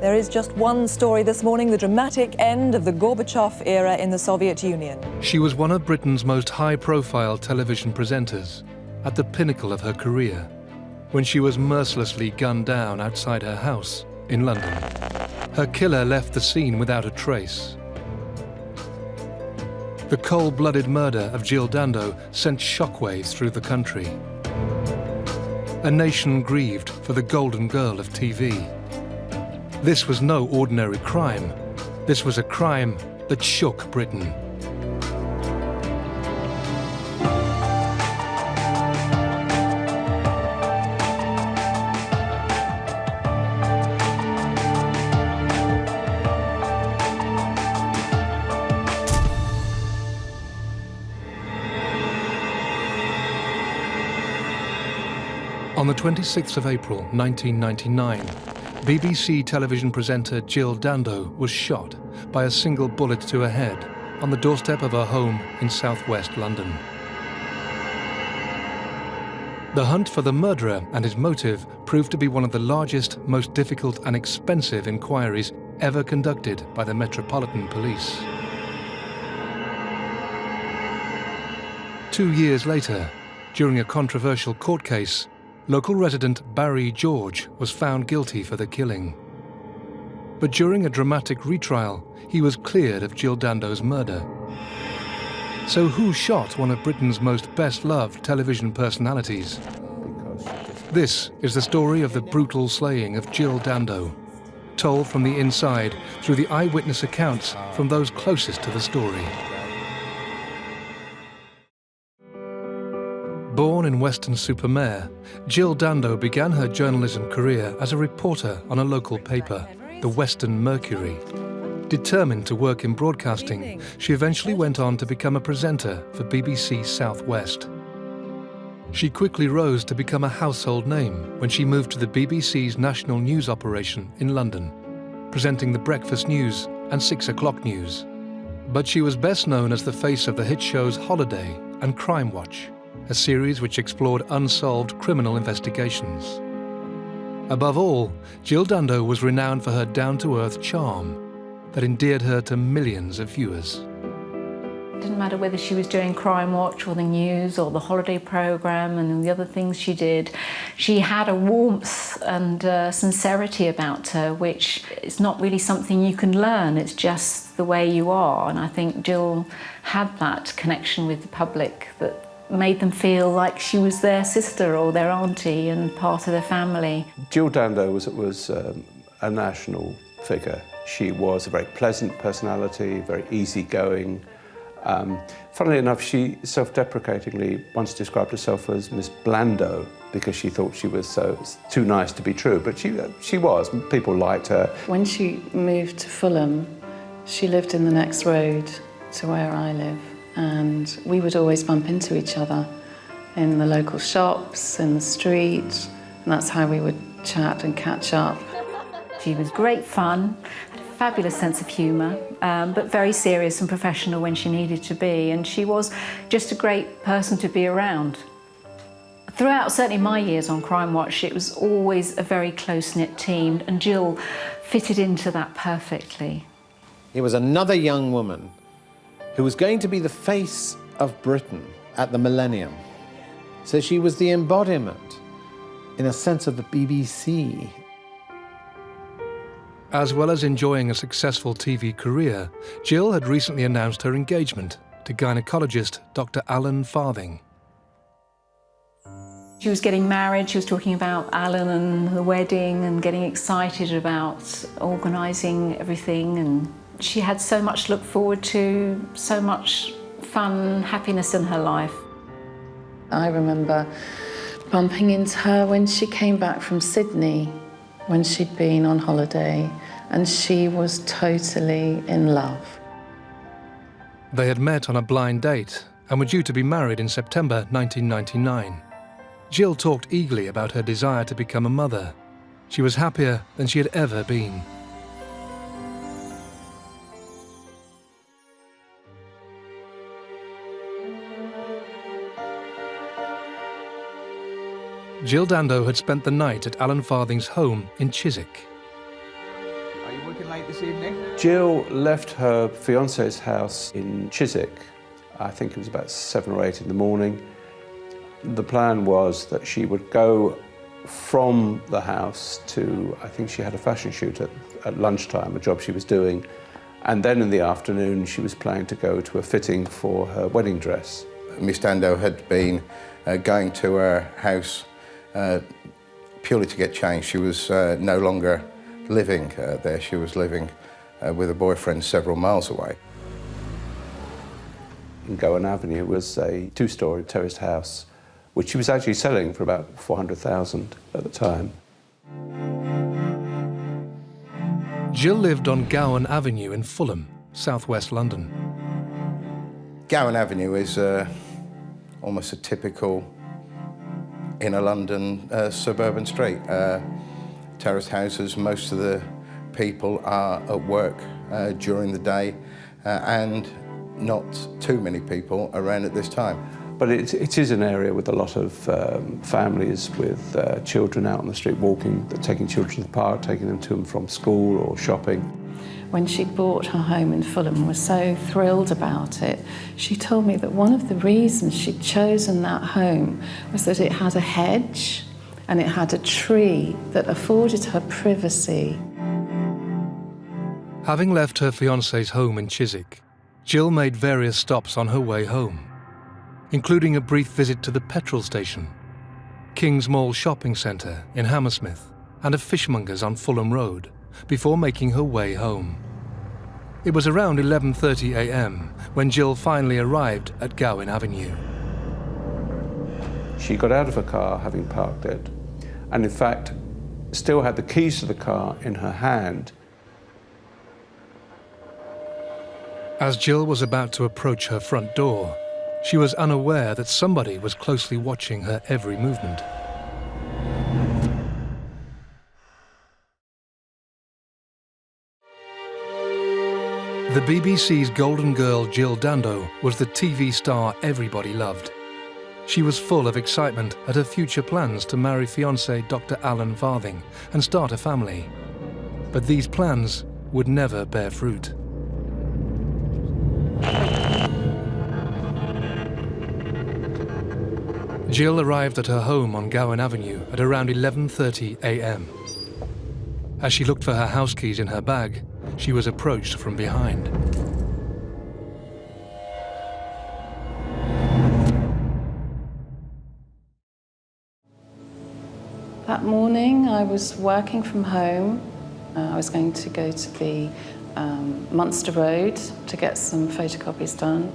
There is just one story this morning, the dramatic end of the Gorbachev era in the Soviet Union. She was one of Britain's most high-profile television presenters, at the pinnacle of her career, when she was mercilessly gunned down outside her house in London. Her killer left the scene without a trace. The cold-blooded murder of Jill Dando sent shockwaves through the country. A nation grieved for the golden girl of TV. This was no ordinary crime. This was a crime that shook Britain. On the 26th of April 1999, BBC television presenter Jill Dando was shot by a single bullet to her head on the doorstep of her home in southwest London. The hunt for the murderer and his motive proved to be one of the largest, most difficult and expensive inquiries ever conducted by the Metropolitan Police. 2 years later, during a controversial court case, local resident Barry George was found guilty for the killing. But during a dramatic retrial, he was cleared of Jill Dando's murder. So who shot one of Britain's most best-loved television personalities? This is the story of the brutal slaying of Jill Dando, told from the inside through the eyewitness accounts from those closest to the story. Born in Weston-super-Mare, Jill Dando began her journalism career as a reporter on a local paper, the Western Mercury. Determined to work in broadcasting, she eventually went on to become a presenter for BBC South West. She quickly rose to become a household name when she moved to the BBC's national news operation in London, presenting the breakfast news and 6 o'clock news. But she was best known as the face of the hit shows Holiday and Crime Watch, a series which explored unsolved criminal investigations. Above all, Jill Dando was renowned for her down-to-earth charm that endeared her to millions of viewers. It didn't matter whether she was doing Crime Watch or the news or the holiday programme and the other things she did. She had a warmth and sincerity about her, which is not really something you can learn. It's just the way you are. And I think Jill had that connection with the public that made them feel like she was their sister or their auntie and part of their family. Jill Dando was a national figure. She was a very pleasant personality, very easygoing. Funnily enough, she self-deprecatingly once described herself as Miss Blando because she thought she was too nice to be true, but she was. People liked her. When she moved to Fulham, she lived in the next road to where I live. And we would always bump into each other in the local shops, in the street, and that's how we would chat and catch up. She was great fun, had a fabulous sense of humour, but very serious and professional when she needed to be, and she was just a great person to be around. Throughout certainly my years on Crime Watch, it was always a very close-knit team, and Jill fitted into that perfectly. It was another young woman who was going to be the face of Britain at the millennium. So she was the embodiment, in a sense, of the BBC. As well as enjoying a successful TV career, Jill had recently announced her engagement to gynecologist Dr. Alan Farthing. She was getting married, she was talking about Alan and the wedding and getting excited about organising everything, and she had so much to look forward to, so much fun, happiness in her life. I remember bumping into her when she came back from Sydney, when she'd been on holiday, and she was totally in love. They had met on a blind date and were due to be married in September 1999. Jill talked eagerly about her desire to become a mother. She was happier than she had ever been. Jill Dando had spent the night at Alan Farthing's home in Chiswick. late this evening? Jill left her fiancé's house in Chiswick. I think it was about 7 or 8 in the morning. The plan was that she would go from the house to, I think she had a fashion shoot at lunchtime, a job she was doing, and then in the afternoon she was planning to go to a fitting for her wedding dress. Miss Dando had been going to her house purely to get changed. She was no longer living there. She was living with a boyfriend several miles away. In Gowan Avenue was a 2-storey terraced house, which she was actually selling for about $400,000 at the time. Jill lived on Gowan Avenue in Fulham, southwest London. Gowan Avenue is almost a typical inner London suburban street. Terraced houses, most of the people are at work during the day and not too many people around at this time. But it is an area with a lot of families with children out on the street walking, taking children to the park, taking them to and from school or shopping. When she bought her home in Fulham and was so thrilled about it, she told me that one of the reasons she'd chosen that home was that it had a hedge and it had a tree that afforded her privacy. Having left her fiancé's home in Chiswick, Jill made various stops on her way home, including a brief visit to the petrol station, King's Mall shopping centre in Hammersmith, and a fishmonger's on Fulham Road, before making her way home. It was around 11:30 a.m. when Jill finally arrived at Gowan Avenue. She got out of her car, having parked it, and in fact still had the keys to the car in her hand. As Jill was about to approach her front door, she was unaware that somebody was closely watching her every movement. The BBC's golden girl Jill Dando was the TV star everybody loved. She was full of excitement at her future plans to marry fiancé Dr. Alan Farthing and start a family. But these plans would never bear fruit. Jill arrived at her home on Gowan Avenue at around 11:30 a.m. As she looked for her house keys in her bag, she was approached from behind. That morning I was working from home. I was going to go to the Munster Road to get some photocopies done.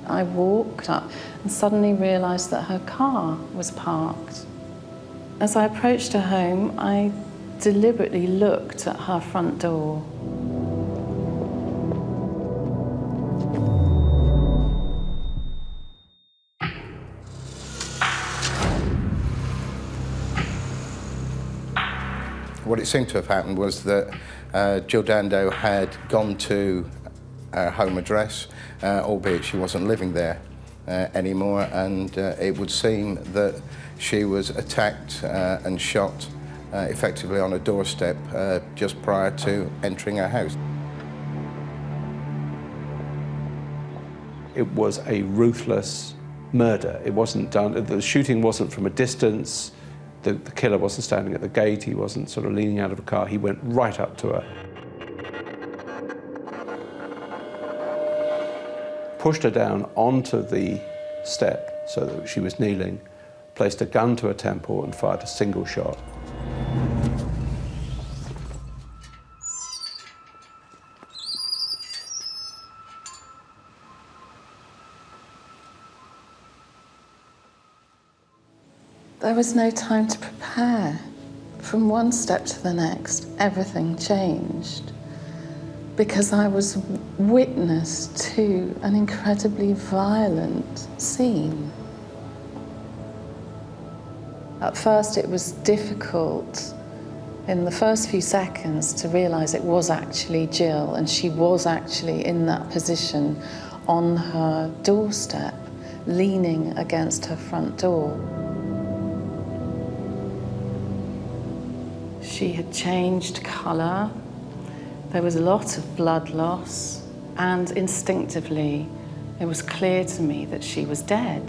I walked up and suddenly realised that her car was parked. As I approached her home, I deliberately looked at her front door. What it seemed to have happened was that Jill Dando had gone to her home address, albeit she wasn't living there anymore, and it would seem that she was attacked and shot effectively on a doorstep just prior to entering her house. It was a ruthless murder. It wasn't done, the shooting wasn't from a distance, the killer wasn't standing at the gate, he wasn't sort of leaning out of a car, he went right up to her. Pushed her down onto the step so that she was kneeling, placed a gun to her temple and fired a single shot. There was no time to prepare. From one step to the next, everything changed. Because I was witness to an incredibly violent scene. At first it was difficult in the first few seconds to realise it was actually Jill, and she was actually in that position on her doorstep, leaning against her front door. She had changed colour. There was a lot of blood loss, and instinctively it was clear to me that she was dead.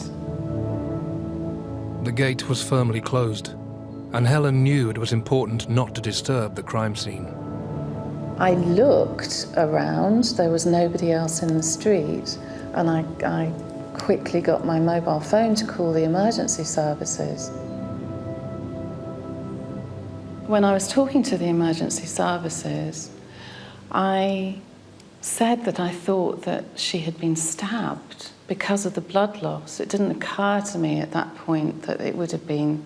The gate was firmly closed, and Helen knew it was important not to disturb the crime scene. I looked around, there was nobody else in the street, and I quickly got my mobile phone to call the emergency services. When I was talking to the emergency services, I said that I thought that she had been stabbed because of the blood loss. It didn't occur to me at that point that it would have been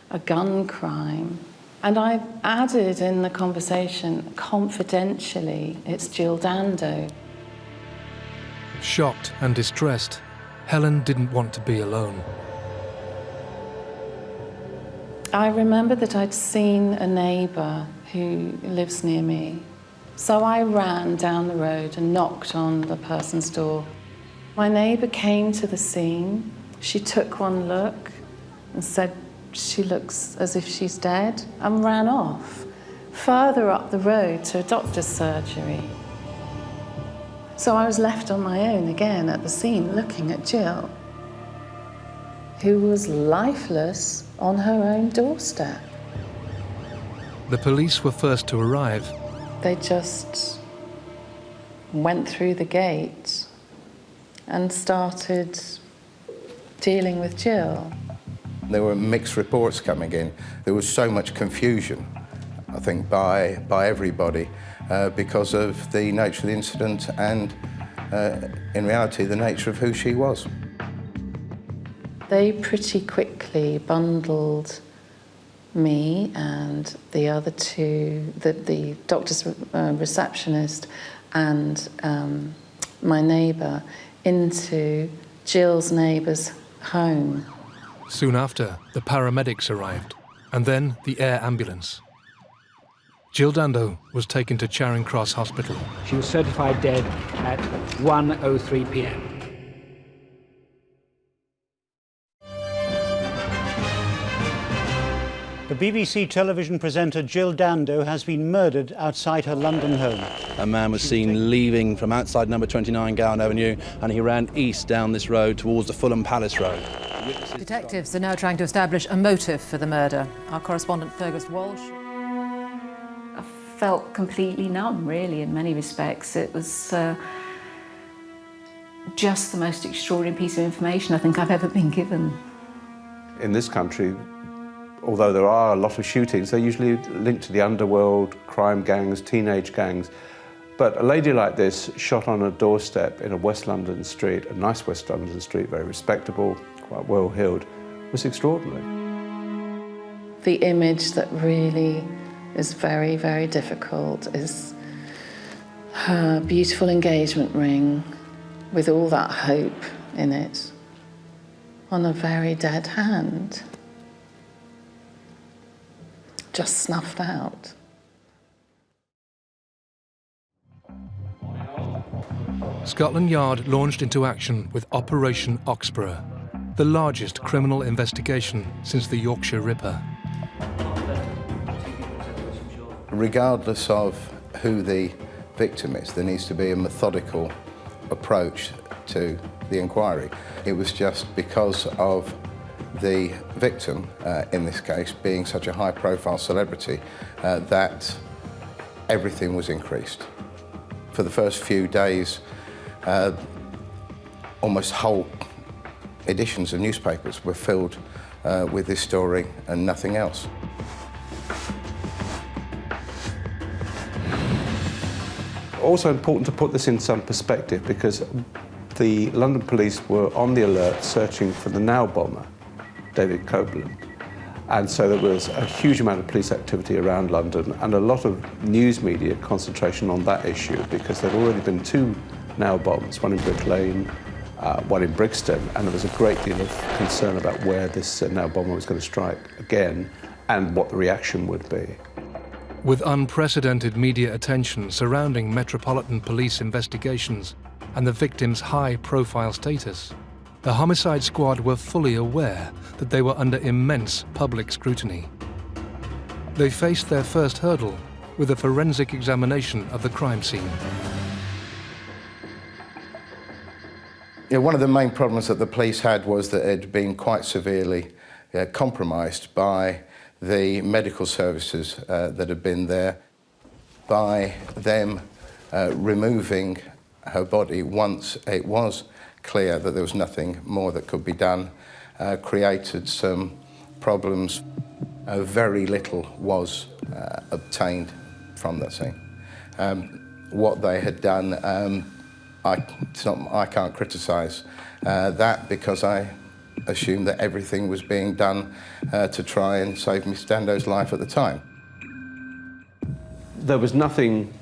a gun crime. And I added in the conversation, confidentially, it's Jill Dando. Shocked and distressed, Helen didn't want to be alone. I remember that I'd seen a neighbour who lives near me. So I ran down the road and knocked on the person's door. My neighbour came to the scene. She took one look and said, "She looks as if she's dead," and ran off further up the road to a doctor's surgery. So I was left on my own again at the scene looking at Jill, who was lifeless on her own doorstep. The police were first to arrive. They just went through the gate and started dealing with Jill. There were mixed reports coming in. There was so much confusion, I think, by everybody because of the nature of the incident and, in reality, the nature of who she was. They pretty quickly bundled me and the other two, the doctor's receptionist and my neighbour, into Jill's neighbour's home. Soon after, the paramedics arrived, and then the air ambulance. Jill Dando was taken to Charing Cross Hospital. She was certified dead at 1:03 p.m. The BBC television presenter Jill Dando has been murdered outside her London home. A man was seen leaving from outside number 29 Gowan Avenue, and he ran east down this road towards the Fulham Palace Road. Detectives are now trying to establish a motive for the murder. Our correspondent Fergus Walsh. I felt completely numb, really, in many respects. It was just the most extraordinary piece of information I think I've ever been given. In this country, although there are a lot of shootings, they're usually linked to the underworld, crime gangs, teenage gangs. But a lady like this, shot on a doorstep in a West London street, a nice West London street, very respectable, quite well-heeled, was extraordinary. The image that really is very, very difficult is her beautiful engagement ring with all that hope in it on a very dead hand. Just snuffed out. Scotland Yard launched into action with Operation Oxborough, the largest criminal investigation since the Yorkshire Ripper. Regardless of who the victim is, there needs to be a methodical approach to the inquiry. It was just because of the victim, in this case, being such a high-profile celebrity, that everything was increased. For the first few days, almost whole editions of newspapers were filled with this story and nothing else. Also important to put this in some perspective, because the London police were on the alert searching for the now bomber, David Copeland. And so there was a huge amount of police activity around London and a lot of news media concentration on that issue, because there'd already been two now bombs, one in Brick Lane, one in Brixton, and there was a great deal of concern about where this now bomber was going to strike again and what the reaction would be. With unprecedented media attention surrounding Metropolitan Police investigations and the victim's high-profile status, the Homicide Squad were fully aware that they were under immense public scrutiny. They faced their first hurdle with a forensic examination of the crime scene. Yeah, one of the main problems that the police had was that it had been quite severely compromised by the medical services that had been there, by them removing her body once it was clear that there was nothing more that could be done, created some problems. Very little was obtained from that scene. What they had done, I can't criticise that, because I assumed that everything was being done to try and save Miss Dando's life at the time. There was nothing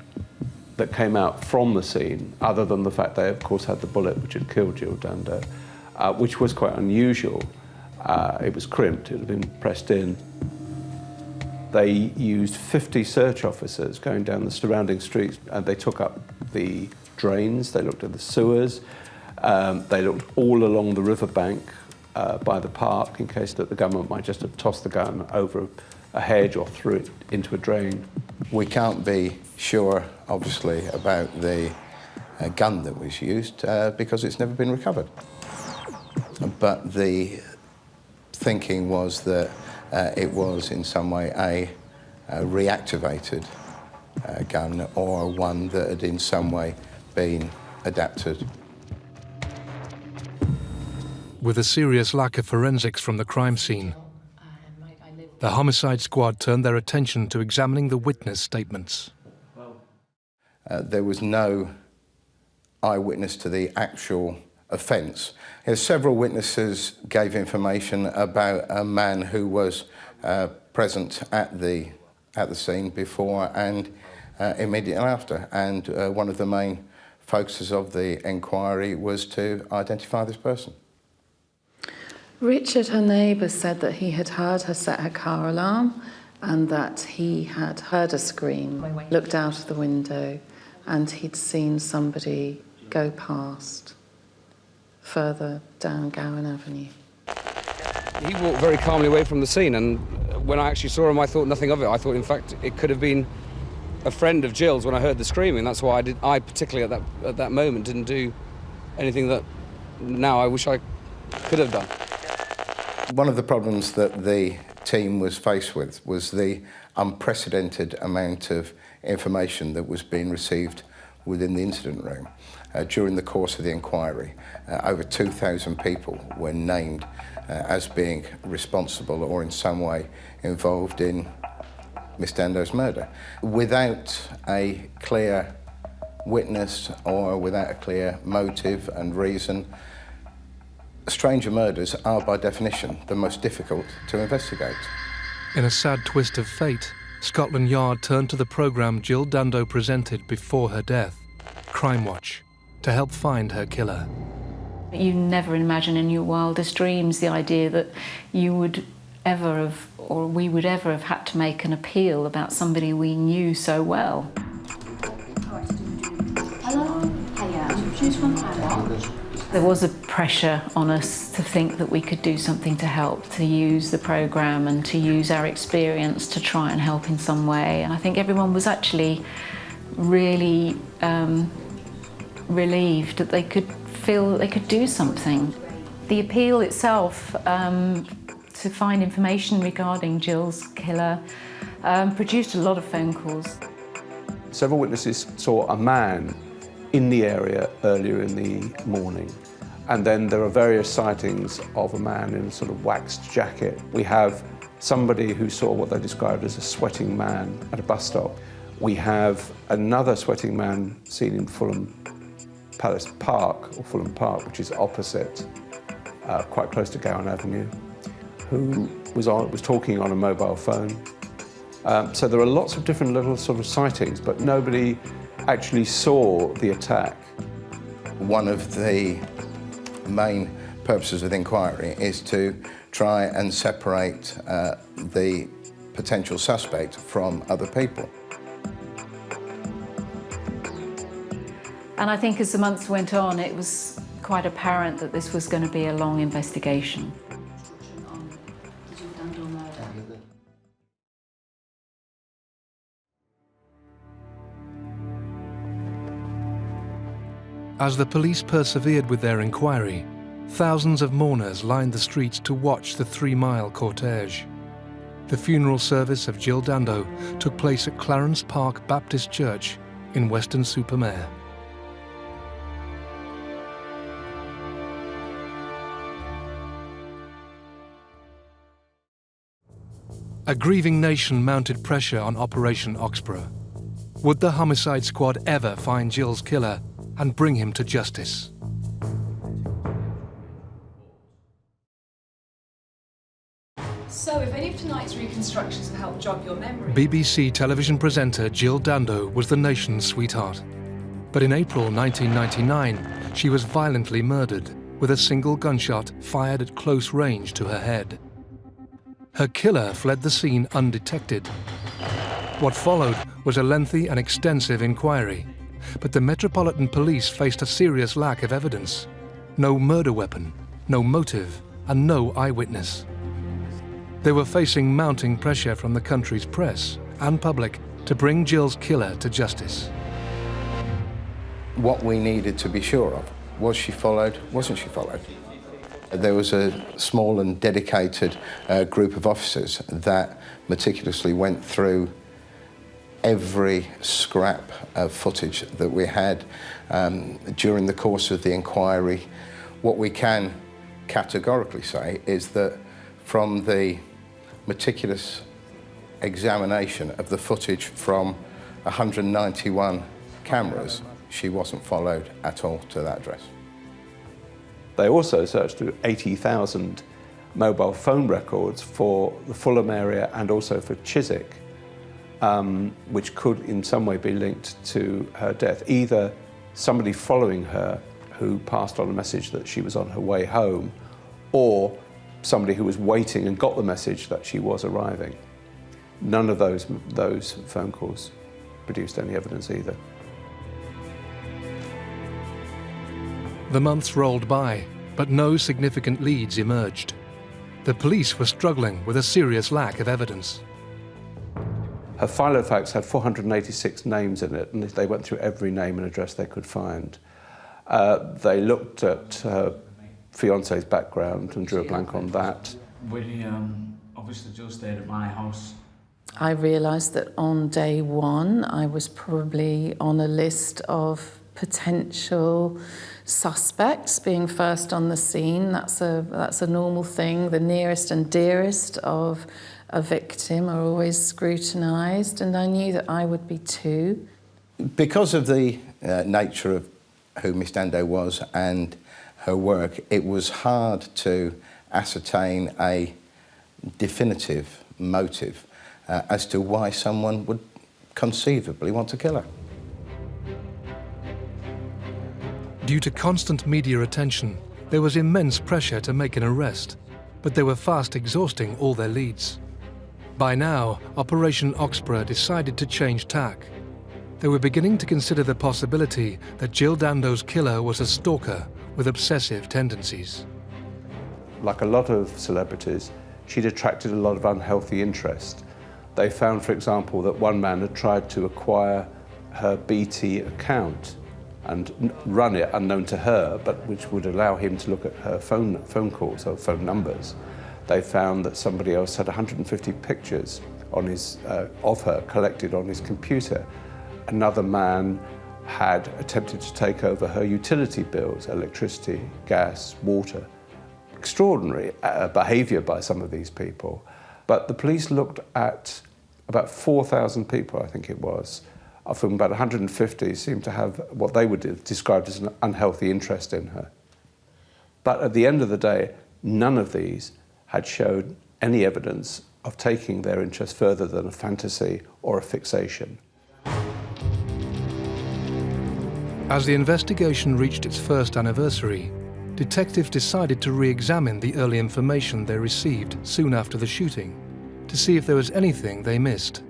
that came out from the scene other than the fact they, of course, had the bullet which had killed Jill Dando, which was quite unusual. It was crimped, it had been pressed in. They used 50 search officers going down the surrounding streets, and they took up the drains, they looked at the sewers, they looked all along the riverbank by the park in case that the government might just have tossed the gun over a hedge or threw it into a drain. We can't be sure, obviously, about the gun that was used because it's never been recovered. But the thinking was that it was in some way a reactivated gun, or one that had in some way been adapted. With a serious lack of forensics from the crime scene, the homicide squad turned their attention to examining the witness statements. There was no eyewitness to the actual offence. Several witnesses gave information about a man who was present at the scene before and immediately after, and one of the main focuses of the inquiry was to identify this person. Richard, her neighbour, said that he had heard her set her car alarm and that he had heard a scream, looked out of the window, and he'd seen somebody go past further down Gowan Avenue. He walked very calmly away from the scene, and when I actually saw him, I thought nothing of it. I thought, in fact, it could have been a friend of Jill's when I heard the screaming. That's why I particularly at that moment didn't do anything that now I wish I could have done. One of the problems that the team was faced with was the unprecedented amount of information that was being received within the incident room. During the course of the inquiry, over 2,000 people were named as being responsible or in some way involved in Miss Dando's murder. Without a clear witness or without a clear motive and reason, stranger murders are by definition the most difficult to investigate. In a sad twist of fate, Scotland Yard turned to the programme Jill Dando presented before her death, Crime Watch, to help find her killer. You never imagine in your wildest dreams the idea that you would ever have, or we would ever have had to make an appeal about somebody we knew so well. Hello. Hiya. Choose one padlock. There was a pressure on us to think that we could do something to help, to use the programme and to use our experience to try and help in some way. And I think everyone was actually really relieved that they could feel they could do something. The appeal itself to find information regarding Jill's killer produced a lot of phone calls. Several witnesses saw a man in the area earlier in the morning. And then there are various sightings of a man in a sort of waxed jacket. We have somebody who saw what they described as a sweating man at a bus stop. We have another sweating man seen in Fulham Palace Park, or Fulham Park, which is opposite, quite close to Gowan Avenue, who was talking on a mobile phone. So there are lots of different little sort of sightings, but nobody actually saw the attack. One of the main purposes of the inquiry is to try and separate the potential suspect from other people. And I think as the months went on, it was quite apparent that this was going to be a long investigation. As the police persevered with their inquiry, thousands of mourners lined the streets to watch the 3-mile cortege. The funeral service of Jill Dando took place at Clarence Park Baptist Church in Weston-super-Mare. A grieving nation mounted pressure on Operation Oxborough. Would the homicide squad ever find Jill's killer and bring him to justice? So, if any of tonight's reconstructions have helped jog your memory... BBC television presenter Jill Dando was the nation's sweetheart. But in April 1999, she was violently murdered with a single gunshot fired at close range to her head. Her killer fled the scene undetected. What followed was a lengthy and extensive inquiry, but the Metropolitan Police faced a serious lack of evidence. No murder weapon, no motive, and no eyewitness. They were facing mounting pressure from the country's press and public to bring Jill's killer to justice. What we needed to be sure of, was she followed, wasn't she followed? There was a small and dedicated group of officers that meticulously went through every scrap of footage that we had during the course of the inquiry. What we can categorically say is that from the meticulous examination of the footage from 191 cameras, she wasn't followed at all to that address. They also searched through 80,000 mobile phone records for the Fulham area and also for Chiswick, which could in some way be linked to her death. Either somebody following her who passed on a message that she was on her way home, or somebody who was waiting and got the message that she was arriving. None of those phone calls produced any evidence either. The months rolled by, but no significant leads emerged. The police were struggling with a serious lack of evidence. Her filofax had 486 names in it, and they went through every name and address they could find. They looked at her fiance's background and drew a blank on that. We obviously just stayed at my house. I realised that on day one, I was probably on a list of potential suspects being first on the scene. That's a normal thing. The nearest and dearest of a victim are always scrutinised, and I knew that I would be too. Because of the nature of who Miss Dando was and her work, it was hard to ascertain a definitive motive as to why someone would conceivably want to kill her. Due to constant media attention, there was immense pressure to make an arrest, but they were fast exhausting all their leads. By now, Operation Oxborough decided to change tack. They were beginning to consider the possibility that Jill Dando's killer was a stalker with obsessive tendencies. Like a lot of celebrities, she'd attracted a lot of unhealthy interest. They found, for example, that one man had tried to acquire her BT account and run it unknown to her, but which would allow him to look at her phone calls or phone numbers. They found that somebody else had 150 pictures on his, of her collected on his computer. Another man had attempted to take over her utility bills, electricity, gas, water. Extraordinary behaviour by some of these people. But the police looked at about 4,000 people, I think it was, of whom about 150 seemed to have what they would describe as an unhealthy interest in her. But at the end of the day, none of these had showed any evidence of taking their interest further than a fantasy or a fixation. As the investigation reached its first anniversary, detectives decided to re-examine the early information they received soon after the shooting to see if there was anything they missed.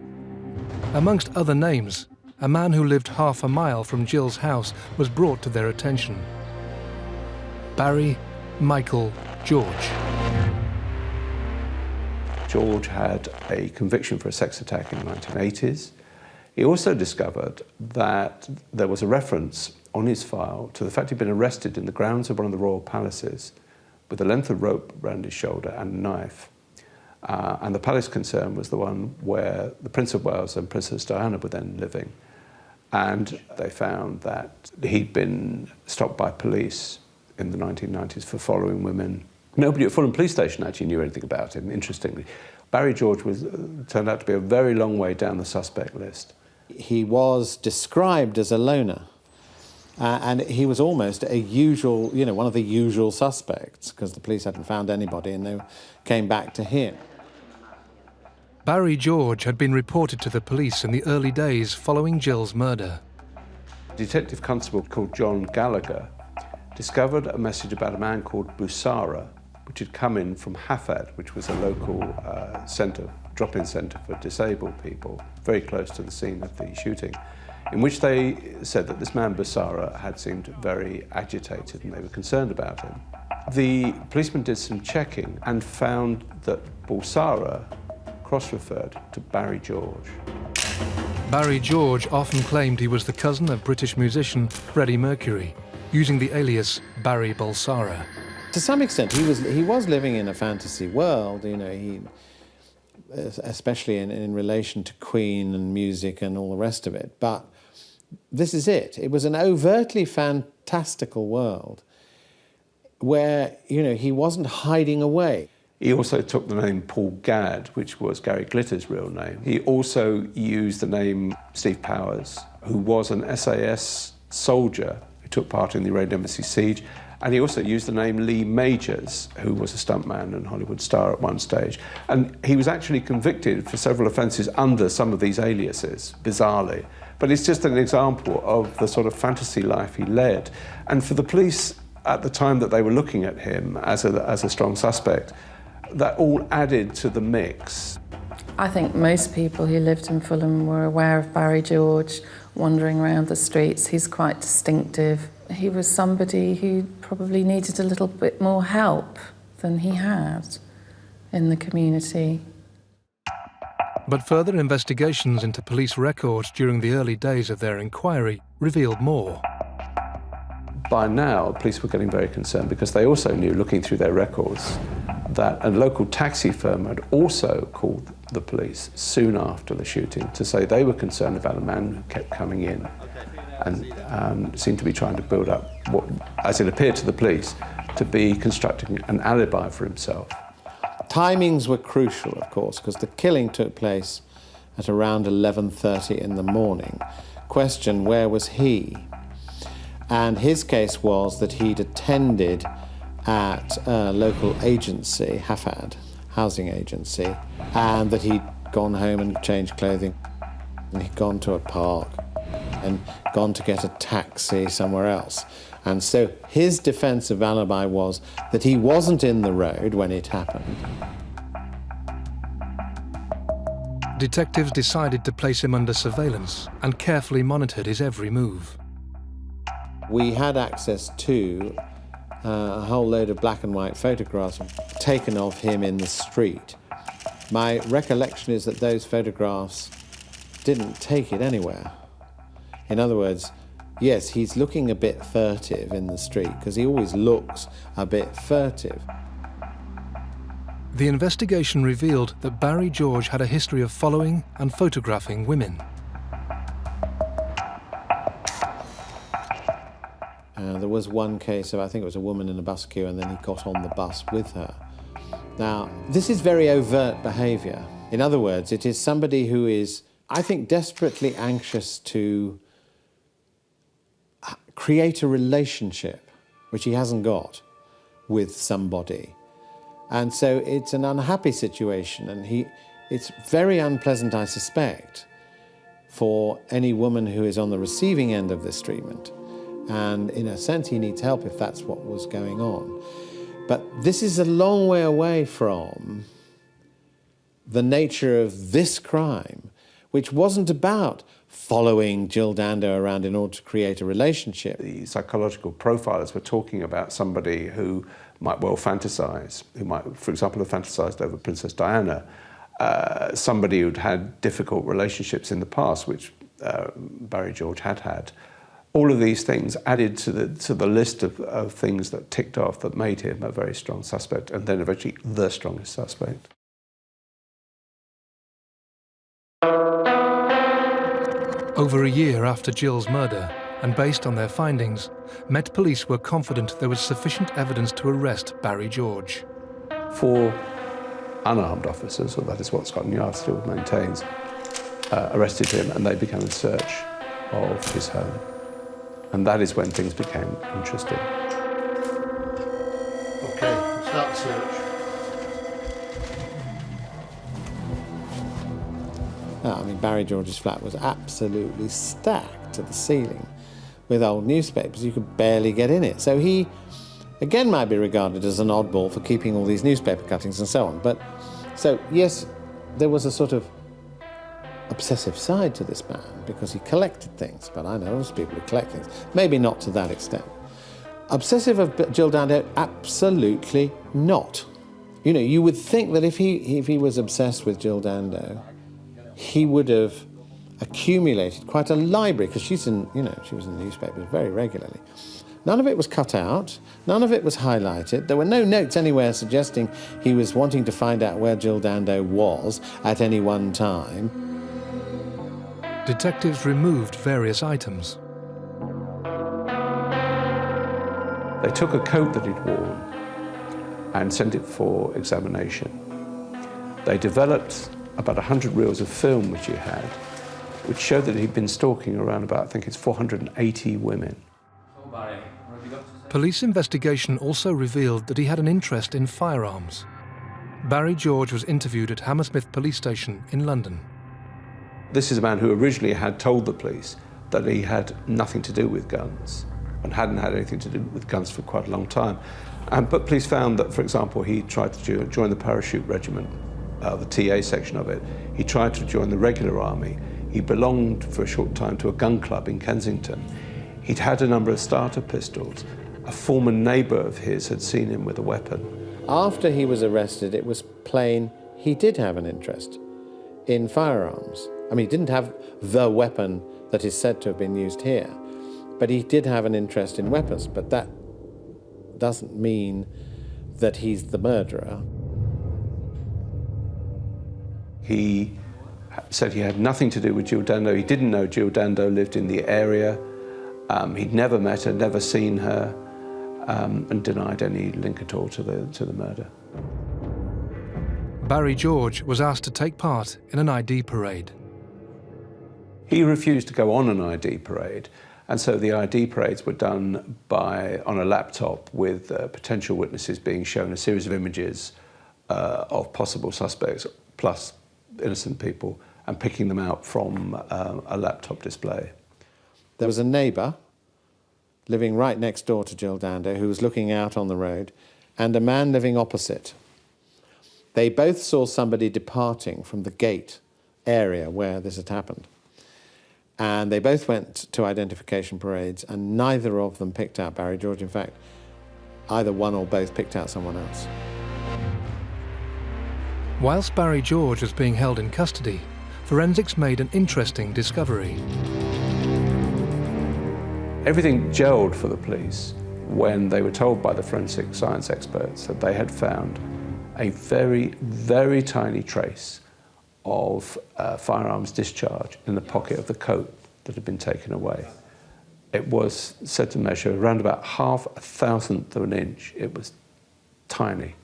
Amongst other names, a man who lived half a mile from Jill's house was brought to their attention. Barry Michael George. George had a conviction for a sex attack in the 1980s. He also discovered that there was a reference on his file to the fact he'd been arrested in the grounds of one of the royal palaces with a length of rope around his shoulder and a knife. And the palace concern was the one where the Prince of Wales and Princess Diana were then living. And they found that he'd been stopped by police in the 1990s for following women. Nobody at Fulham Police Station actually knew anything about him, interestingly. Barry George turned out to be a very long way down the suspect list. He was described as a loner. And he was almost a usual, one of the usual suspects, because the police hadn't found anybody and they came back to him. Barry George had been reported to the police in the early days following Jill's murder. A detective constable called John Gallagher discovered a message about a man called Busara, which had come in from Hafad, which was a local drop-in centre for disabled people, very close to the scene of the shooting, in which they said that this man Busara had seemed very agitated and they were concerned about him. The policeman did some checking and found that Busara cross-referred to Barry George. Barry George often claimed he was the cousin of British musician Freddie Mercury, using the alias Barry Bulsara. To some extent, he was living in a fantasy world, especially in relation to Queen and music and all the rest of it. But this is it. It was an overtly fantastical world where, he wasn't hiding away. He also took the name Paul Gadd, which was Gary Glitter's real name. He also used the name Steve Powers, who was an SAS soldier who took part in the Iranian Embassy siege. And he also used the name Lee Majors, who was a stuntman and Hollywood star at one stage. And he was actually convicted for several offences under some of these aliases, bizarrely. But it's just an example of the sort of fantasy life he led. And for the police at the time that they were looking at him as a strong suspect, that all added to the mix. I think most people who lived in Fulham were aware of Barry George wandering around the streets. He's quite distinctive. He was somebody who probably needed a little bit more help than he had in the community. But further investigations into police records during the early days of their inquiry revealed more. By now, police were getting very concerned because they also knew, looking through their records, that a local taxi firm had also called the police soon after the shooting to say they were concerned about a man who kept coming in and seemed to be trying to build up what, as it appeared to the police, to be constructing an alibi for himself. Timings were crucial, of course, because the killing took place at around 11:30 in the morning. Question, where was he? And his case was that he'd attended at a local agency, Hafad, housing agency, and that he'd gone home and changed clothing, and he'd gone to a park and gone to get a taxi somewhere else. And so his defensive alibi was that he wasn't in the road when it happened. Detectives decided to place him under surveillance and carefully monitored his every move. We had access to a whole load of black and white photographs taken of him in the street. My recollection is that those photographs didn't take it anywhere. In other words, yes, he's looking a bit furtive in the street, because he always looks a bit furtive. The investigation revealed that Barry George had a history of following and photographing women. There was one case of, I think it was a woman in a bus queue, and then he got on the bus with her. Now, this is very overt behaviour. In other words, it is somebody who is, I think, desperately anxious to create a relationship, which he hasn't got, with somebody. And so it's an unhappy situation, and it's very unpleasant, I suspect, for any woman who is on the receiving end of this treatment. And in a sense, he needs help if that's what was going on. But this is a long way away from the nature of this crime, which wasn't about following Jill Dando around in order to create a relationship. The psychological profilers were talking about somebody who might well fantasize, who might, for example, have fantasized over Princess Diana, somebody who'd had difficult relationships in the past, which Barry George had had. All of these things added to the list of things that ticked off that made him a very strong suspect, and then eventually the strongest suspect. Over a year after Jill's murder, and based on their findings, Met Police were confident there was sufficient evidence to arrest Barry George. 4 unarmed officers, or that is what Scotland Yard still maintains, arrested him, and they began a search of his home. And that is when things became interesting. Okay, start the search. I mean, Barry George's flat was absolutely stacked to the ceiling with old newspapers. You could barely get in it. So he, again, might be regarded as an oddball for keeping all these newspaper cuttings and so on. But, so, yes, there was a sort of obsessive side to this man because he collected things, but I know there's people who collect things. Maybe not to that extent. Obsessive of Jill Dando? Absolutely not. You know, you would think that if he was obsessed with Jill Dando, he would have accumulated quite a library, because she was in the newspapers very regularly. None of it was cut out, none of it was highlighted. There were no notes anywhere suggesting he was wanting to find out where Jill Dando was at any one time. Detectives removed various items. They took a coat that he'd worn and sent it for examination. They developed about 100 reels of film which he had, which showed that he'd been stalking around about, I think it's 480 women. Police investigation also revealed that he had an interest in firearms. Barry George was interviewed at Hammersmith Police Station in London. This is a man who originally had told the police that he had nothing to do with guns and hadn't had anything to do with guns for quite a long time. But police found that, for example, he tried to join the parachute regiment, the TA section of it. He tried to join the regular army. He belonged for a short time to a gun club in Kensington. He'd had a number of starter pistols. A former neighbour of his had seen him with a weapon. After he was arrested, it was plain he did have an interest in firearms. I mean, he didn't have the weapon that is said to have been used here, but he did have an interest in weapons, but that doesn't mean that he's the murderer. He said he had nothing to do with Jill Dando. He didn't know Jill Dando lived in the area. He'd never met her, never seen her, and denied any link at all to the murder. Barry George was asked to take part in an ID parade. He refused to go on an ID parade, and so the ID parades were done on a laptop with potential witnesses being shown a series of images of possible suspects plus innocent people, and picking them out from a laptop display. There was a neighbour living right next door to Jill Dando who was looking out on the road, and a man living opposite. They both saw somebody departing from the gate area where this had happened. And they both went to identification parades, and neither of them picked out Barry George. In fact, either one or both picked out someone else. Whilst Barry George was being held in custody, forensics made an interesting discovery. Everything gelled for the police when they were told by the forensic science experts that they had found a very, very tiny trace of firearms discharge in the pocket of the coat that had been taken away. It was said to measure around about 1/1000th of an inch. It was tiny.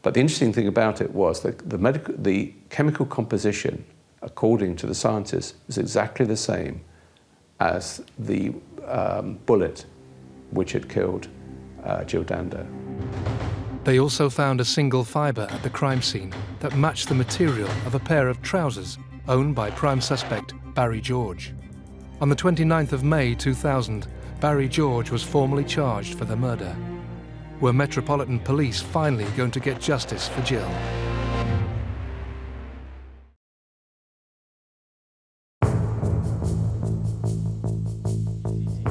But the interesting thing about it was that the chemical composition, according to the scientists, was exactly the same as the bullet which had killed Jill Dando. They also found a single fibre at the crime scene that matched the material of a pair of trousers owned by prime suspect Barry George. On the 29th of May 2000, Barry George was formally charged for the murder. Were Metropolitan Police finally going to get justice for Jill?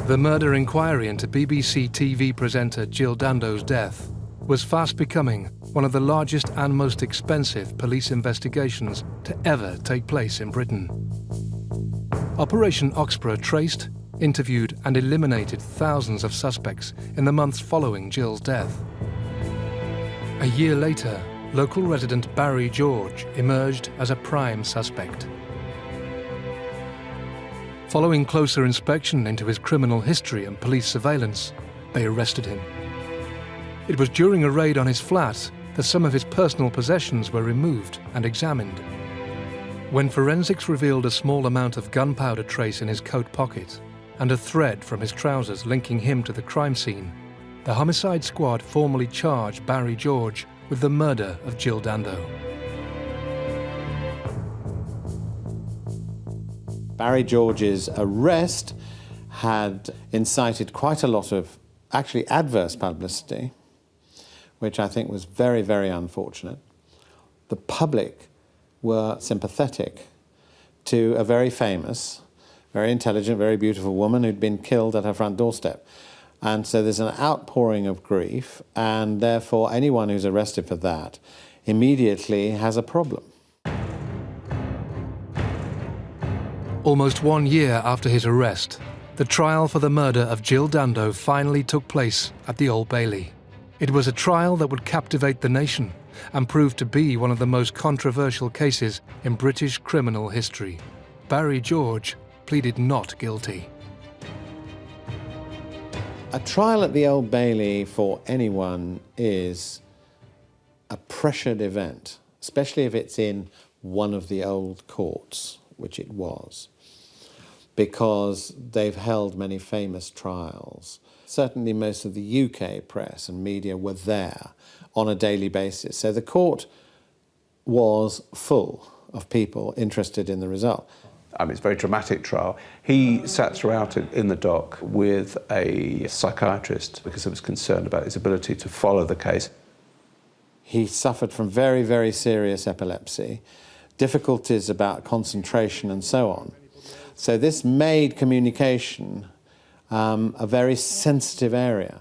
The murder inquiry into BBC TV presenter Jill Dando's death was fast becoming one of the largest and most expensive police investigations to ever take place in Britain. Operation Oxborough traced, interviewed and eliminated thousands of suspects in the months following Jill's death. A year later, local resident Barry George emerged as a prime suspect. Following closer inspection into his criminal history and police surveillance, they arrested him. It was during a raid on his flat that some of his personal possessions were removed and examined. When forensics revealed a small amount of gunpowder trace in his coat pocket and a thread from his trousers linking him to the crime scene, the homicide squad formally charged Barry George with the murder of Jill Dando. Barry George's arrest had incited quite a lot of actually adverse publicity, which I think was very, very unfortunate. The public were sympathetic to a very famous, very intelligent, very beautiful woman who'd been killed at her front doorstep. And so there's an outpouring of grief, and therefore anyone who's arrested for that immediately has a problem. Almost 1 year after his arrest, the trial for the murder of Jill Dando finally took place at the Old Bailey. It was a trial that would captivate the nation and prove to be one of the most controversial cases in British criminal history. Barry George pleaded not guilty. A trial at the Old Bailey for anyone is a pressured event, especially if it's in one of the old courts, which it was, because they've held many famous trials. Certainly most of the UK press and media were there on a daily basis. So the court was full of people interested in the result. It's a very dramatic trial. He sat throughout it in the dock with a psychiatrist because he was concerned about his ability to follow the case. He suffered from very, very serious epilepsy, difficulties about concentration and so on. So this made communication a very sensitive area.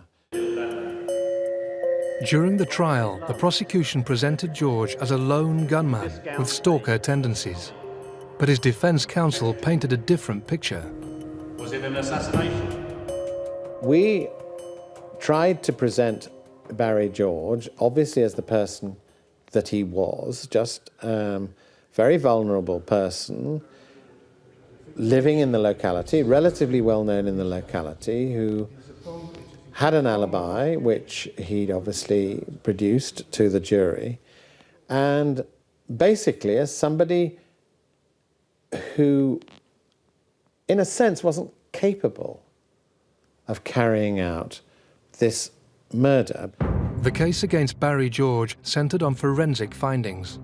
During the trial, the prosecution presented George as a lone gunman with stalker tendencies. But his defense counsel painted a different picture. Was it an assassination? We tried to present Barry George, obviously as the person that he was, just very vulnerable person, living in the locality, relatively well known in the locality, who had an alibi, which he'd obviously produced to the jury, and basically as somebody who, in a sense, wasn't capable of carrying out this murder. The case against Barry George centred on forensic findings.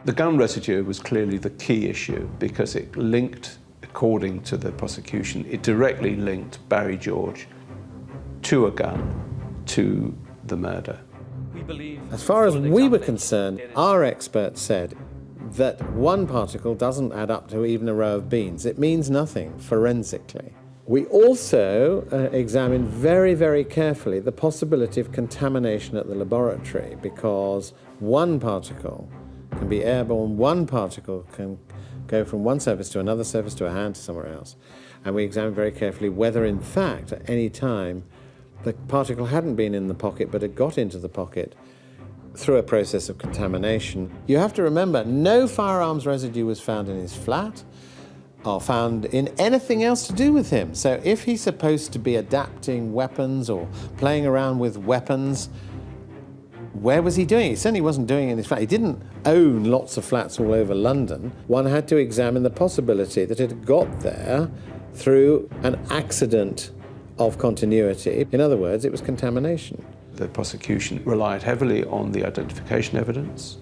The gun residue was clearly the key issue because it linked, according to the prosecution, it directly linked Barry George to a gun, to the murder. As far as we were concerned, our experts said that one particle doesn't add up to even a row of beans. It means nothing forensically. We also examined very, very carefully the possibility of contamination at the laboratory, because one particle can be airborne, one particle can go from one surface to another surface, to a hand, to somewhere else. And we examined very carefully whether, in fact, at any time, the particle hadn't been in the pocket but had got into the pocket through a process of contamination. You have to remember, no firearms residue was found in his flat or found in anything else to do with him. So if he's supposed to be adapting weapons or playing around with weapons, where was he doing it? He certainly wasn't doing it in his flat. He didn't own lots of flats all over London. One had to examine the possibility that it had got there through an accident of continuity. In other words, it was contamination. The prosecution relied heavily on the identification evidence.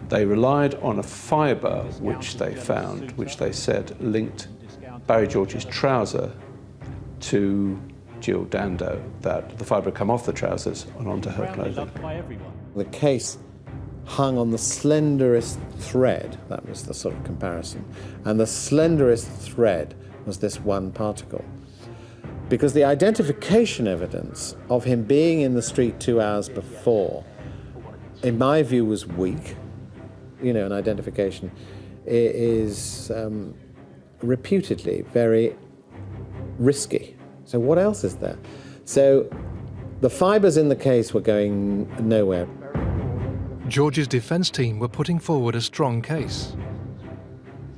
They relied on a fibre which they found, which they said linked Barry George's trouser to Jill Dando, that the fibre had come off the trousers and onto her clothing. The case hung on the slenderest thread, that was the sort of comparison, and the slenderest thread was this one particle. Because the identification evidence of him being in the street 2 hours before, in my view, was weak. You know, an identification is reputedly very risky. So what else is there? So the fibres in the case were going nowhere. George's defence team were putting forward a strong case.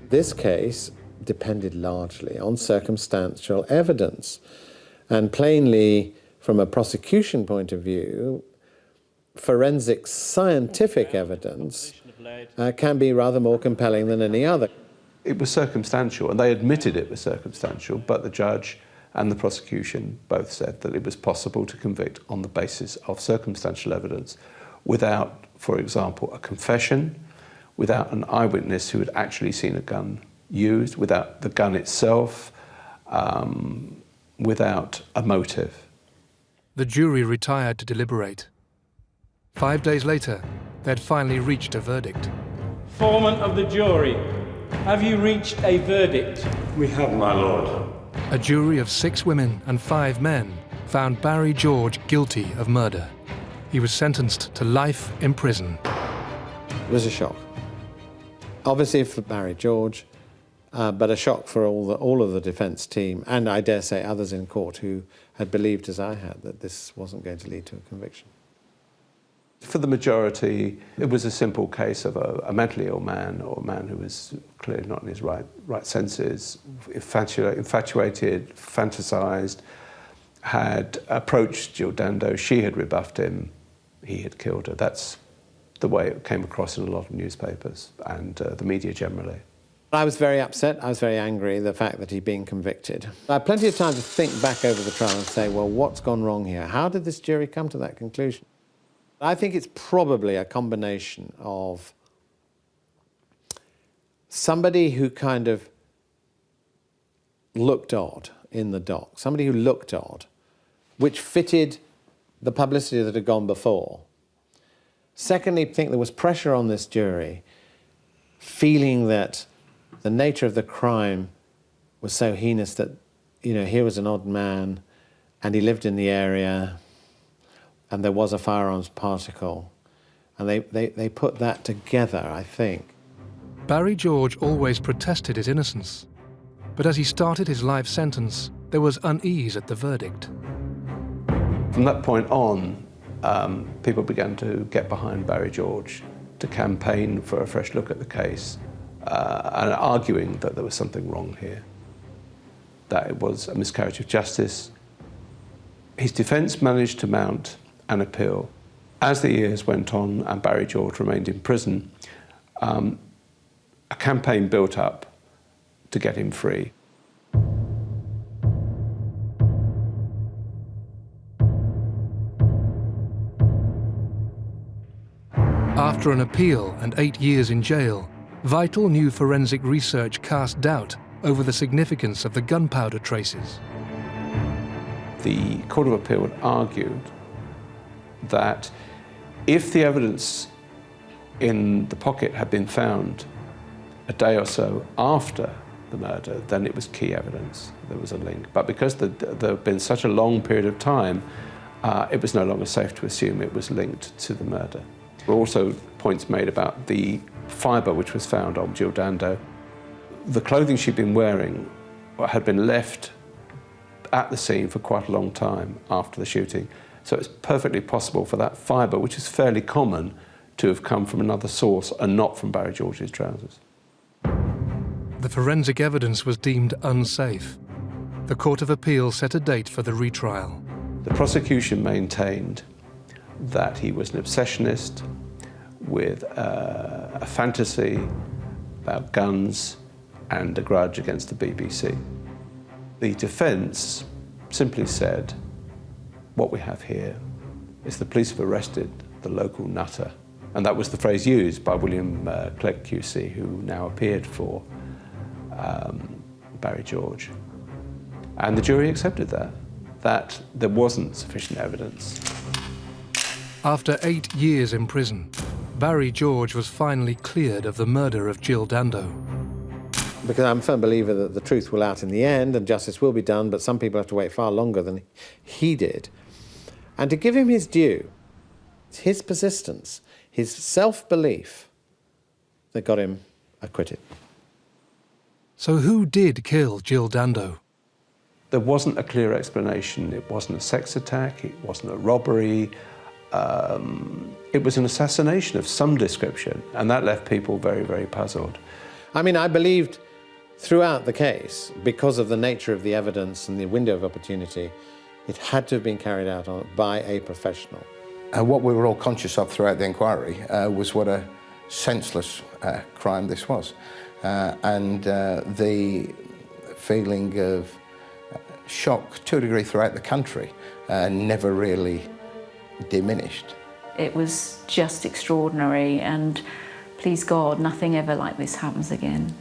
This case depended largely on circumstantial evidence. And plainly, from a prosecution point of view, forensic scientific evidence can be rather more compelling than any other. It was circumstantial, and they admitted it was circumstantial, but the judge and the prosecution both said that it was possible to convict on the basis of circumstantial evidence without, for example, a confession, without an eyewitness who had actually seen a gun used, without the gun itself, without a motive. The jury retired to deliberate. 5 days later, they had finally reached a verdict. Foreman of the jury, have you reached a verdict? We have, my lord. A jury of 6 women and 5 men found Barry George guilty of murder. He was sentenced to life in prison. It was a shock. Obviously for Barry George, but a shock for all of the defence team, and I dare say others in court who had believed, as I had, that this wasn't going to lead to a conviction. For the majority, it was a simple case of a mentally ill man, or a man who was clearly not in his right senses, infatuated, fantasised, had approached Jill Dando. She had rebuffed him. He had killed her. That's the way it came across in a lot of newspapers and the media generally. I was very upset, I was very angry, the fact that he'd been convicted. I had plenty of time to think back over the trial and say, well, what's gone wrong here? How did this jury come to that conclusion? I think it's probably a combination of somebody who kind of looked odd in the dock, somebody who looked odd, which fitted the publicity that had gone before. Secondly, I think there was pressure on this jury, feeling that the nature of the crime was so heinous that, you know, here was an odd man and he lived in the area and there was a firearms particle. And they put that together, I think. Barry George always protested his innocence. But as he started his life sentence, there was unease at the verdict. From that point on, people began to get behind Barry George, to campaign for a fresh look at the case, and arguing that there was something wrong here, that it was a miscarriage of justice. His defence managed to mount an appeal. As the years went on and Barry George remained in prison, a campaign built up to get him free. After an appeal and 8 years in jail, vital new forensic research cast doubt over the significance of the gunpowder traces. The Court of Appeal had argued that if the evidence in the pocket had been found a day or so after the murder, then it was key evidence. There was a link. But because there had been such a long period of time, it was no longer safe to assume it was linked to the murder. There were also points made about the fibre which was found on Jill Dando. The clothing she'd been wearing had been left at the scene for quite a long time after the shooting. So it's perfectly possible for that fibre, which is fairly common, to have come from another source and not from Barry George's trousers. The forensic evidence was deemed unsafe. The Court of Appeal set a date for the retrial. The prosecution maintained that he was an obsessionist with a fantasy about guns and a grudge against the BBC. The defence simply said, what we have here is the police have arrested the local nutter. And that was the phrase used by William Clegg QC, who now appeared for Barry George. And the jury accepted that there wasn't sufficient evidence. After 8 years in prison, Barry George was finally cleared of the murder of Jill Dando. Because I'm a firm believer that the truth will out in the end and justice will be done, but some people have to wait far longer than he did. And to give him his due, his persistence, his self-belief, that got him acquitted. So who did kill Jill Dando? There wasn't a clear explanation. It wasn't a sex attack, it wasn't a robbery. It was an assassination of some description, and that left people very, very puzzled. I mean, I believed throughout the case, because of the nature of the evidence and the window of opportunity, it had to have been carried out by a professional. What we were all conscious of throughout the inquiry was what a senseless crime this was. And the feeling of shock, to a degree, throughout the country never really diminished. It was just extraordinary, and please God, nothing ever like this happens again.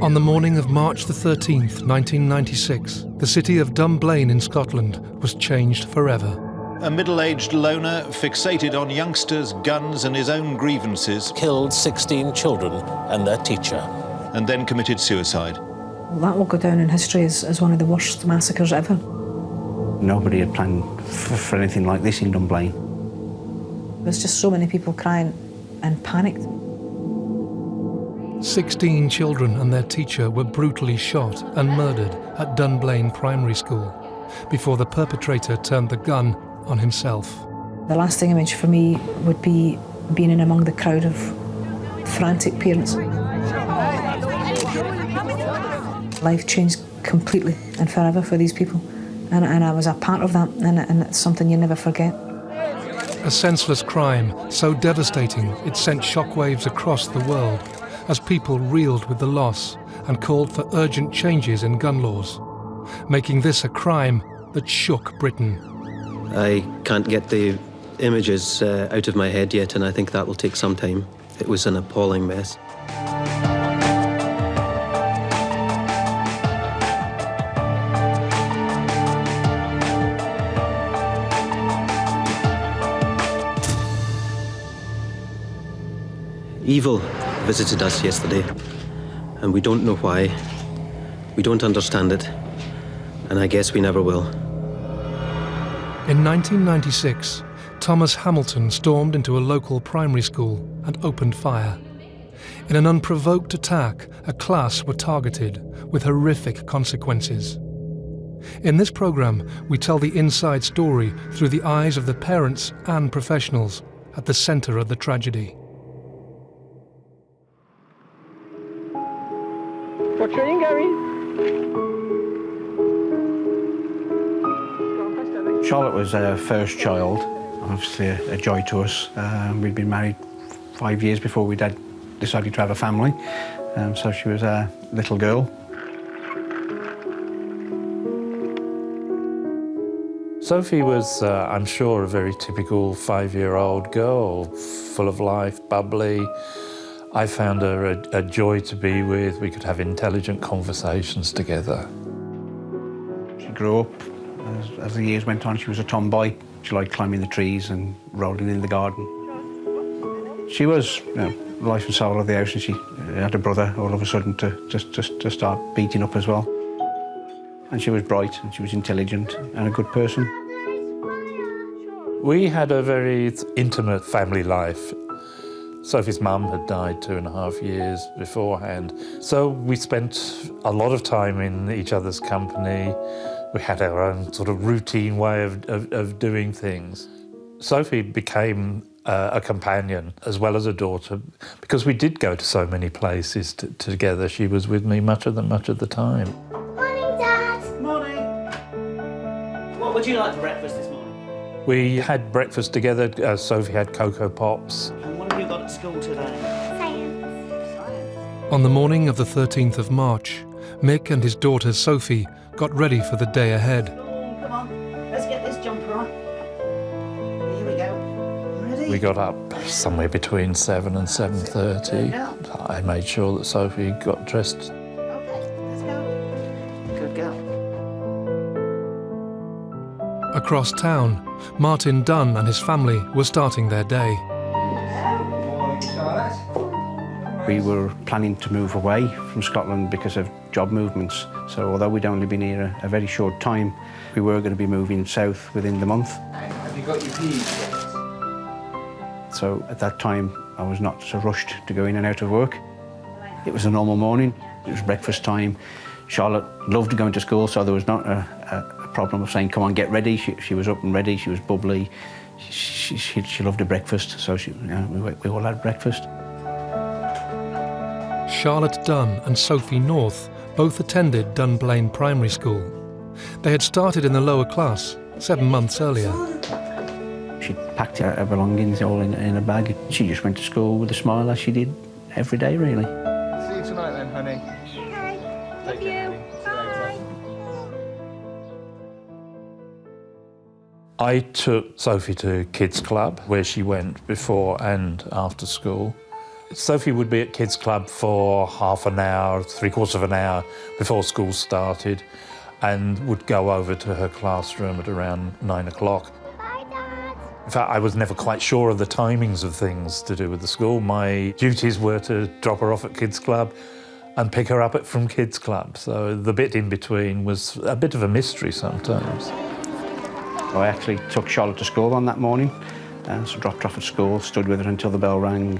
On the morning of March the 13th, 1996, the city of Dunblane in Scotland was changed forever. A middle-aged loner fixated on youngsters, guns and his own grievances killed 16 children and their teacher. And then committed suicide. Well, that will go down in history as one of the worst massacres ever. Nobody had planned for anything like this in Dunblane. There's just so many people crying and panicked. 16 children and their teacher were brutally shot and murdered at Dunblane Primary School before the perpetrator turned the gun on himself. The lasting image for me would be being in among the crowd of frantic parents. Life changed completely and forever for these people, and I was a part of that, and it's something you never forget. A senseless crime so devastating it sent shockwaves across the world as people reeled with the loss and called for urgent changes in gun laws, making this a crime that shook Britain. I can't get the images out of my head yet, and I think that will take some time. It was an appalling mess. Evil visited us yesterday, and we don't know why. We don't understand it, and I guess we never will. In 1996, Thomas Hamilton stormed into a local primary school and opened fire. In an unprovoked attack, a class were targeted with horrific consequences. In this programme, we tell the inside story through the eyes of the parents and professionals at the centre of the tragedy. Watch where you're going. Charlotte was our first child, obviously a joy to us. We'd been married 5 years before we decided to have a family, so she was a little girl. Sophie was, I'm sure, a very typical 5-year-old girl, full of life, bubbly. I found her a joy to be with. We could have intelligent conversations together. She grew up. As the years went on, she was a tomboy. She liked climbing the trees and rolling in the garden. She was, the life and soul of the house, and she had a brother all of a sudden to start beating up as well. And she was bright, and she was intelligent and a good person. We had a very intimate family life. Sophie's mum had died 2.5 years beforehand, so we spent a lot of time in each other's company. We had our own sort of routine way of doing things. Sophie became a companion as well as a daughter because we did go to so many places together. She was with me much of the time. Morning, Dad. Morning. What would you like for breakfast this morning? We had breakfast together. Sophie had Cocoa Pops. And what have you got at school today? On the morning of the 13th of March, Mick and his daughter Sophie got ready for the day ahead. Come on, let's get this jumper on. Here we go. Ready? We got up somewhere between 7 and 7:30. I made sure that Sophie got dressed. Good girl. Across town, Martin Dunn and his family were starting their day. We were planning to move away from Scotland because of job movements. So although we'd only been here a very short time, we were going to be moving south within the month. Have you got your keys? So at that time, I was not so rushed to go in and out of work. It was a normal morning. It was breakfast time. Charlotte loved going to school, so there was not a problem of saying, come on, get ready. She was up and ready. She was bubbly. She loved a breakfast, so we all had breakfast. Charlotte Dunn and Sophie North both attended Dunblane Primary School. They had started in the lower class 7 months earlier. She packed her belongings all in a bag. She just went to school with a smile, as she did every day, really. See you tonight then, honey. Take care, honey. Bye. I took Sophie to Kids Club, where she went before and after school. Sophie would be at Kids Club for half an hour, 3/4 of an hour before school started, and would go over to her classroom at around 9 o'clock. In fact, I was never quite sure of the timings of things to do with the school. My duties were to drop her off at Kids Club and pick her up from Kids Club. So the bit in between was a bit of a mystery sometimes. I actually took Charlotte to school on that morning, so dropped her off at school, stood with her until the bell rang,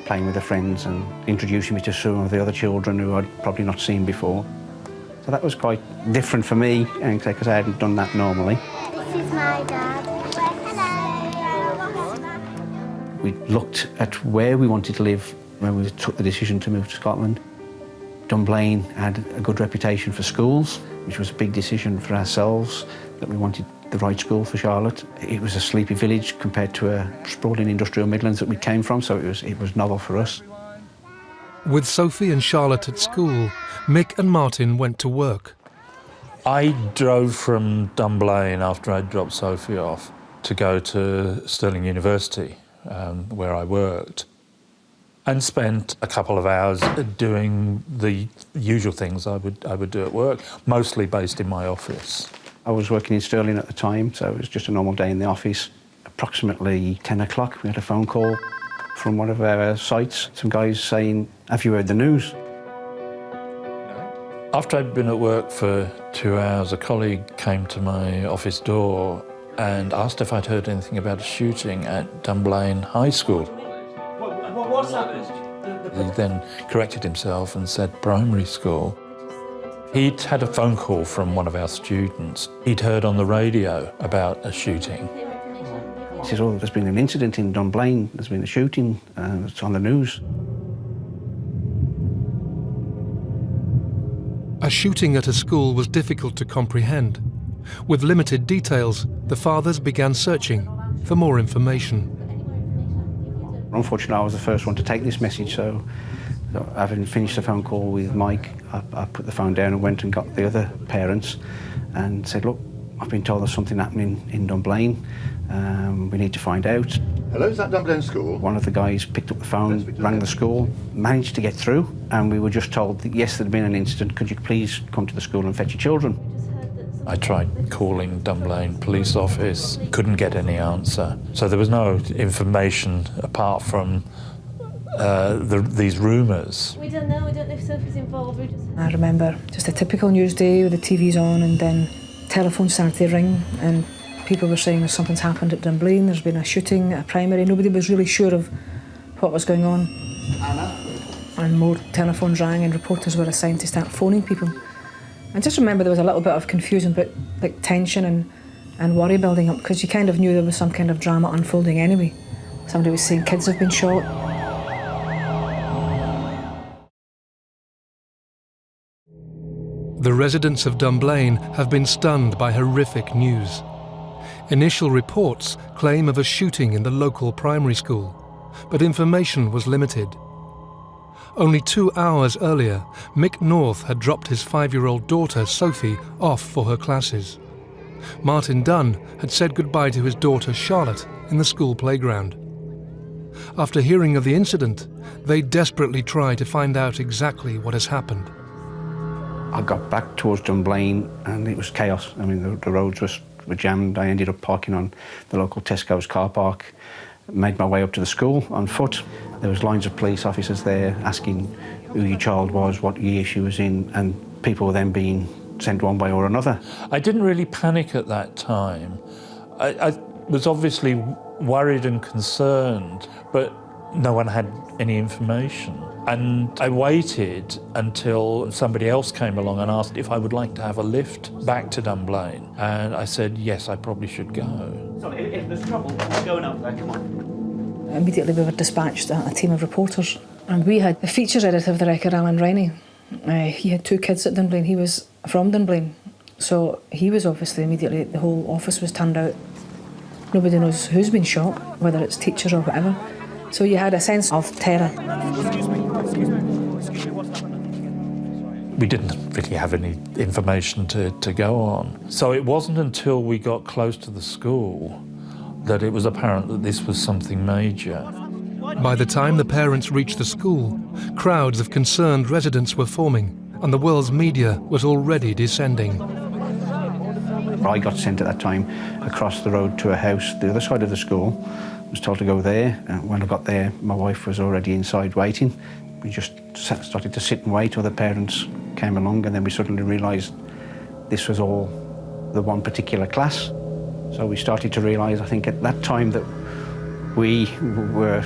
playing with her friends and introducing me to some of the other children who I'd probably not seen before. So that was quite different for me, because I hadn't done that normally. This is my dad. We looked at where we wanted to live when we took the decision to move to Scotland. Dunblane had a good reputation for schools, which was a big decision for ourselves, that we wanted the right school for Charlotte. It was a sleepy village compared to a sprawling industrial Midlands that we came from, so it was novel for us. With Sophie and Charlotte at school, Mick and Martin went to work. I drove from Dunblane after I'd dropped Sophie off to go to Stirling University, where I worked, and spent a couple of hours doing the usual things I would do at work, mostly based in my office. I was working in Stirling at the time, so it was just a normal day in the office. Approximately 10 o'clock, we had a phone call from one of our sites, some guys saying, have you heard the news? After I'd been at work for 2 hours, a colleague came to my office door and asked if I'd heard anything about a shooting at Dunblane High School. What's happened? He then corrected himself and said primary school. He'd had a phone call from one of our students. He'd heard on the radio about a shooting. He says, oh, there's been an incident in Dunblane, there's been a shooting, it's on the news. A shooting at a school was difficult to comprehend. With limited details, the fathers began searching for more information. Unfortunately, I was the first one to take this message, so having finished the phone call with Mike, I put the phone down and went and got the other parents and said, look, I've been told there's something happening in Dunblane. We need to find out. Hello, is that Dunblane School? One of the guys picked up the phone, rang the school, managed to get through, and we were just told that, yes, there'd been an incident. Could you please come to the school and fetch your children? I tried calling Dunblane Police Office, couldn't get any answer. So there was no information apart from these rumours. We don't know if Sophie's involved. I remember just a typical news day with the TV's on, and then telephones started to ring and people were saying something's happened at Dunblane, there's been a shooting at a primary. Nobody was really sure of what was going on. Anna? And more telephones rang and reporters were assigned to start phoning people. I just remember there was a little bit of confusion, but like tension and worry building up, because you kind of knew there was some kind of drama unfolding anyway. Somebody was saying kids have been shot. The residents of Dunblane have been stunned by horrific news. Initial reports claim of a shooting in the local primary school, but information was limited. Only 2 hours earlier, Mick North had dropped his 5-year-old daughter, Sophie, off for her classes. Martin Dunn had said goodbye to his daughter, Charlotte, in the school playground. After hearing of the incident, they desperately try to find out exactly what has happened. I got back towards Dunblane and it was chaos. I mean, the roads were jammed. I ended up parking on the local Tesco's car park, made my way up to the school on foot. There was lines of police officers there asking who your child was, what year she was in, and people were then being sent one way or another. I didn't really panic at that time. I was obviously worried and concerned, but no one had any information. And I waited until somebody else came along and asked if I would like to have a lift back to Dunblane. And I said, yes, I probably should go. So if there's trouble, we're going up there, come on. Immediately we were dispatched a team of reporters, and we had the features editor of the record, Alan Rennie. He had 2 kids at Dunblane. He was from Dunblane, so he was obviously immediately, the whole office was turned out. Nobody knows who's been shot, whether it's teachers or whatever. So you had a sense of terror. We didn't really have any information to go on. So it wasn't until we got close to the school that it was apparent that this was something major. By the time the parents reached the school, crowds of concerned residents were forming, and the world's media was already descending. I got sent at that time across the road to a house the other side of the school. I was told to go there, and when I got there, my wife was already inside waiting. We just started to sit and wait till the parents came along, and then we suddenly realised this was all the one particular class. So we started to realise, I think, at that time that we were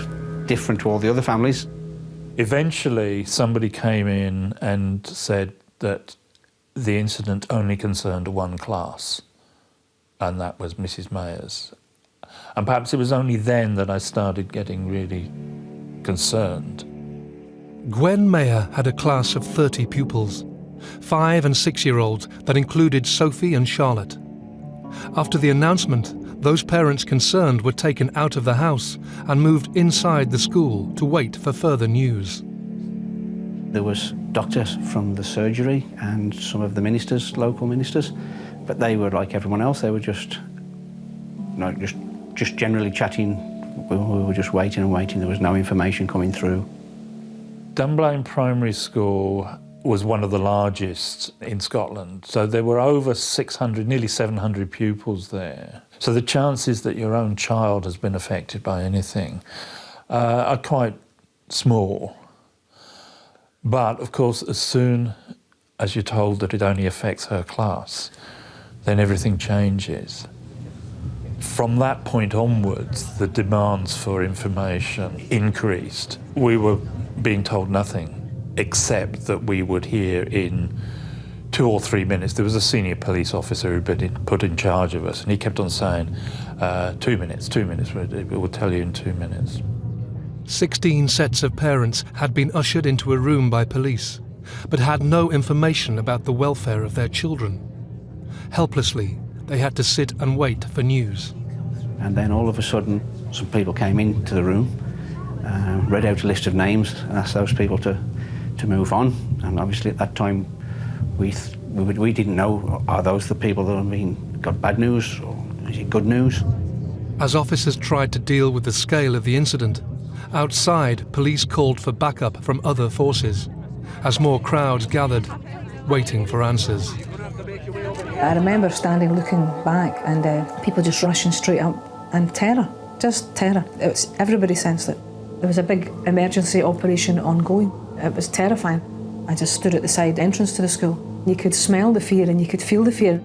different to all the other families. Eventually, somebody came in and said that the incident only concerned one class, and that was Mrs. Mayer's. And perhaps it was only then that I started getting really concerned. Gwen Mayer had a class of 30 pupils, 5- and 6-year-olds that included Sophie and Charlotte. After the announcement, those parents concerned were taken out of the house and moved inside the school to wait for further news. There was doctors from the surgery and some of the ministers, local ministers, but they were like everyone else. They were just generally chatting. We were just waiting and waiting. There was no information coming through. Dunblane Primary School was one of the largest in Scotland. So there were over 600, nearly 700 pupils there. So the chances that your own child has been affected by anything are quite small. But of course, as soon as you're told that it only affects her class, then everything changes. From that point onwards, the demands for information increased. We were being told nothing, except that we would hear in 2 or 3 minutes. There was a senior police officer who'd been put in charge of us, and he kept on saying, 2 minutes, 2 minutes, we will tell you in 2 minutes. 16 sets of parents had been ushered into a room by police, but had no information about the welfare of their children. Helplessly, they had to sit and wait for news. And then all of a sudden, some people came into the room, read out a list of names and asked those people to move on. And obviously at that time, we didn't know, are those the people that have got bad news or is it good news? As officers tried to deal with the scale of the incident, outside, police called for backup from other forces, as more crowds gathered, waiting for answers. I remember standing looking back and people just rushing straight up, and terror, just terror. Everybody sensed it. There was a big emergency operation ongoing. It was terrifying. I just stood at the side entrance to the school. You could smell the fear and you could feel the fear.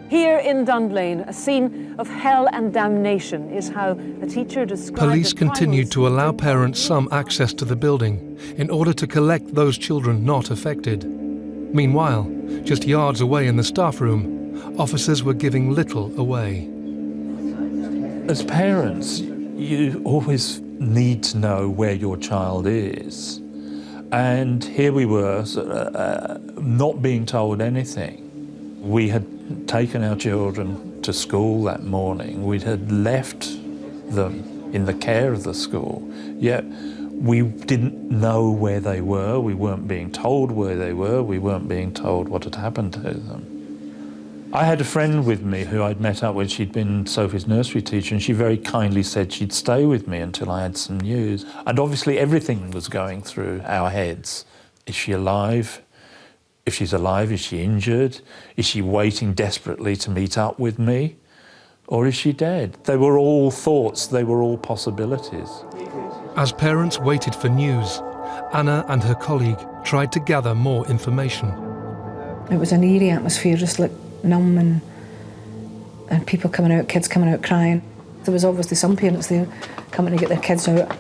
Here in Dunblane, a scene of hell and damnation is how the teacher described. Police continued to allow parents some access to the building in order to collect those children not affected. Meanwhile, just yards away in the staff room, officers were giving little away. As parents, you always need to know where your child is. And here we were, not being told anything. We had taken our children to school that morning. We had left them in the care of the school, yet we didn't know where they were. We weren't being told where they were. We weren't being told what had happened to them. I had a friend with me who I'd met up with. She'd been Sophie's nursery teacher, and she very kindly said she'd stay with me until I had some news. And obviously everything was going through our heads. Is she alive? If she's alive, is she injured? Is she waiting desperately to meet up with me? Or is she dead? They were all thoughts, they were all possibilities. As parents waited for news, Anna and her colleague tried to gather more information. It was an eerie atmosphere, just like numb and people coming out, kids coming out crying. There was obviously some parents there coming to get their kids out.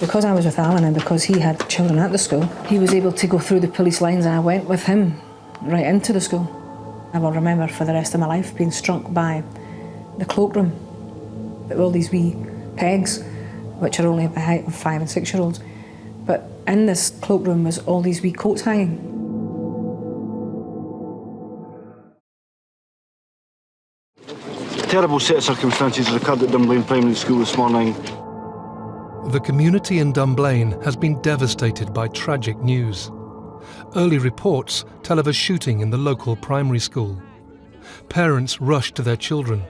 Because I was with Alan and because he had children at the school, he was able to go through the police lines and I went with him right into the school. I will remember for the rest of my life being struck by the cloakroom. There were all these wee pegs, which are only the height of 5 and 6-year-olds. But in this cloakroom was all these wee coats hanging. Terrible set of circumstances has occurred at Dunblane Primary School this morning. The community in Dunblane has been devastated by tragic news. Early reports tell of a shooting in the local primary school. Parents rush to their children,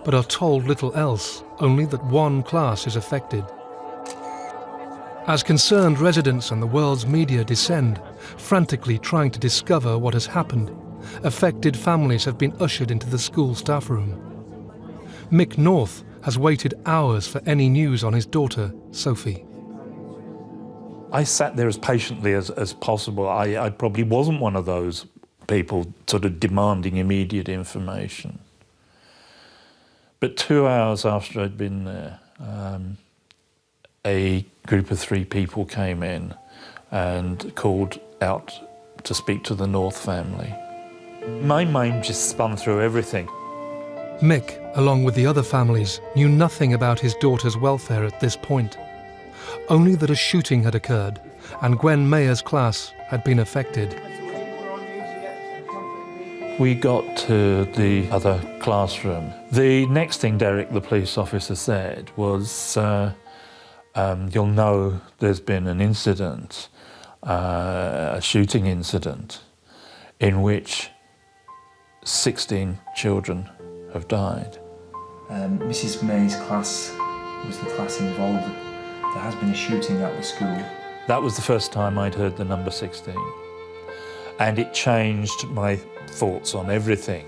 but are told little else, only that one class is affected. As concerned residents and the world's media descend, frantically trying to discover what has happened, affected families have been ushered into the school staff room. Mick North has waited hours for any news on his daughter, Sophie. I sat there as patiently as possible. I probably wasn't one of those people sort of demanding immediate information. But 2 hours after I'd been there, a group of 3 people came in and called out to speak to the North family. My mind just spun through everything. Mick, along with the other families, knew nothing about his daughter's welfare at this point. Only that a shooting had occurred and Gwen Mayer's class had been affected. We got to the other classroom. The next thing Derek, the police officer, said was, you'll know there's been an incident, a shooting incident, in which 16 children have died. Mrs. May's class was the class involved. There has been a shooting at the school. That was the first time I'd heard the number 16. And it changed my thoughts on everything.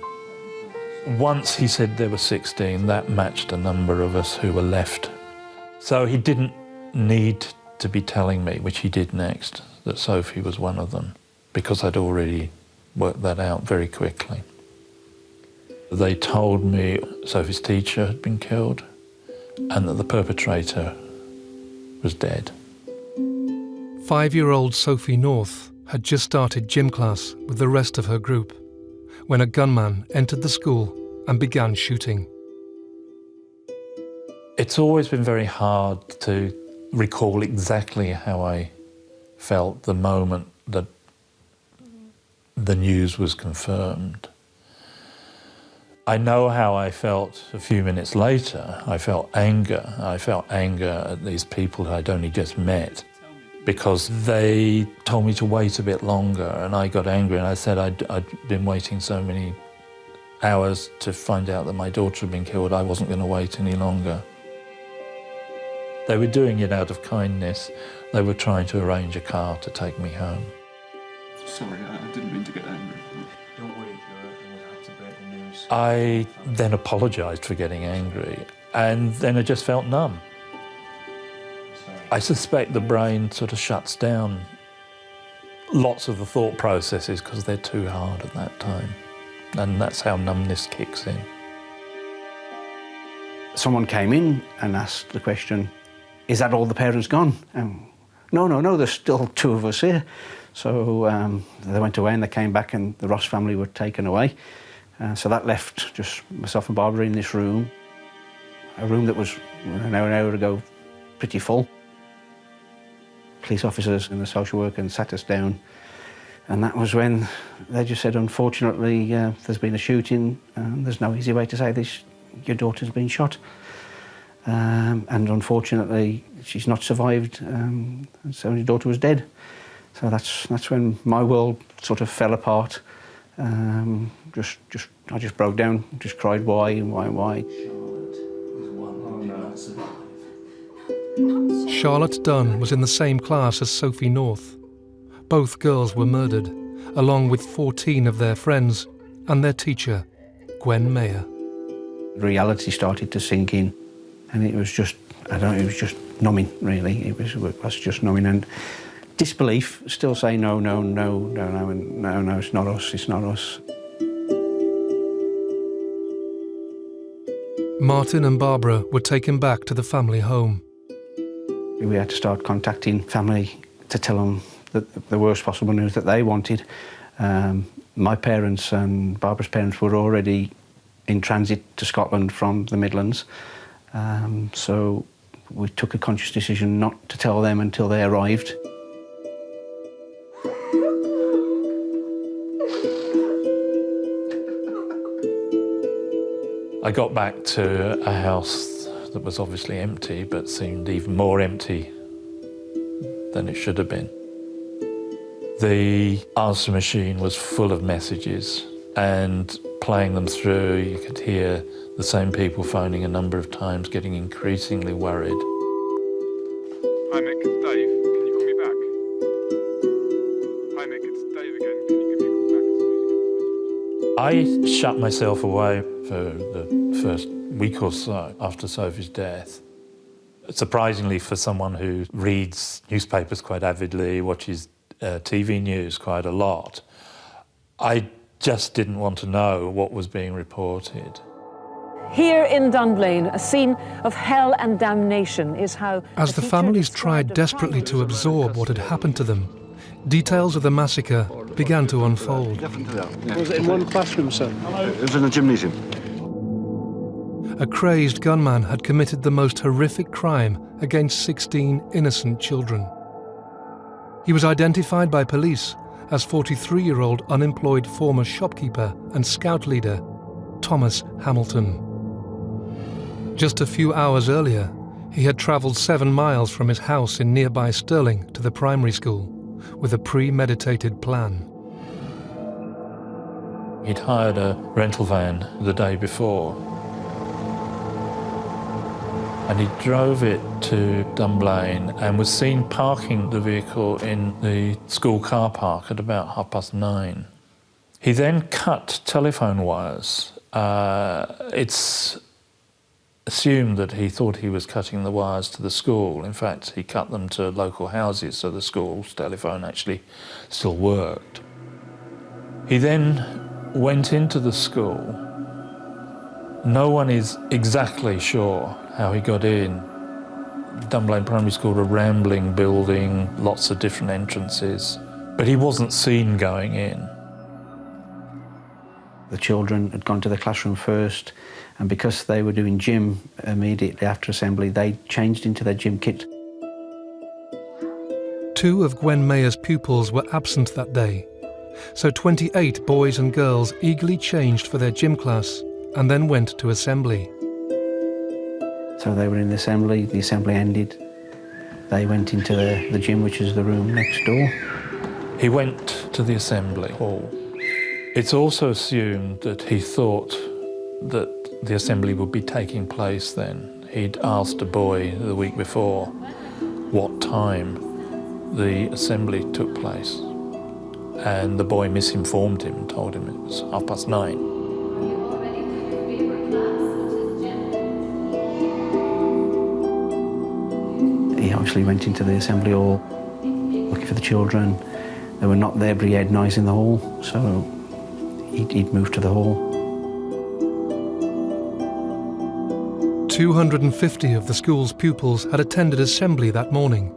Once he said there were 16, that matched a number of us who were left. So he didn't need to be telling me, which he did next, that Sophie was one of them, because I'd already worked that out very quickly. They told me Sophie's teacher had been killed and that the perpetrator was dead. 5-year-old Sophie North had just started gym class with the rest of her group when a gunman entered the school and began shooting. It's always been very hard to recall exactly how I felt the moment that the news was confirmed. I know how I felt a few minutes later. I felt anger. I felt anger at these people who I'd only just met because they told me to wait a bit longer, and I got angry and I said I'd been waiting so many hours to find out that my daughter had been killed. I wasn't going to wait any longer. They were doing it out of kindness. They were trying to arrange a car to take me home. Sorry, I didn't mean to get angry. Don't worry, we'll have to break the news. I then apologised for getting angry, and then I just felt numb. I suspect the brain sort of shuts down lots of the thought processes because they're too hard at that time, and that's how numbness kicks in. Someone came in and asked the question, is that all the parents gone? No, there's still 2 of us here. So they went away and they came back and the Ross family were taken away. So that left just myself and Barbara in this room, a room that was an hour ago pretty full. Police officers and the social worker sat us down, and that was when they just said, unfortunately, there's been a shooting, there's no easy way to say this, your daughter's been shot. And unfortunately, she's not survived, so your daughter was dead. So that's when my world sort of fell apart, I just broke down, just cried, why? Charlotte Dunn was in the same class as Sophie North. Both girls were murdered, along with 14 of their friends and their teacher, Gwen Mayer. Reality started to sink in, and it was just, it was just numbing, really. It was just numbing, and disbelief, still saying no, it's not us. Martin and Barbara were taken back to the family home. We had to start contacting family to tell them the worst possible news that they wanted. My parents and Barbara's parents were already in transit to Scotland from the Midlands, so we took a conscious decision not to tell them until they arrived. I got back to a house that was obviously empty, but seemed even more empty than it should have been. The answer machine was full of messages, and playing them through, you could hear the same people phoning a number of times, getting increasingly worried. Hi Mick, it's Dave. Can you call me back? Hi Mick, it's Dave again. Can you give me a call back as soon as you get this message? I shut myself away for the first week or so after Sophie's death. Surprisingly, for someone who reads newspapers quite avidly, watches TV news quite a lot, I just didn't want to know what was being reported. Here in Dunblane, a scene of hell and damnation is how... As the families tried desperately to absorb what had happened to them, details of the massacre began to unfold. Was it in one classroom, sir? It was in the gymnasium. A crazed gunman had committed the most horrific crime against 16 innocent children. He was identified by police as 43-year-old unemployed former shopkeeper and scout leader, Thomas Hamilton. Just a few hours earlier, he had travelled 7 miles from his house in nearby Stirling to the primary school with a premeditated plan. He'd hired a rental van the day before, and he drove it to Dunblane and was seen parking the vehicle in the school car park at about 9:30. He then cut telephone wires. It's assumed that he thought he was cutting the wires to the school. In fact, he cut them to local houses, so the school's telephone actually still worked. He then went into the school. No one is exactly sure how he got in. Dunblane Primary School, a rambling building, lots of different entrances, but he wasn't seen going in. The children had gone to the classroom first, and because they were doing gym immediately after assembly, they changed into their gym kit. 2 of Gwen Mayer's pupils were absent that day, so 28 boys and girls eagerly changed for their gym class and then went to assembly. So they were in the assembly ended. They went into the gym, which is the room next door. He went to the assembly hall. It's also assumed that he thought that the assembly would be taking place then. He'd asked a boy the week before what time the assembly took place, and the boy misinformed him and told him it was 9:30. He obviously went into the assembly hall looking for the children. They were not there, but he had noise in the hall, so he'd moved to the hall. 250 of the school's pupils had attended assembly that morning.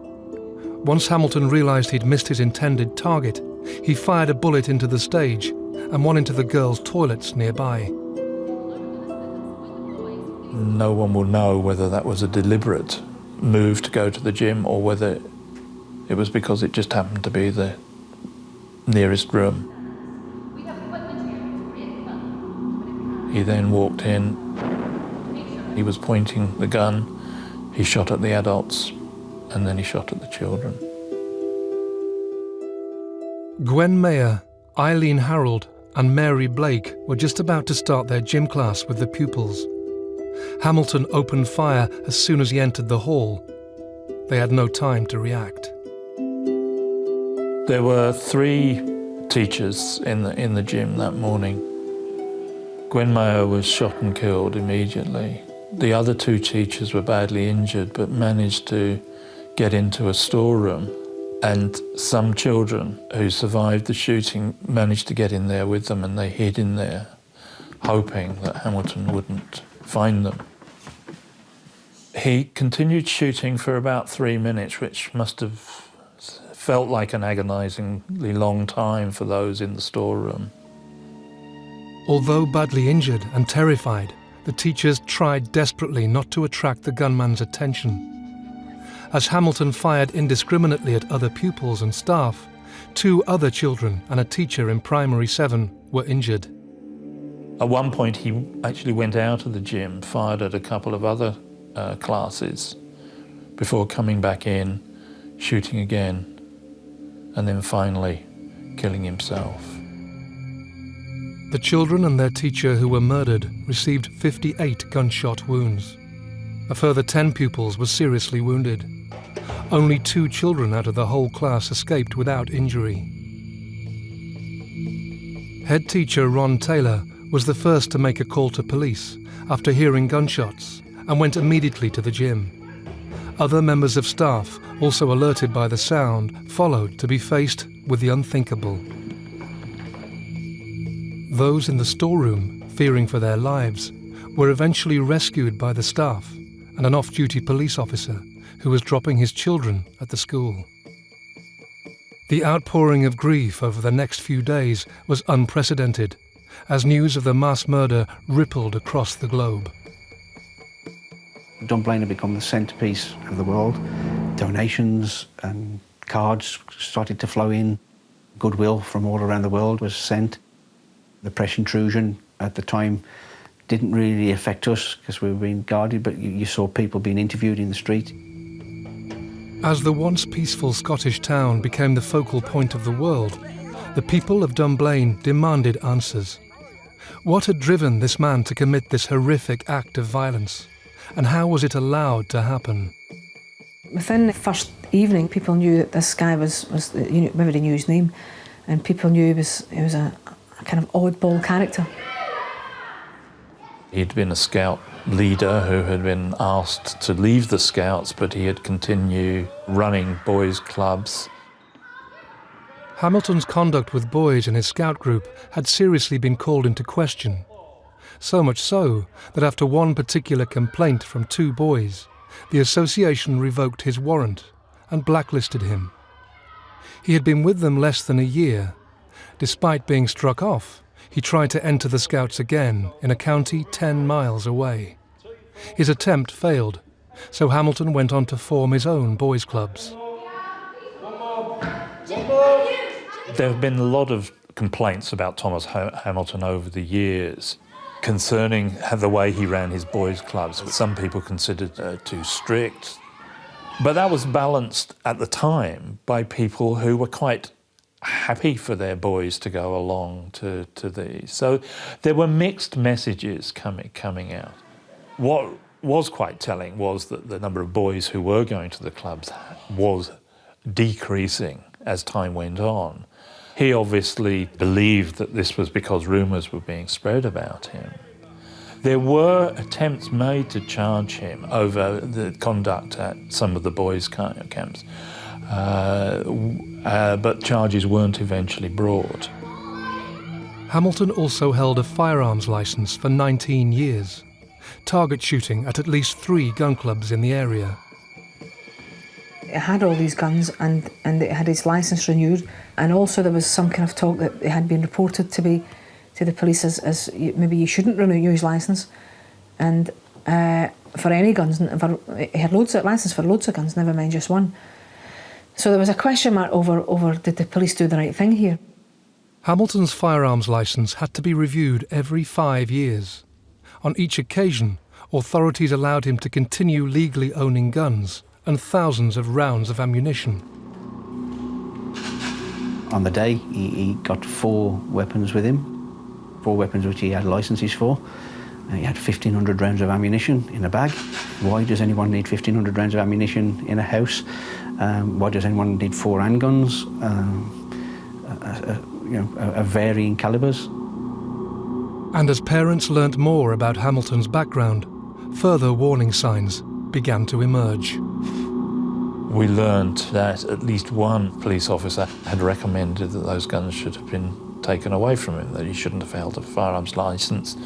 Once Hamilton realised he'd missed his intended target, he fired a bullet into the stage and one into the girls' toilets nearby. No one will know whether that was a deliberate move to go to the gym or whether it was because it just happened to be the nearest room. He then walked in. He was pointing the gun. He shot at the adults, and then he shot at the children. Gwen Mayer, Eileen Harold and Mary Blake were just about to start their gym class with the pupils. Hamilton opened fire as soon as he entered the hall. They had no time to react. There were 3 teachers in the gym that morning. Gwen Mayo was shot and killed immediately. The other 2 teachers were badly injured but managed to get into a storeroom, and some children who survived the shooting managed to get in there with them, and they hid in there, hoping that Hamilton wouldn't find them. He continued shooting for about 3 minutes, which must have felt like an agonisingly long time for those in the storeroom. Although badly injured and terrified, the teachers tried desperately not to attract the gunman's attention. As Hamilton fired indiscriminately at other pupils and staff, 2 other children and a teacher in Primary 7 were injured. At one point he actually went out of the gym, fired at a couple of other classes before coming back in, shooting again, and then finally killing himself. The children and their teacher who were murdered received 58 gunshot wounds. A further 10 pupils were seriously wounded. Only 2 children out of the whole class escaped without injury. Head teacher Ron Taylor was the first to make a call to police after hearing gunshots and went immediately to the gym. Other members of staff, also alerted by the sound, followed to be faced with the unthinkable. Those in the storeroom, fearing for their lives, were eventually rescued by the staff and an off-duty police officer who was dropping his children at the school. The outpouring of grief over the next few days was unprecedented, as news of the mass murder rippled across the globe. Dunblane had become the centrepiece of the world. Donations and cards started to flow in. Goodwill from all around the world was sent. The press intrusion at the time didn't really affect us because we were being guarded, but you saw people being interviewed in the street. As the once peaceful Scottish town became the focal point of the world, the people of Dunblane demanded answers. What had driven this man to commit this horrific act of violence? And how was it allowed to happen? Within the first evening, people knew that this guy was everybody knew his name, and people knew he was a kind of oddball character. He'd been a scout leader who had been asked to leave the Scouts, but he had continued running boys' clubs. Hamilton's conduct with boys in his scout group had seriously been called into question. So much so that after one particular complaint from 2 boys, the association revoked his warrant and blacklisted him. He had been with them less than a year. Despite being struck off, he tried to enter the Scouts again in a county 10 miles away. His attempt failed, so Hamilton went on to form his own boys' clubs. There have been a lot of complaints about Thomas Hamilton over the years concerning the way he ran his boys' clubs, which some people considered too strict. But that was balanced at the time by people who were quite happy for their boys to go along to these. So there were mixed messages coming out. What was quite telling was that the number of boys who were going to the clubs was decreasing as time went on. He obviously believed that this was because rumours were being spread about him. There were attempts made to charge him over the conduct at some of the boys' camps, but charges weren't eventually brought. Hamilton also held a firearms licence for 19 years, target shooting at least 3 gun clubs in the area. It had all these guns and it had its licence renewed, and also there was some kind of talk that it had been reported to the police as maybe you shouldn't renew his licence, and for any guns, he had licence for loads of guns, never mind just one. So there was a question mark over did the police do the right thing here? Hamilton's firearms licence had to be reviewed every 5 years. On each occasion, authorities allowed him to continue legally owning guns and thousands of rounds of ammunition. On the day, he got 4 weapons with him. 4 weapons which he had licences for. He had 1,500 rounds of ammunition in a bag. Why does anyone need 1,500 rounds of ammunition in a house? Why does anyone need 4 handguns? Of varying calibers. And as parents learnt more about Hamilton's background, further warning signs began to emerge. We learned that at least one police officer had recommended that those guns should have been taken away from him, that he shouldn't have held a firearms licence.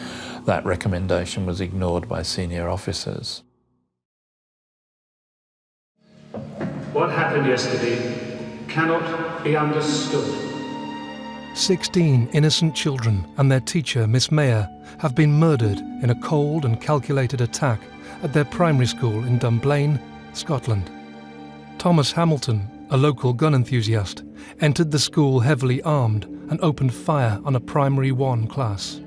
That recommendation was ignored by senior officers. What happened yesterday cannot be understood. 16 innocent children and their teacher, Miss Mayer, have been murdered in a cold and calculated attack at their primary school in Dunblane, Scotland. Thomas Hamilton, a local gun enthusiast, entered the school heavily armed and opened fire on a Primary 1 class.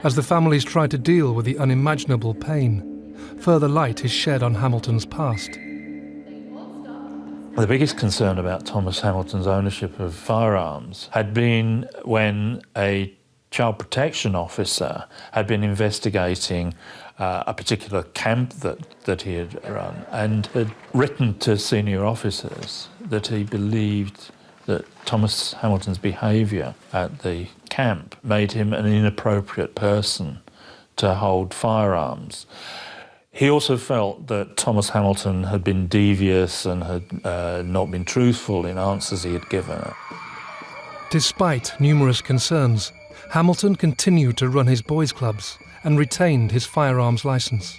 As the families try to deal with the unimaginable pain, further light is shed on Hamilton's past. The biggest concern about Thomas Hamilton's ownership of firearms had been when a child protection officer had been investigating a particular camp that he had run and had written to senior officers that he believed that Thomas Hamilton's behaviour at the camp made him an inappropriate person to hold firearms. He also felt that Thomas Hamilton had been devious and had not been truthful in answers he had given. Despite numerous concerns, Hamilton continued to run his boys' clubs and retained his firearms licence.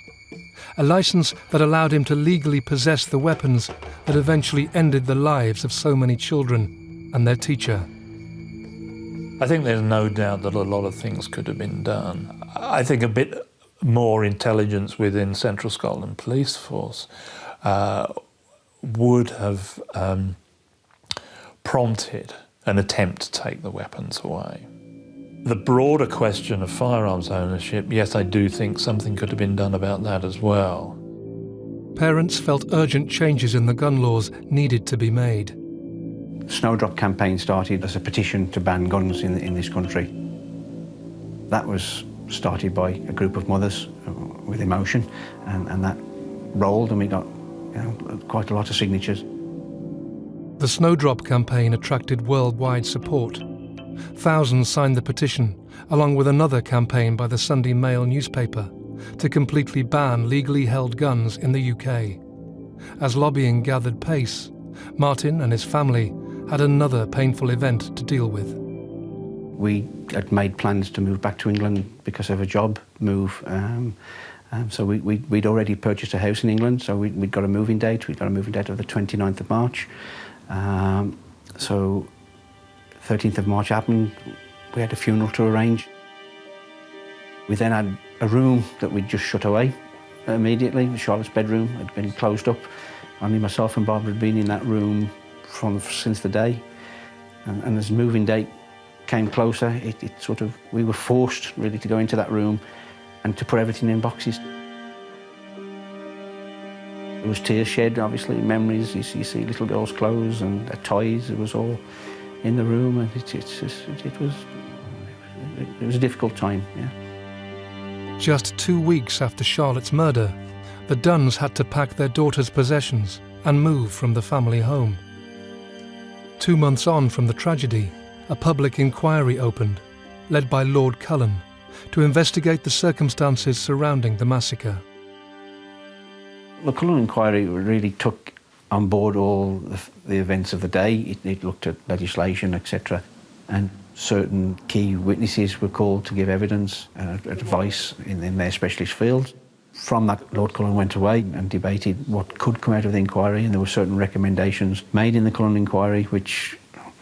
A licence that allowed him to legally possess the weapons that eventually ended the lives of so many children and their teacher. I think there's no doubt that a lot of things could have been done. I think a bit more intelligence within Central Scotland Police Force would have prompted an attempt to take the weapons away. The broader question of firearms ownership, yes, I do think something could have been done about that as well. Parents felt urgent changes in the gun laws needed to be made. The Snowdrop campaign started as a petition to ban guns in this country. That was started by a group of mothers with emotion, and that rolled, and we got quite a lot of signatures. The Snowdrop campaign attracted worldwide support. Thousands signed the petition, along with another campaign by the Sunday Mail newspaper, to completely ban legally held guns in the UK. As lobbying gathered pace, Martin and his family had another painful event to deal with. We had made plans to move back to England because of a job move. So we'd already purchased a house in England, so we'd got a moving date. We'd got a moving date of the 29th of March. So 13th of March happened. We had a funeral to arrange. We then had a room that we'd just shut away immediately. Charlotte's bedroom had been closed up. Only myself and Barbara had been in that room since the day. And as the moving date came closer, we were forced really to go into that room and to put everything in boxes. There was tears shed, obviously, memories. You see little girls' clothes and their toys. It was all in the room, and it was a difficult time, yeah. Just 2 weeks after Charlotte's murder, the Dunns had to pack their daughter's possessions and move from the family home. 2 months on from the tragedy, a public inquiry opened, led by Lord Cullen, to investigate the circumstances surrounding the massacre. The Cullen inquiry really took on board all the events of the day. It looked at legislation, etc. And certain key witnesses were called to give evidence, advice in their specialist fields. From that, Lord Cullen went away and debated what could come out of the inquiry, and there were certain recommendations made in the Cullen inquiry, which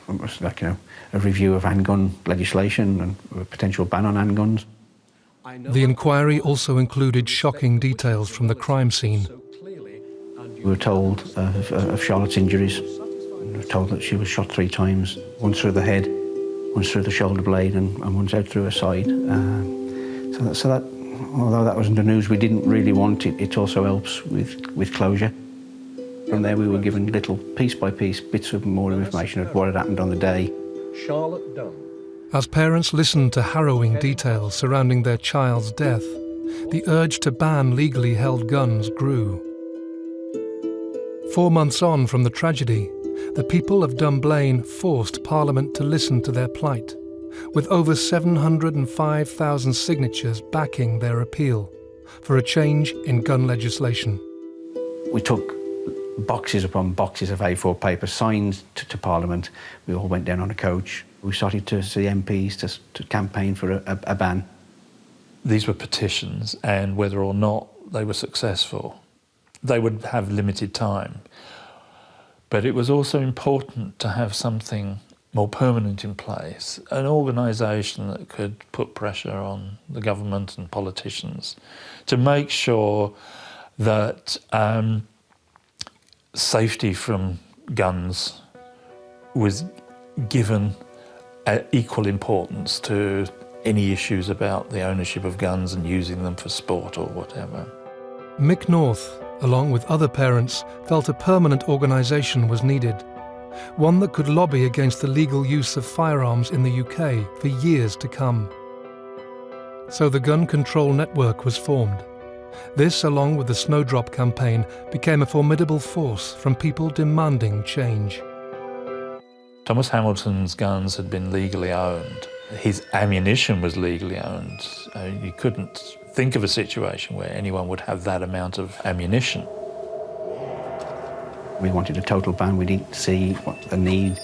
was like, a review of handgun legislation and a potential ban on handguns. The inquiry also included shocking details from the crime scene. We were told of Charlotte's injuries. We were told that she was shot 3 times, once through the head, once through the shoulder blade, and once out through her side. So that, although that wasn't the news we didn't really want, it also helps with closure. From there we were given little piece by piece bits of more information of what had happened on the day. Charlotte Dunn. As parents listened to harrowing details surrounding their child's death, the urge to ban legally held guns grew. 4 months on from the tragedy, the people of Dunblane forced Parliament to listen to their plight, with over 705,000 signatures backing their appeal for a change in gun legislation. We took boxes upon boxes of A4 paper signed to Parliament. We all went down on a coach. We started to see MPs to campaign for a ban. These were petitions, and whether or not they were successful, they would have limited time. But it was also important to have something more permanent in place, an organisation that could put pressure on the government and politicians to make sure that safety from guns was given equal importance to any issues about the ownership of guns and using them for sport or whatever. Mick North, along with other parents, felt a permanent organisation was needed, one that could lobby against the legal use of firearms in the UK for years to come. So the Gun Control Network was formed. This, along with the Snowdrop campaign, became a formidable force from people demanding change. Thomas Hamilton's guns had been legally owned. His ammunition was legally owned. You couldn't think of a situation where anyone would have that amount of ammunition. We wanted a total ban. We didn't see the need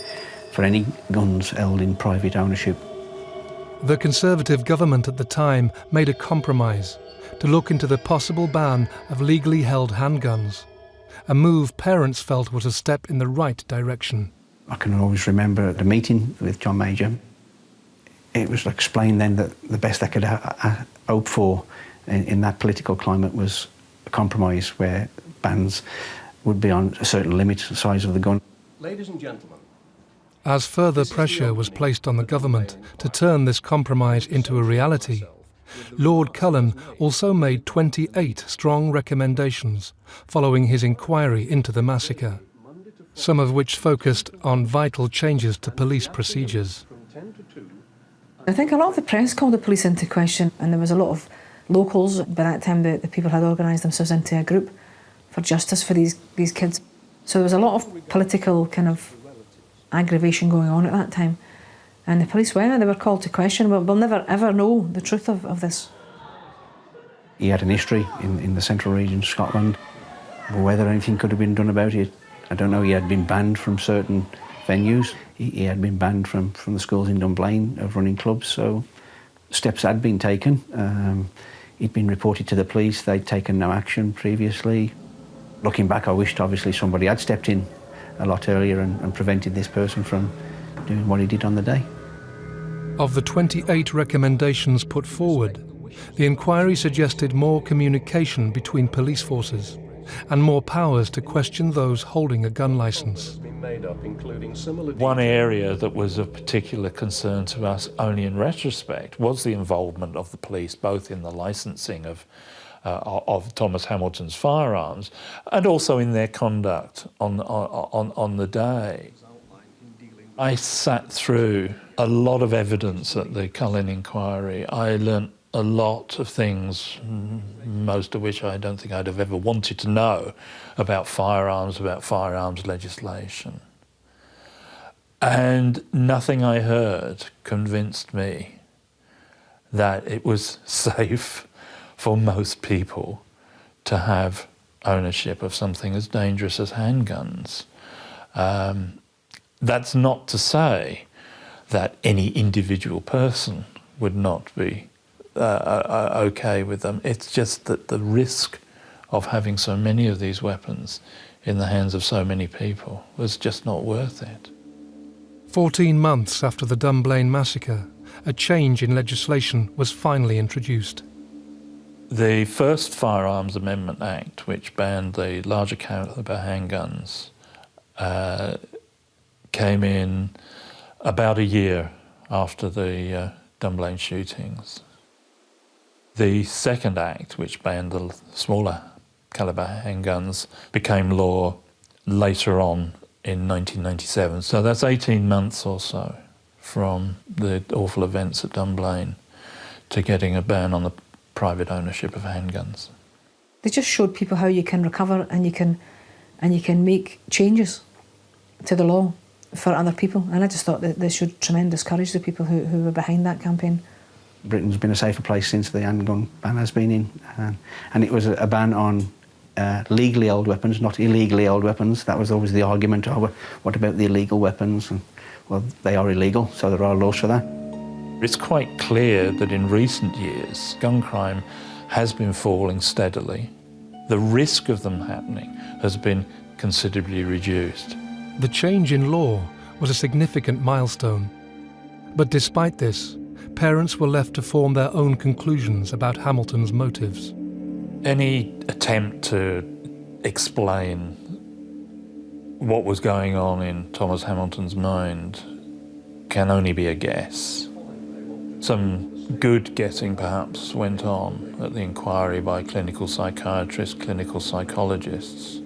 for any guns held in private ownership. The Conservative government at the time made a compromise to look into the possible ban of legally held handguns, a move parents felt was a step in the right direction. I can always remember the meeting with John Major. It was explained then that the best they could hope for in that political climate was a compromise where bans would be on a certain limit, the size of the gun. Ladies and gentlemen. As further pressure was placed on the government to turn this compromise into a reality, Lord Cullen also made 28 strong recommendations following his inquiry into the massacre, some of which focused on vital changes to police procedures. I think a lot of the press called the police into question, and there was a lot of locals. By that time, the people had organised themselves into a group for justice for these kids. So there was a lot of political kind of aggravation going on at that time. And the police they were called to question. We'll never ever know the truth of this. He had an history in the central region of Scotland. Whether anything could have been done about it, I don't know. He had been banned from certain venues. He had been banned from the schools in Dunblane of running clubs, so steps had been taken. He'd been reported to the police. They'd taken no action previously. Looking back, I wished obviously somebody had stepped in a lot earlier and prevented this person from doing what he did on the day. Of the 28 recommendations put forward, the inquiry suggested more communication between police forces and more powers to question those holding a gun licence. One area that was of particular concern to us only in retrospect was the involvement of the police, both in the licensing of Thomas Hamilton's firearms and also in their conduct on the day. I sat through a lot of evidence at the Cullen inquiry. I learnt a lot of things, most of which I don't think I'd have ever wanted to know about firearms legislation. And nothing I heard convinced me that it was safe for most people to have ownership of something as dangerous as handguns. That's not to say that any individual person would not be okay with them. It's just that the risk of having so many of these weapons in the hands of so many people was just not worth it. 14 months after the Dunblane massacre, a change in legislation was finally introduced. The first Firearms Amendment Act, which banned the larger caliber handguns, came in about a year after the Dunblane shootings. The second act, which banned the smaller caliber handguns, became law later on in 1997. So that's 18 months or so from the awful events at Dunblane to getting a ban on the private ownership of handguns. They just showed people how you can recover and you can make changes to the law for other people. And I just thought that they showed tremendous courage, the people who were behind that campaign. Britain's been a safer place since the handgun ban has been in. And it was a ban on legally held weapons, not illegally held weapons. That was always the argument, oh, what about the illegal weapons? And, well, they are illegal, so there are laws for that. It's quite clear that in recent years, gun crime has been falling steadily. The risk of them happening has been considerably reduced. The change in law was a significant milestone. But despite this, parents were left to form their own conclusions about Hamilton's motives. Any attempt to explain what was going on in Thomas Hamilton's mind can only be a guess. Some good guessing perhaps went on at the inquiry by clinical psychiatrists, clinical psychologists.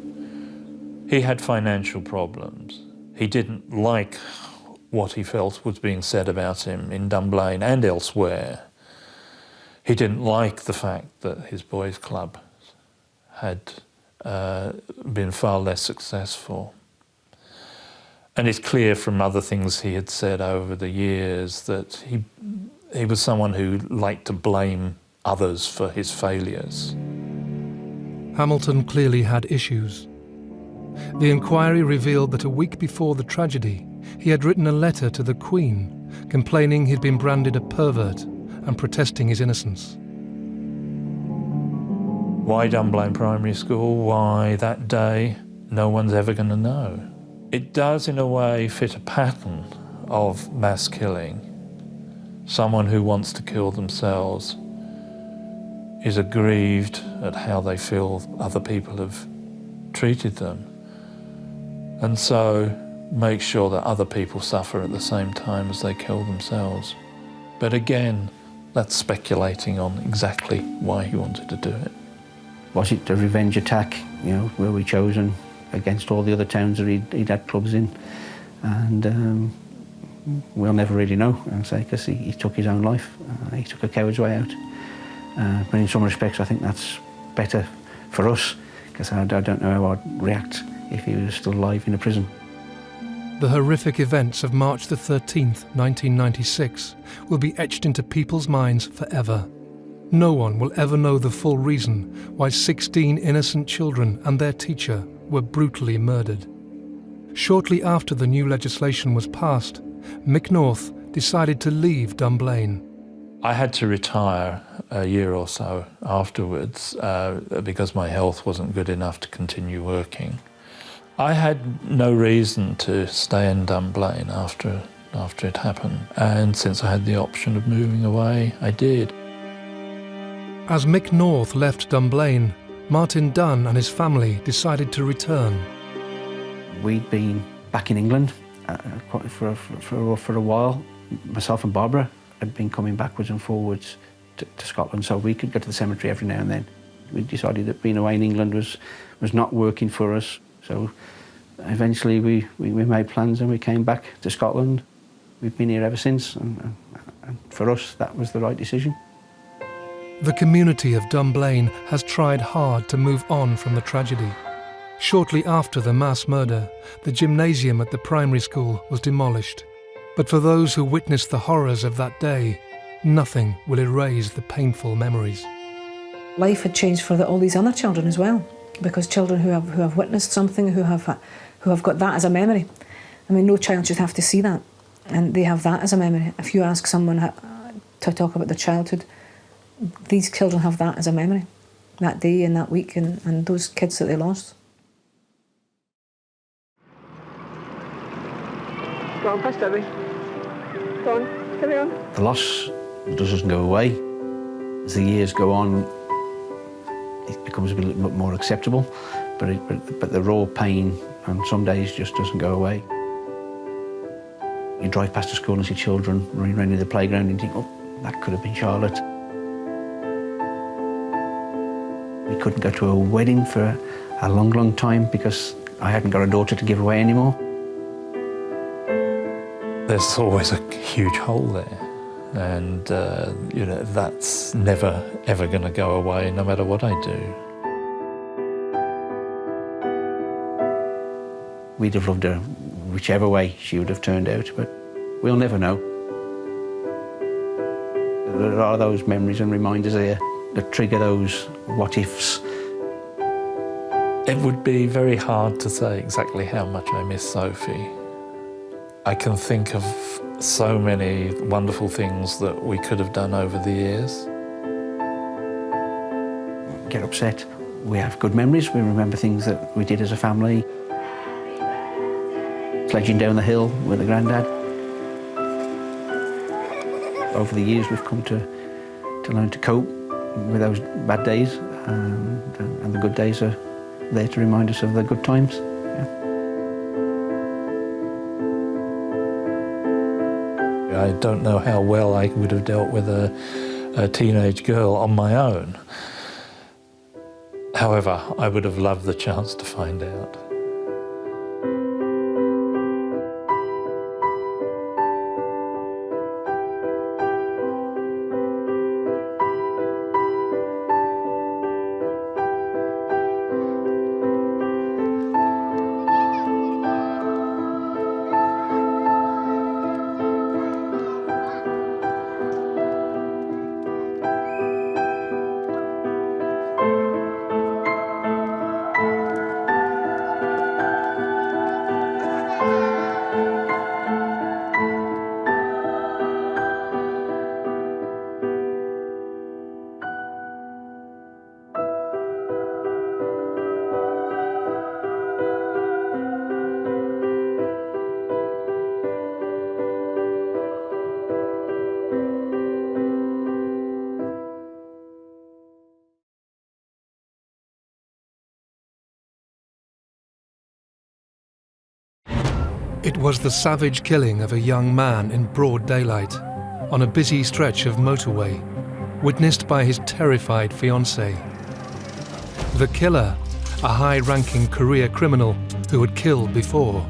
He had financial problems. He didn't like what he felt was being said about him in Dunblane and elsewhere. He didn't like the fact that his boys' club had been far less successful. And it's clear from other things he had said over the years that he was someone who liked to blame others for his failures. Hamilton clearly had issues. The inquiry revealed that a week before the tragedy, he had written a letter to the Queen complaining he'd been branded a pervert and protesting his innocence. Why Dunblane Primary School? Why that day? No one's ever going to know. It does, in a way, fit a pattern of mass killing. Someone who wants to kill themselves is aggrieved at how they feel other people have treated them, and so make sure that other people suffer at the same time as they kill themselves. But again, that's speculating on exactly why he wanted to do it. Was it a revenge attack? You know, were we chosen against all the other towns that he'd had clubs in? And we'll never really know, I'd say, because he took his own life. He took a coward's way out. But in some respects, I think that's better for us, because I don't know how I'd react if he was still alive in a prison. The horrific events of March the 13th, 1996, will be etched into people's minds forever. No one will ever know the full reason why 16 innocent children and their teacher were brutally murdered. Shortly after the new legislation was passed, Mick North decided to leave Dunblane. I had to retire a year or so afterwards because my health wasn't good enough to continue working. I had no reason to stay in Dunblane after it happened, and since I had the option of moving away, I did. As Mick North left Dunblane, Martin Dunn and his family decided to return. We'd been back in England for a while. Myself and Barbara had been coming backwards and forwards to Scotland, so we could go to the cemetery every now and then. We decided that being away in England was not working for us, so eventually we made plans and we came back to Scotland. We've been here ever since, and for us that was the right decision. The community of Dunblane has tried hard to move on from the tragedy. Shortly after the mass murder, the gymnasium at the primary school was demolished. But for those who witnessed the horrors of that day, nothing will erase the painful memories. Life had changed for all these other children as well, because children who have witnessed something, who have got that as a memory. I mean, no child should have to see that, and they have that as a memory. If you ask someone to talk about their childhood, these children have that as a memory, that day and that week and those kids that they lost. Go on, press Debbie. Go on, carry on. The loss doesn't go away. As the years go on, it becomes a little bit more acceptable, but the raw pain on some days just doesn't go away. You drive past the school and see children running around in the playground and you think, oh, that could have been Charlotte. We couldn't go to a wedding for a long, long time because I hadn't got a daughter to give away anymore. there's always a huge hole there. And, you know, that's never, ever going to go away, no matter what I do. We'd have loved her whichever way she would have turned out, but we'll never know. There are those memories and reminders here that trigger those what-ifs. It would be very hard to say exactly how much I miss Sophie. I can think of so many wonderful things that we could have done over the years. Get upset. We have good memories. We remember things that we did as a family. Sledging down the hill with a granddad. Over the years, we've come to learn to cope with those bad days, and the good days are there to remind us of the good times. I don't know how well I would have dealt with a teenage girl on my own. However, I would have loved the chance to find out. It was the savage killing of a young man in broad daylight on a busy stretch of motorway, witnessed by his terrified fiancée. The killer, a high-ranking career criminal who had killed before.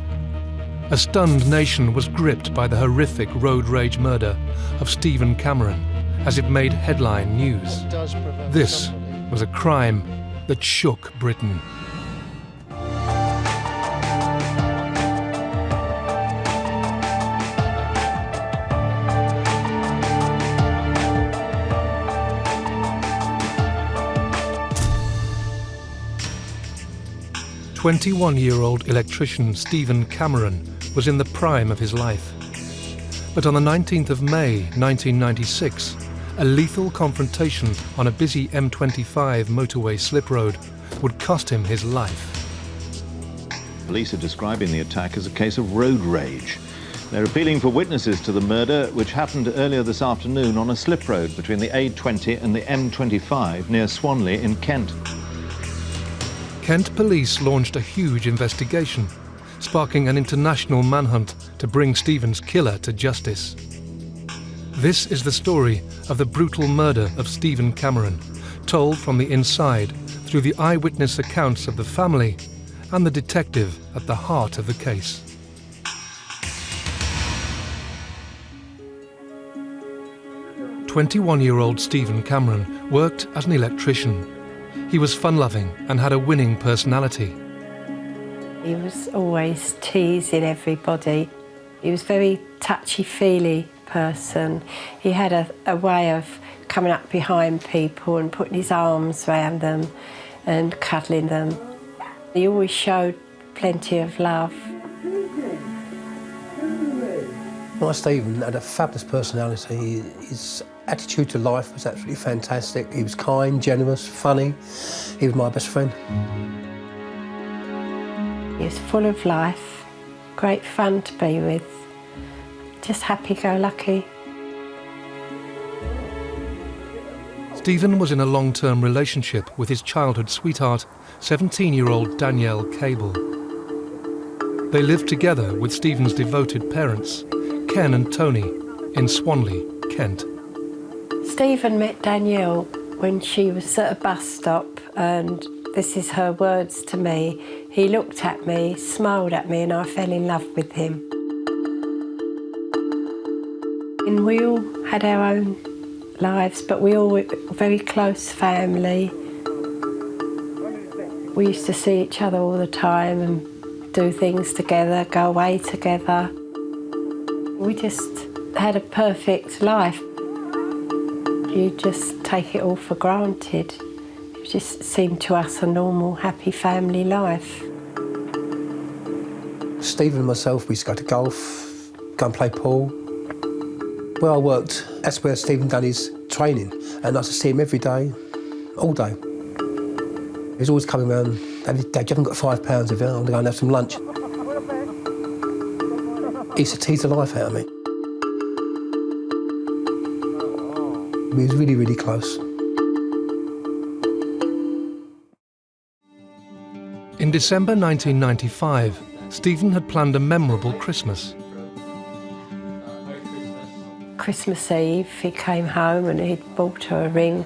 A stunned nation was gripped by the horrific road rage murder of Stephen Cameron as it made headline news. This was a crime that shook Britain. The 21-year-old electrician Stephen Cameron was in the prime of his life. But on the 19th of May 1996, a lethal confrontation on a busy M25 motorway slip road would cost him his life. Police are describing the attack as a case of road rage. They're appealing for witnesses to the murder, which happened earlier this afternoon on a slip road between the A20 and the M25 near Swanley in Kent. Kent police launched a huge investigation, sparking an international manhunt to bring Stephen's killer to justice. This is the story of the brutal murder of Stephen Cameron, told from the inside through the eyewitness accounts of the family and the detective at the heart of the case. "21-year-old Stephen Cameron worked as an electrician. He was fun-loving and had a winning personality. He was always teasing everybody. He was a very touchy-feely person. He had a way of coming up behind people and putting his arms around them and cuddling them. He always showed plenty of love. My Stephen had a fabulous personality. His attitude to life was absolutely fantastic. He was kind, generous, funny. He was my best friend. He was full of life, great fun to be with, just happy-go-lucky. Stephen was in a long-term relationship with his childhood sweetheart, 17-year-old Danielle Cable. They lived together with Stephen's devoted parents, Ken and Tony, in Swanley, Kent. Stephen met Danielle when she was at a bus stop, and this is her words to me. He looked at me, smiled at me, and I fell in love with him. And we all had our own lives, but we all were a very close family. We used to see each other all the time and do things together, go away together. We just had a perfect life. You just take it all for granted. It just seemed to us a normal, happy family life. Stephen and myself, we used to go to golf, go and play pool. Where I worked, that's where Stephen done his training, and I used to see him every day, all day. He was always coming around, Dad, you haven't got £5 of it, I'm going to go and have some lunch. He used to tease the life out of me. We was really, really close. In December 1995, Stephen had planned a memorable Christmas. Christmas Eve, he came home and he'd bought her a ring.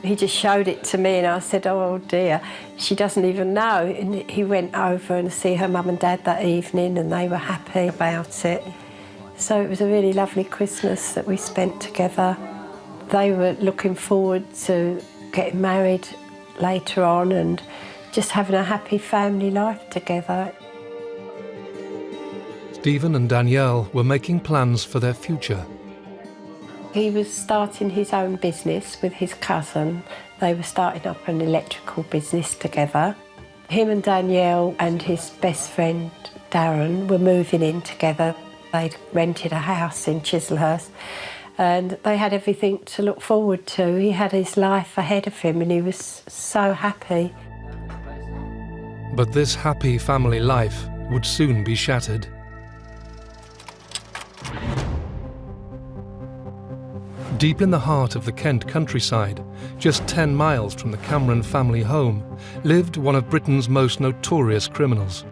He just showed it to me and I said, oh dear, she doesn't even know. And he went over and see her mum and dad that evening and they were happy about it. So it was a really lovely Christmas that we spent together. They were looking forward to getting married later on and just having a happy family life together. Stephen and Danielle were making plans for their future. He was starting his own business with his cousin. They were starting up an electrical business together. Him and Danielle and his best friend Darren were moving in together. They'd rented a house in Chislehurst and they had everything to look forward to. He had his life ahead of him and he was so happy. But this happy family life would soon be shattered. Deep in the heart of the Kent countryside, just 10 miles from the Cameron family home, lived one of Britain's most notorious criminals,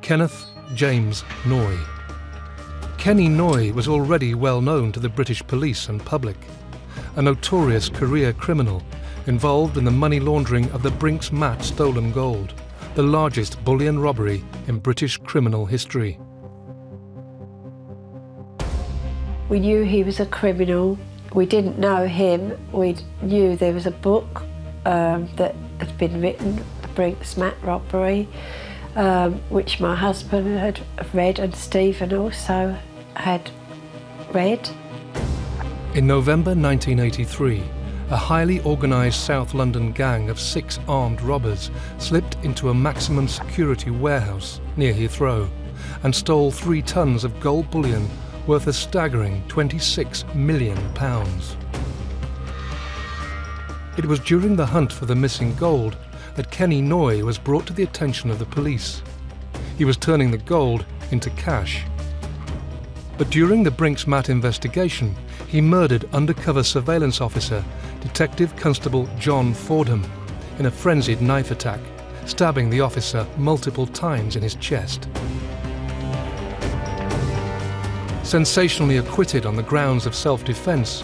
Kenneth James Noy. Kenny Noy was already well known to the British police and public, a notorious career criminal involved in the money laundering of the Brinks Mat stolen gold, the largest bullion robbery in British criminal history. We knew he was a criminal. We didn't know him. We knew there was a book that had been written, The Brinks Mat Robbery, which my husband had read and Stephen also had read. In November 1983, a highly organised South London gang of 6 armed robbers slipped into a maximum security warehouse near Heathrow and stole 3 tons of gold bullion worth a staggering £26 million. It was during the hunt for the missing gold that Kenny Noy was brought to the attention of the police. He was turning the gold into cash. But during the Brinks Mat investigation, he murdered undercover surveillance officer, Detective Constable John Fordham, in a frenzied knife attack, stabbing the officer multiple times in his chest. Sensationally acquitted on the grounds of self-defence,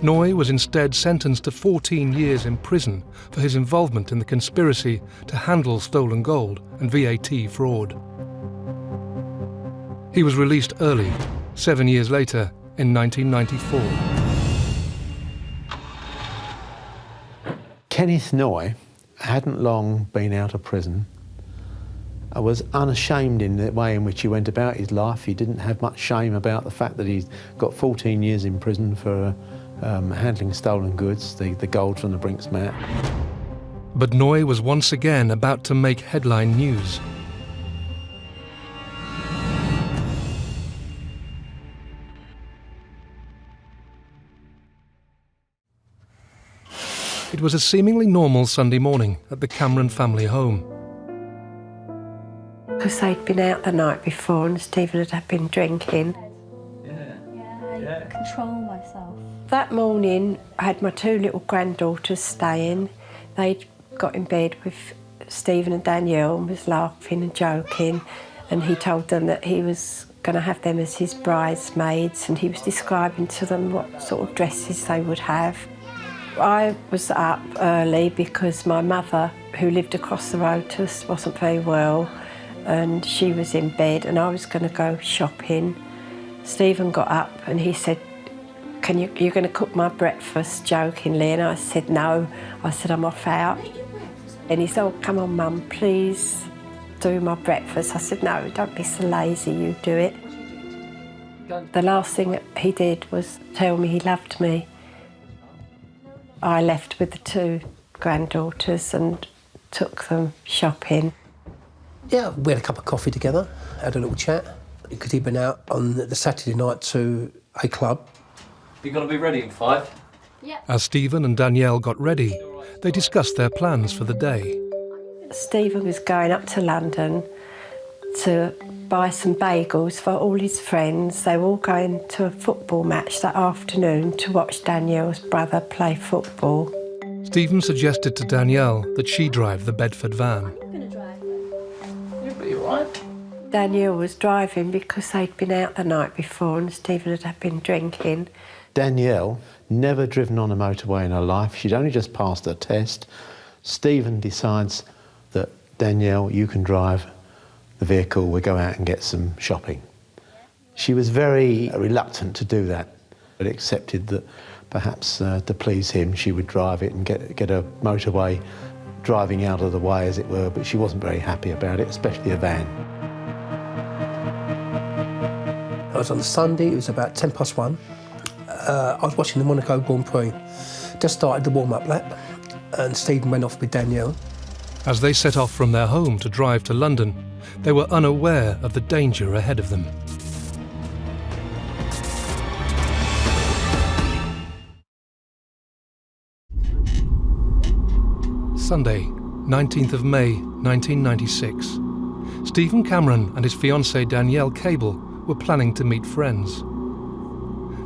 Noy was instead sentenced to 14 years in prison for his involvement in the conspiracy to handle stolen gold and VAT fraud. He was released early, 7 years later, in 1994. Kenneth Noy hadn't long been out of prison. I was unashamed in the way in which he went about his life. He didn't have much shame about the fact that he'd got 14 years in prison for handling stolen goods, the gold from the Brinks Mat. But Noy was once again about to make headline news. It was a seemingly normal Sunday morning at the Cameron family home. Because they'd been out the night before and Stephen had been drinking. I control myself. That morning, I had my 2 little granddaughters staying. They'd got in bed with Stephen and Danielle and was laughing and joking, and he told them that he was going to have them as his bridesmaids, and he was describing to them what sort of dresses they would have. I was up early because my mother, who lived across the road to us, wasn't very well, and she was in bed and I was going to go shopping. Stephen got up and he said, you're going to cook my breakfast, jokingly, and I said no. I said, I'm off out. And he said, oh, come on, Mum, please do my breakfast. I said, no, don't be so lazy, you do it. The last thing that he did was tell me he loved me. I left with the 2 granddaughters and took them shopping. Yeah, we had a cup of coffee together, had a little chat, because he'd been out on the Saturday night to a club. You got to be ready in 5? Yeah. As Stephen and Danielle got ready, they discussed their plans for the day. Stephen was going up to London to buy some bagels for all his friends. They were all going to a football match that afternoon to watch Danielle's brother play football. Stephen suggested to Danielle that she drive the Bedford van. I'm going to drive. You'll be all right. Danielle was driving because they'd been out the night before and Stephen had been drinking. Danielle, never driven on a motorway in her life. She'd only just passed her test. Stephen decides that, Danielle, you can drive the vehicle, we'll go out and get some shopping. She was very reluctant to do that, but accepted that perhaps to please him she would drive it and get a motorway driving out of the way, as it were, but she wasn't very happy about it, especially a van. It was on a Sunday, it was about 1:10 I was watching the Monaco Grand Prix. Just started the warm-up lap and Stephen went off with Danielle. As they set off from their home to drive to London, they were unaware of the danger ahead of them. Sunday, 19th of May, 1996. Stephen Cameron and his fiancée Danielle Cable were planning to meet friends.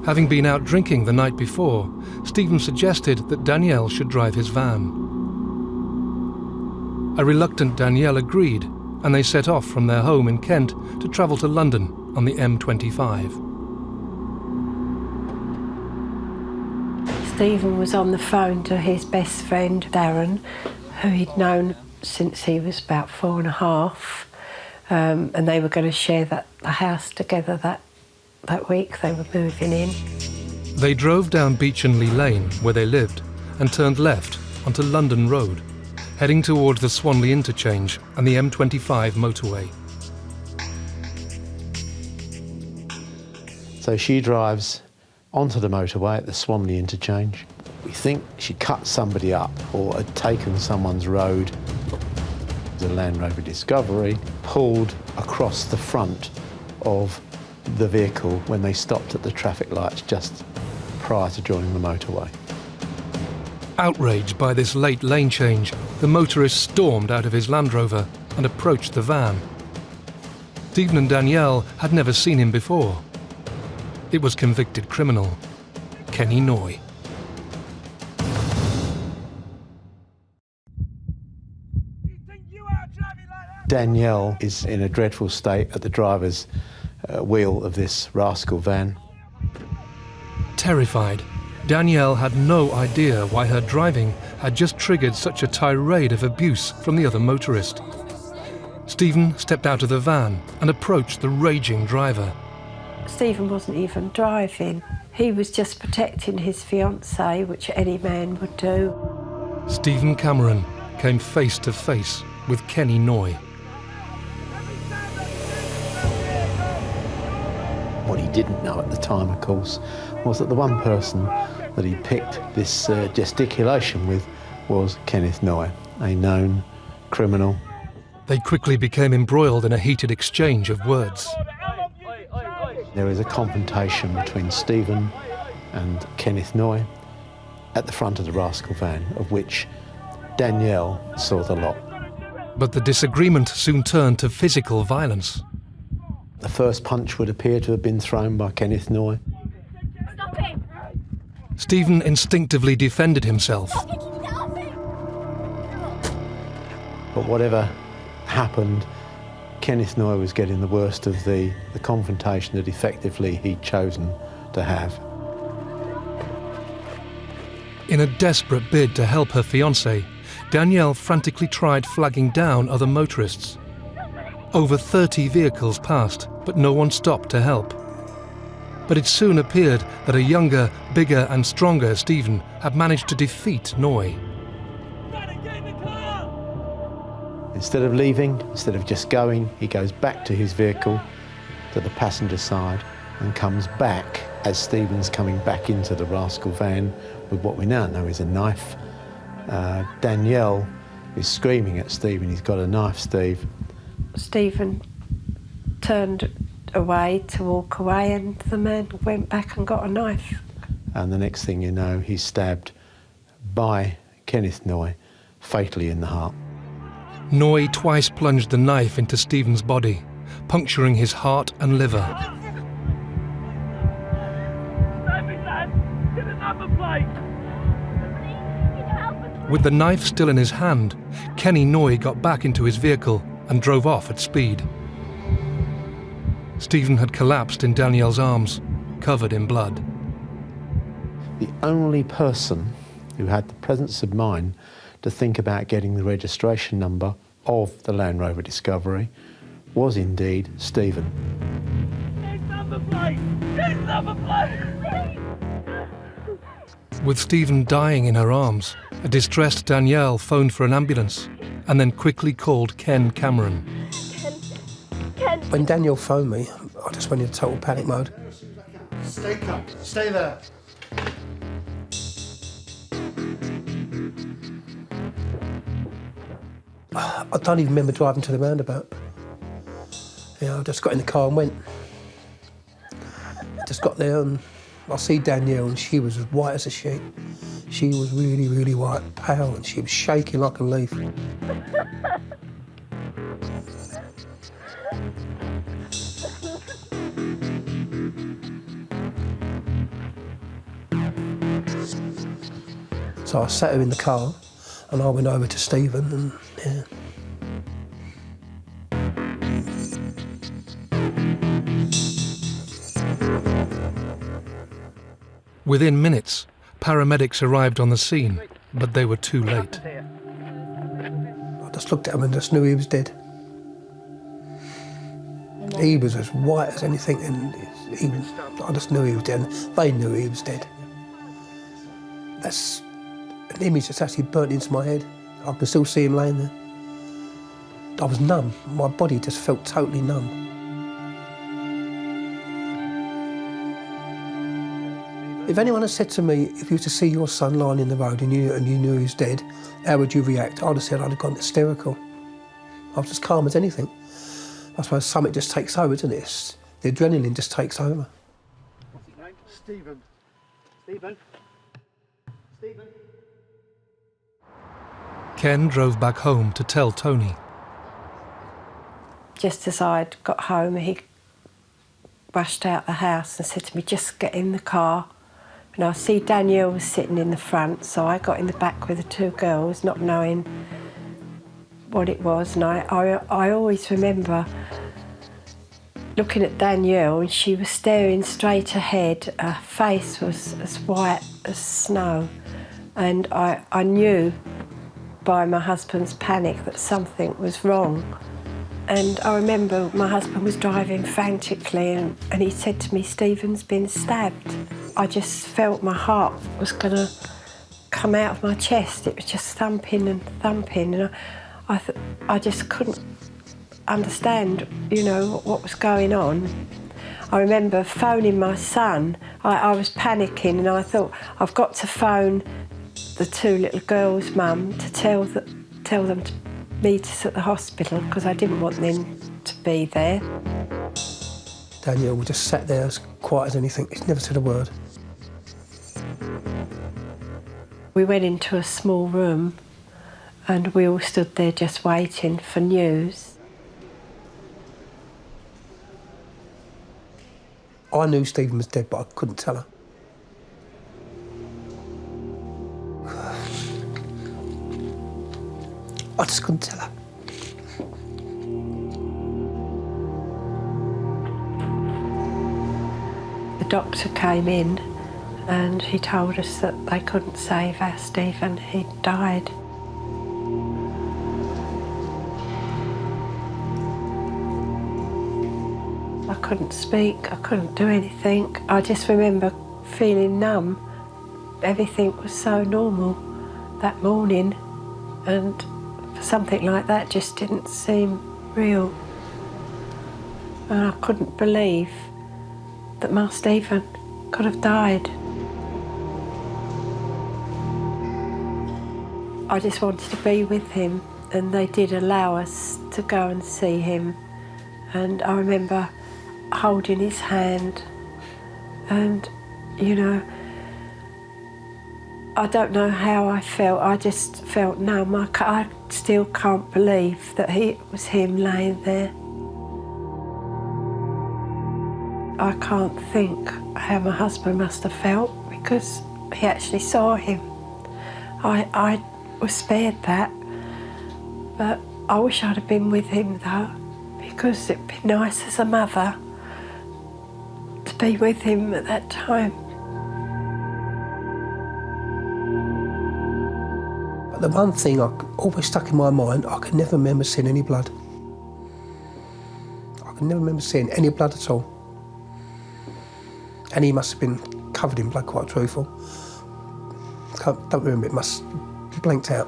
Having been out drinking the night before, Stephen suggested that Danielle should drive his van. A reluctant Danielle agreed, and they set off from their home in Kent to travel to London on the M25. Stephen was on the phone to his best friend, Darren, who he'd known since he was about 4.5, and they were going to share the house together that week they were moving in. They drove down Beechenley Lane, where they lived, and turned left onto London Road, heading towards the Swanley interchange and the M25 motorway. So she drives onto the motorway at the Swanley interchange. We think she cut somebody up or had taken someone's road. The Land Rover Discovery pulled across the front of the vehicle when they stopped at the traffic lights just prior to joining the motorway. Outraged by this late lane change, the motorist stormed out of his Land Rover and approached the van. Stephen and Danielle had never seen him before. It was convicted criminal Kenny Noy. Danielle is in a dreadful state at the driver's wheel of this rascal van. Terrified, Danielle had no idea why her driving had just triggered such a tirade of abuse from the other motorist. Stephen stepped out of the van and approached the raging driver. Stephen wasn't even driving. He was just protecting his fiancée, which any man would do. Stephen Cameron came face to face with Kenny Noy. What he didn't know at the time, of course, was that the one person that he picked this gesticulation with was Kenneth Noy, a known criminal. They quickly became embroiled in a heated exchange of words. There is a confrontation between Stephen and Kenneth Noy at the front of the rascal van, of which Danielle saw the lot. But the disagreement soon turned to physical violence. The first punch would appear to have been thrown by Kenneth Noy. Stephen instinctively defended himself. But whatever happened, Kenneth Noy was getting the worst of the confrontation that effectively he'd chosen to have. In a desperate bid to help her fiancé, Danielle frantically tried flagging down other motorists. Over 30 vehicles passed, but no one stopped to help. But it soon appeared that a younger, bigger and stronger Stephen had managed to defeat Noy. Instead of leaving, instead of just going, he goes back to his vehicle, to the passenger side, and comes back as Stephen's coming back into the rascal van with what we now know is a knife. Danielle is screaming at Stephen, he's got a knife, Steve. Stephen turned away to walk away, and the man went back and got a knife. And the next thing you know, he's stabbed by Kenneth Noy, fatally in the heart. Noy twice plunged the knife into Stephen's body, puncturing his heart and liver. With the knife still in his hand, Kenny Noy got back into his vehicle and drove off at speed. Stephen had collapsed in Danielle's arms, covered in blood. The only person who had the presence of mind to think about getting the registration number of the Land Rover Discovery was indeed Stephen. With Stephen dying in her arms, a distressed Danielle phoned for an ambulance and then quickly called Ken Cameron. Ken. When Danielle phoned me, I just went into total panic mode. Stay calm. Stay there. I don't even remember driving to the roundabout. I just got in the car and went. I just got there and I see Danielle and she was as white as a sheet. She was really, really white, pale, and she was shaking like a leaf. So I sat her in the car and I went over to Stephen and, yeah. Within minutes, paramedics arrived on the scene, but they were too late. I just looked at him and just knew he was dead. He was as white as anything, and I just knew he was dead. They knew he was dead. That's an image that's actually burnt into my head. I can still see him laying there. I was numb. My body just felt totally numb. If anyone had said to me, if you were to see your son lying in the road and you knew he was dead, how would you react? I'd have said I'd have gone hysterical. I was as calm as anything. I suppose something just takes over, doesn't it? The adrenaline just takes over. What's his name? Stephen. Stephen. Stephen. Ken drove back home to tell Tony. Just as I'd got home, he rushed out the house and said to me, just get in the car. And I see Danielle was sitting in the front, so I got in the back with the two girls, not knowing what it was. And I always remember looking at Danielle, and she was staring straight ahead. Her face was as white as snow. And I knew by my husband's panic that something was wrong. And I remember my husband was driving frantically and he said to me, Stephen's been stabbed. I just felt my heart was going to come out of my chest. It was just thumping and thumping, and I just couldn't understand, what was going on. I remember phoning my son. I was panicking and I thought, I've got to phone the two little girls' mum to tell them to meet us at the hospital because I didn't want them to be there. Danielle just sat there as quiet as anything. She never said a word. We went into a small room and we all stood there just waiting for news. I knew Stephen was dead, but I couldn't tell her. I just couldn't tell her. The doctor came in and he told us that they couldn't save our Stephen. He'd died. I couldn't speak, I couldn't do anything. I just remember feeling numb. Everything was so normal that morning, and something like that just didn't seem real. And I couldn't believe that my Stephen could have died. I just wanted to be with him, and they did allow us to go and see him. And I remember holding his hand, and, you know, I don't know how I felt. I just felt numb. I still can't believe that it was him laying there. I can't think how my husband must have felt, because he actually saw him. I was spared that, but I wish I'd have been with him though, because it'd be nice as a mother to be with him at that time. But the one thing I always stuck in my mind, I could never remember seeing any blood. I could never remember seeing any blood at all. And he must have been covered in blood, quite truthful. Don't remember, it must be blanked out.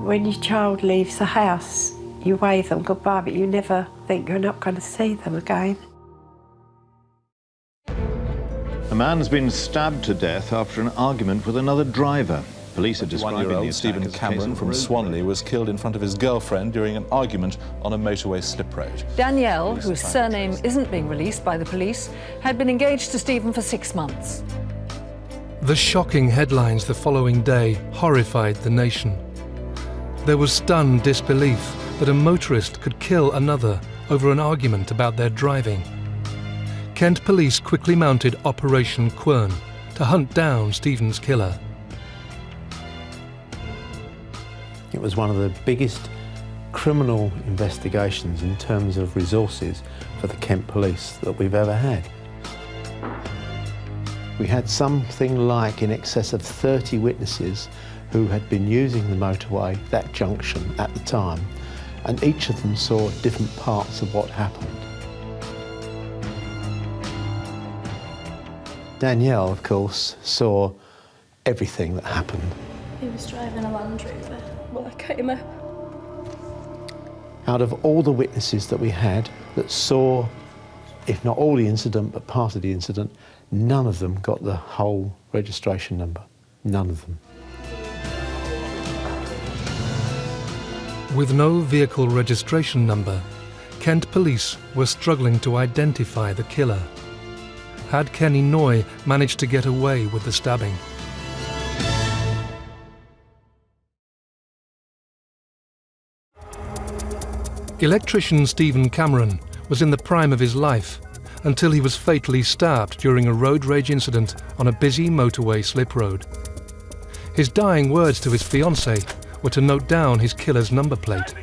When your child leaves the house, you wave them goodbye, but you never think you're not going to see them again. A man's been stabbed to death after an argument with another driver. Police are describing the attack Stephen as a Cameron case of from road Swanley was killed in front of his girlfriend during an argument on a motorway slip road. Danielle, whose surname isn't being released by the police, had been engaged to Stephen for 6 months. The shocking headlines the following day horrified the nation. There was stunned disbelief that a motorist could kill another over an argument about their driving. Kent police quickly mounted Operation Quern to hunt down Stephen's killer. It was one of the biggest criminal investigations in terms of resources for the Kent police that we've ever had. We had something like in excess of 30 witnesses who had been using the motorway, that junction, at the time, and each of them saw different parts of what happened. Danielle, of course, saw everything that happened. He was driving a Land Rover when I came up. Out of all the witnesses that we had that saw, if not all the incident, but part of the incident, none of them got the whole registration number. None of them. With no vehicle registration number, Kent police were struggling to identify the killer. Had Kenny Noy managed to get away with the stabbing? Electrician Stephen Cameron was in the prime of his life until he was fatally stabbed during a road rage incident on a busy motorway slip road. His dying words to his fiancée were to note down his killer's number plate.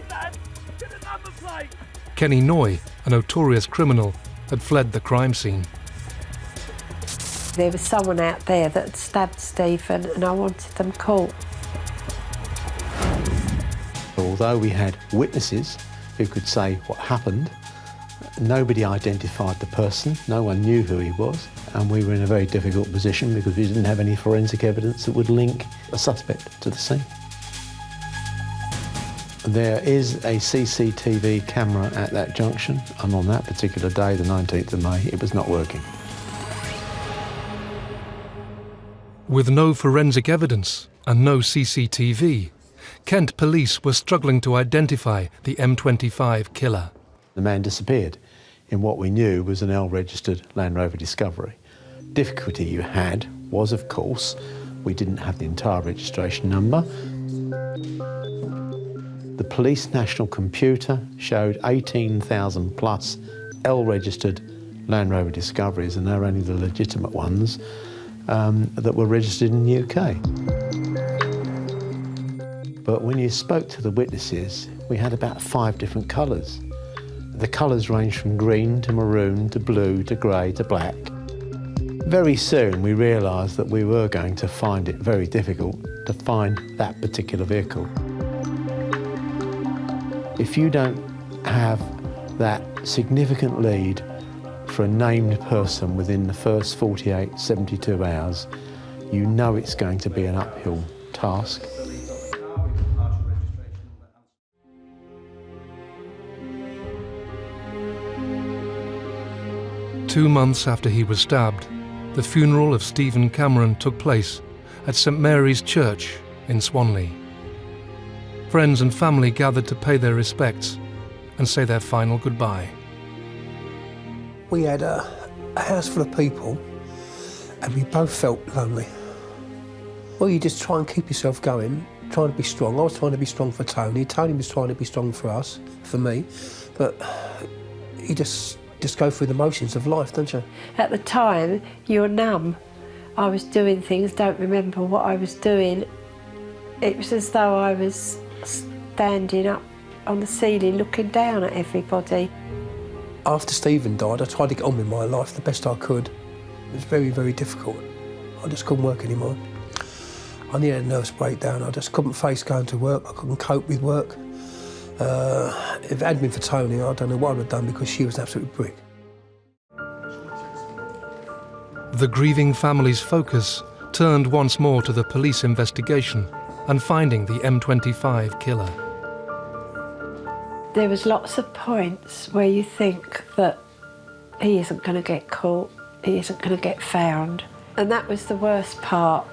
Kenny Noy, a notorious criminal, had fled the crime scene. There was someone out there that stabbed Stephen, and I wanted them caught. Although we had witnesses who could say what happened, nobody identified the person, no one knew who he was, and we were in a very difficult position because we didn't have any forensic evidence that would link a suspect to the scene. There is a CCTV camera at that junction, and on that particular day, the 19th of May, it was not working. With no forensic evidence and no CCTV, Kent police were struggling to identify the M25 killer. The man disappeared in what we knew was an L-registered Land Rover Discovery. Difficulty you had was, of course, we didn't have the entire registration number. The police national computer showed 18,000 plus L-registered Land Rover Discoveries, and they're only the legitimate ones that were registered in the UK. But when you spoke to the witnesses, we had about 5 different colours. The colours ranged from green to maroon to blue to grey to black. Very soon we realised that we were going to find it very difficult to find that particular vehicle. If you don't have that significant lead for a named person within the first 48, 72 hours, you know it's going to be an uphill task. Two months after he was stabbed, the funeral of Stephen Cameron took place at St Mary's Church in Swanley. Friends and family gathered to pay their respects and say their final goodbye. We had a house full of people and we both felt lonely. Well, you just try and keep yourself going, trying to be strong. I was trying to be strong for Tony. Tony was trying to be strong for us, for me. But you just go through the motions of life, don't you? At the time, you're numb. I was doing things, don't remember what I was doing. It was as though I was standing up on the ceiling looking down at everybody. After Stephen died, I tried to get on with my life the best I could. It was very, very difficult. I just couldn't work anymore. I needed a nervous breakdown. I just couldn't face going to work. I couldn't cope with work. If it hadn't been for Tony, I don't know what I would have done because she was an absolute brick. The grieving family's focus turned once more to the police investigation and finding the M25 killer. There was lots of points where you think that he isn't going to get caught, he isn't going to get found. And that was the worst part,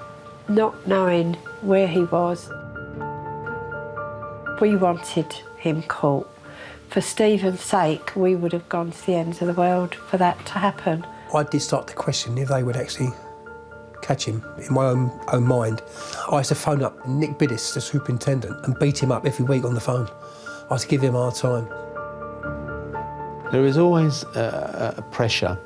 not knowing where he was. We wanted him caught. For Stephen's sake, we would have gone to the ends of the world for that to happen. I did start to question if they would actually catch him in my own mind. I used to phone up Nick Biddis, the superintendent, and beat him up every week on the phone. I used to give him a hard time. There is always a pressure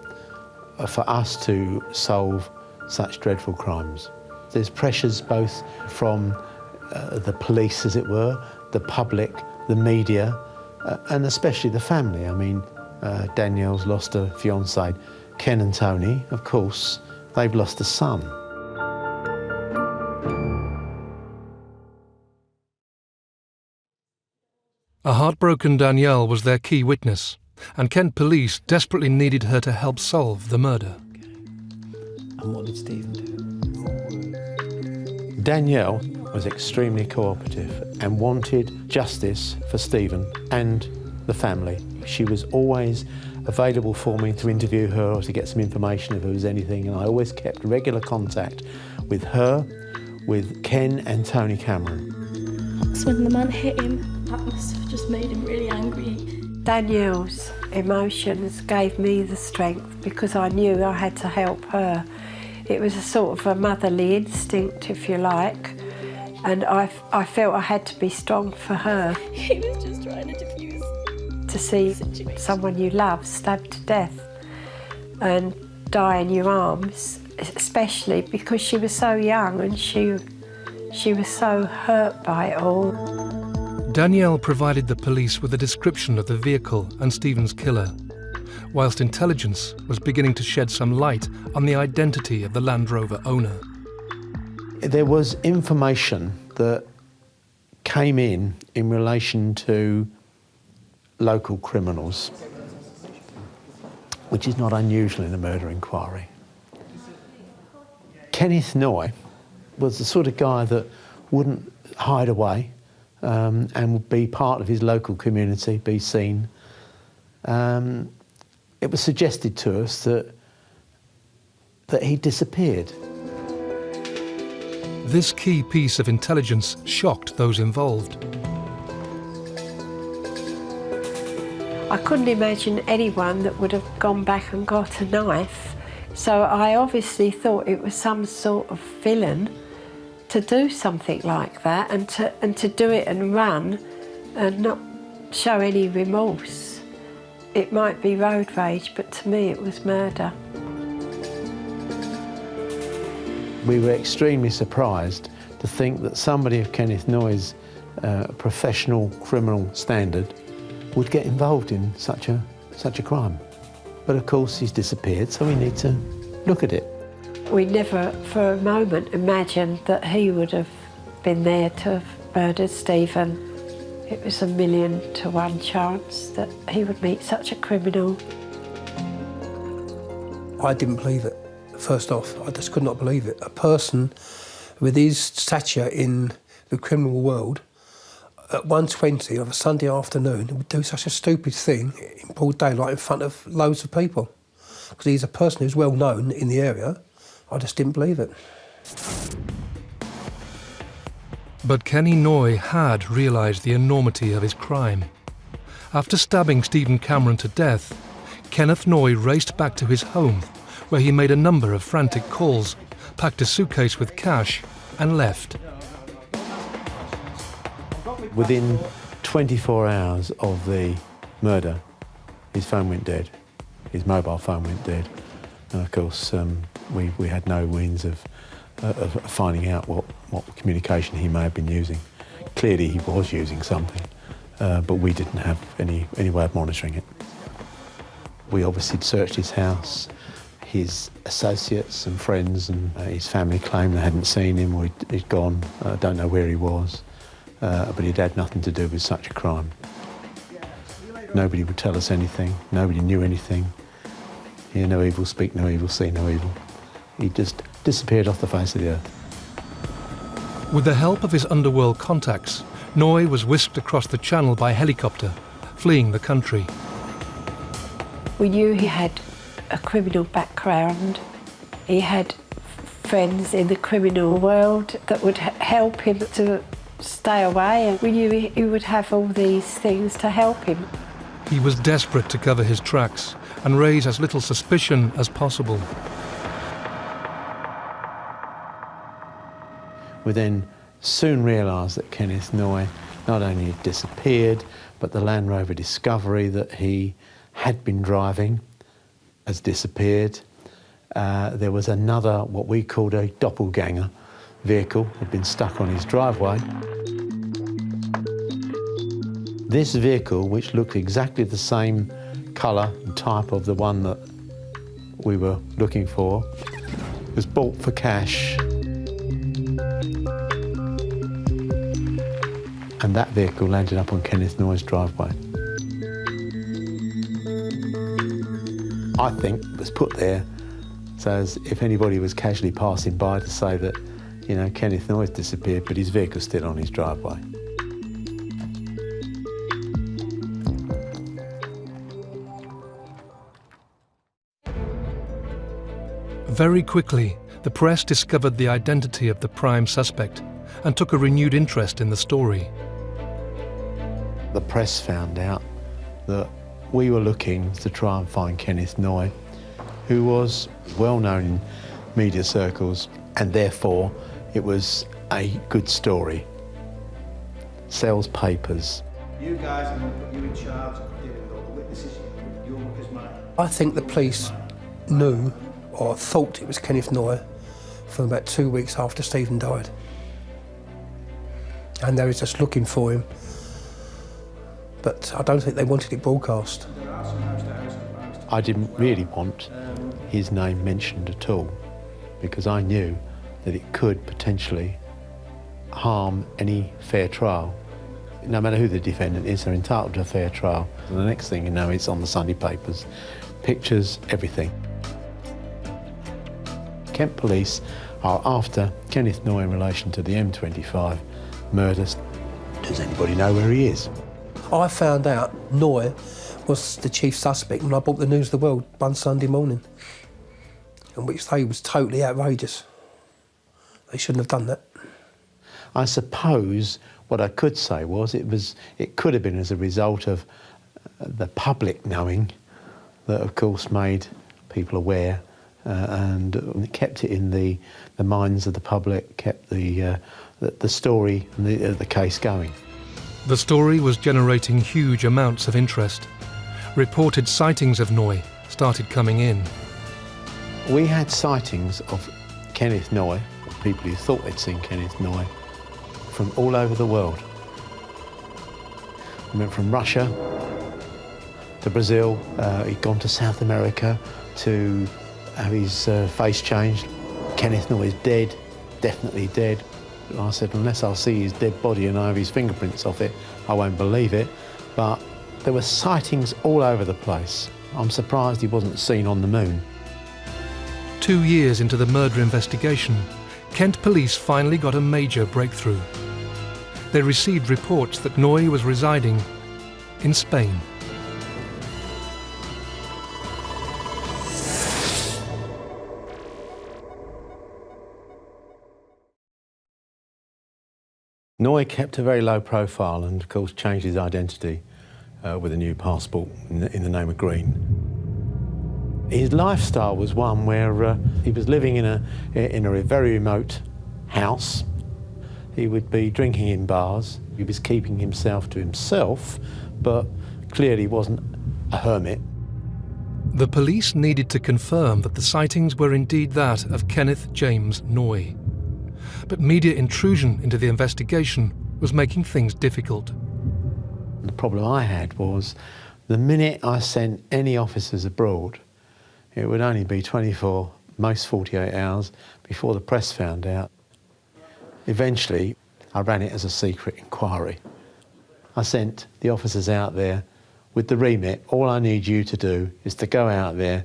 for us to solve such dreadful crimes. There's pressures both from the police, as it were, the public, the media, and especially the family. I mean, Danielle's lost a fiancé. Ken and Tony, of course, they've lost a son. A heartbroken Danielle was their key witness, and Kent police desperately needed her to help solve the murder. And what did Stephen do? Danielle was extremely cooperative and wanted justice for Stephen and the family. She was always available for me to interview her or to get some information if there was anything, and I always kept regular contact with her, with Ken and Tony Cameron. So when the man hit him, that must have just made him really angry. Danielle's emotions gave me the strength because I knew I had to help her. It was a sort of a motherly instinct, if you like, and I felt I had to be strong for her. He was just trying to diffuse. To see someone you love stabbed to death and die in your arms, especially because she was so young and she was so hurt by it all. Danielle provided the police with a description of the vehicle and Stephen's killer, whilst intelligence was beginning to shed some light on the identity of the Land Rover owner. There was information that came in relation to local criminals, which is not unusual in a murder inquiry. Kenneth Noy was the sort of guy that wouldn't hide away and would be part of his local community, be seen. It was suggested to us that he disappeared. This key piece of intelligence shocked those involved. I couldn't imagine anyone that would have gone back and got a knife, so I obviously thought it was some sort of villain to do something like that and to do it and run and not show any remorse. It might be road rage, but to me it was murder. We were extremely surprised to think that somebody of Kenneth Noy's professional criminal standard would get involved in such a crime. But of course he's disappeared, so we need to look at it. We never for a moment imagined that he would have been there to have murdered Stephen. It was 1,000,000 to 1 chance that he would meet such a criminal. I didn't believe it, first off. I just could not believe it. A person with his stature in the criminal world at 1:20 of a Sunday afternoon would do such a stupid thing in broad daylight in front of loads of people. Because he's a person who's well known in the area. I just didn't believe it. But Kenny Noy had realised the enormity of his crime. After stabbing Stephen Cameron to death, Kenneth Noy raced back to his home, where he made a number of frantic calls, packed a suitcase with cash, and left. Within 24 hours of the murder, his phone went dead. His mobile phone went dead. And of course, we had no means of finding out what communication he may have been using. Clearly he was using something, but we didn't have any way of monitoring it. We obviously searched his house. His associates and friends and his family claimed they hadn't seen him or he'd gone. I don't know where he was, but he'd had nothing to do with such a crime. Nobody would tell us anything. Nobody knew anything. Hear no evil, speak no evil, see no evil. He just disappeared off the face of the earth. With the help of his underworld contacts, Noy was whisked across the channel by helicopter, fleeing the country. We knew he had a criminal background. He had friends in the criminal world that would help him to stay away, and we knew he would have all these things to help him. He was desperate to cover his tracks and raise as little suspicion as possible. We then soon realised that Kenneth Noy not only had disappeared, but the Land Rover Discovery that he had been driving has disappeared. There was another, what we called a doppelganger vehicle, had been stuck on his driveway. This vehicle, which looked exactly the same colour and type of the one that we were looking for, was bought for cash. And that vehicle landed up on Kenneth Noy's driveway. I think it was put there so as if anybody was casually passing by to say that, you know, Kenneth Noy's disappeared, but his vehicle's still on his driveway. Very quickly, the press discovered the identity of the prime suspect and took a renewed interest in the story. The press found out that we were looking to try and find Kenneth Noy, who was well known in media circles, and therefore it was a good story. Sells papers. You guys, I'm going to put you in charge of dealing with all the witnesses. Your book is mine. I think the police knew or thought it was Kenneth Noy from about 2 weeks after Stephen died. And they were just looking for him. But I don't think they wanted it broadcast. I didn't really want his name mentioned at all, because I knew that it could potentially harm any fair trial. No matter who the defendant is, they're entitled to a fair trial. And the next thing you know, it's on the Sunday papers, pictures, everything. Kent Police are after Kenneth Noy in relation to the M25 murders. Does anybody know where he is? I found out Noy was the chief suspect when I brought the News of the World one Sunday morning, in which they was totally outrageous. They shouldn't have done that. I suppose what I could say was it could have been as a result of the public knowing that, of course, made people aware and kept it in the minds of the public, kept the story and the case going. The story was generating huge amounts of interest. Reported sightings of Noy started coming in. We had sightings of Kenneth Noy, or people who thought they'd seen Kenneth Noy, from all over the world. We went from Russia to Brazil, he'd gone to South America to have his face changed. Kenneth Noy is dead, definitely dead. I said, unless I'll see his dead body and I have his fingerprints off it, I won't believe it. But there were sightings all over the place. I'm surprised he wasn't seen on the moon. 2 years into the murder investigation, Kent police finally got a major breakthrough. They received reports that Noy was residing in Spain. Noy kept a very low profile and, of course, changed his identity with a new passport in the name of Green. His lifestyle was one where he was living in a very remote house. He would be drinking in bars. He was keeping himself to himself, but clearly wasn't a hermit. The police needed to confirm that the sightings were indeed that of Kenneth James Noy. But media intrusion into the investigation was making things difficult. The problem I had was the minute I sent any officers abroad, it would only be 24, most 48 hours before the press found out. Eventually, I ran it as a secret inquiry. I sent the officers out there with the remit. All I need you to do is to go out there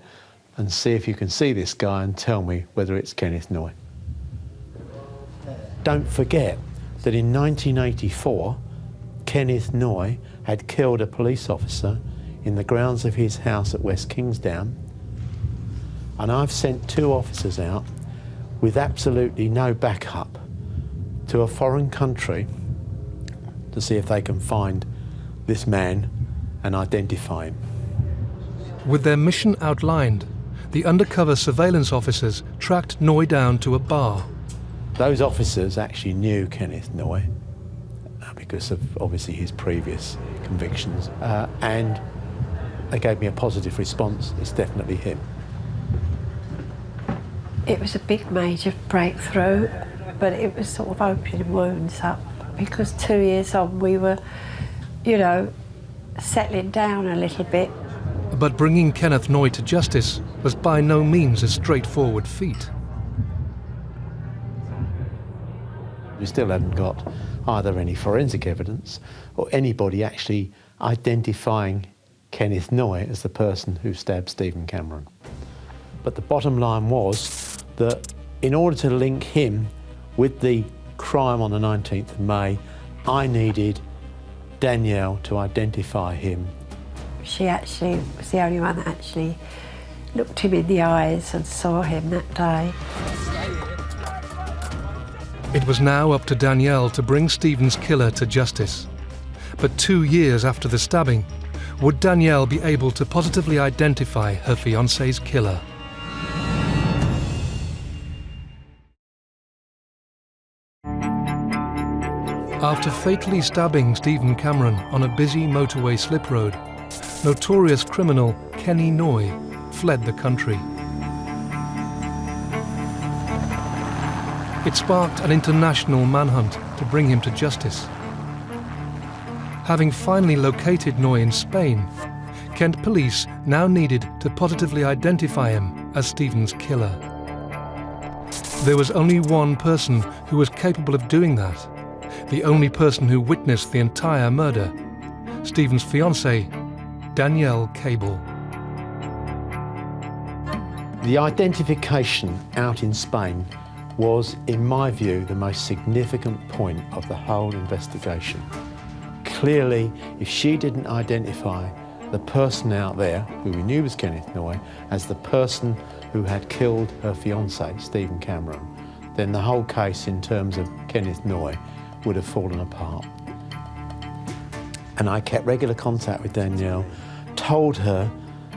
and see if you can see this guy and tell me whether it's Kenneth Noy. Don't forget that in 1984, Kenneth Noy had killed a police officer in the grounds of his house at West Kingsdown, and I've sent 2 officers out with absolutely no backup to a foreign country to see if they can find this man and identify him. With their mission outlined, the undercover surveillance officers tracked Noy down to a bar. Those officers actually knew Kenneth Noy because of obviously his previous convictions, and they gave me a positive response. It's definitely him. It was a big major breakthrough, but it was sort of opening wounds up because 2 years on we were, you know, settling down a little bit. But bringing Kenneth Noy to justice was by no means a straightforward feat. We still hadn't got either any forensic evidence or anybody actually identifying Kenneth Noy as the person who stabbed Stephen Cameron. But the bottom line was that in order to link him with the crime on the 19th of May, I needed Danielle to identify him. She actually was the only one that actually looked him in the eyes and saw him that day. It was now up to Danielle to bring Stephen's killer to justice. But 2 years after the stabbing, would Danielle be able to positively identify her fiancé's killer? After fatally stabbing Stephen Cameron on a busy motorway slip road, notorious criminal Kenny Noy fled the country. It sparked an international manhunt to bring him to justice. Having finally located Noy in Spain, Kent police now needed to positively identify him as Stephen's killer. There was only one person who was capable of doing that, the only person who witnessed the entire murder, Stephen's fiancée, Danielle Cable. The identification out in Spain was, in my view, the most significant point of the whole investigation. Clearly, if she didn't identify the person out there, who we knew was Kenneth Noy, as the person who had killed her fiancé, Stephen Cameron, then the whole case in terms of Kenneth Noy would have fallen apart. And I kept regular contact with Danielle, told her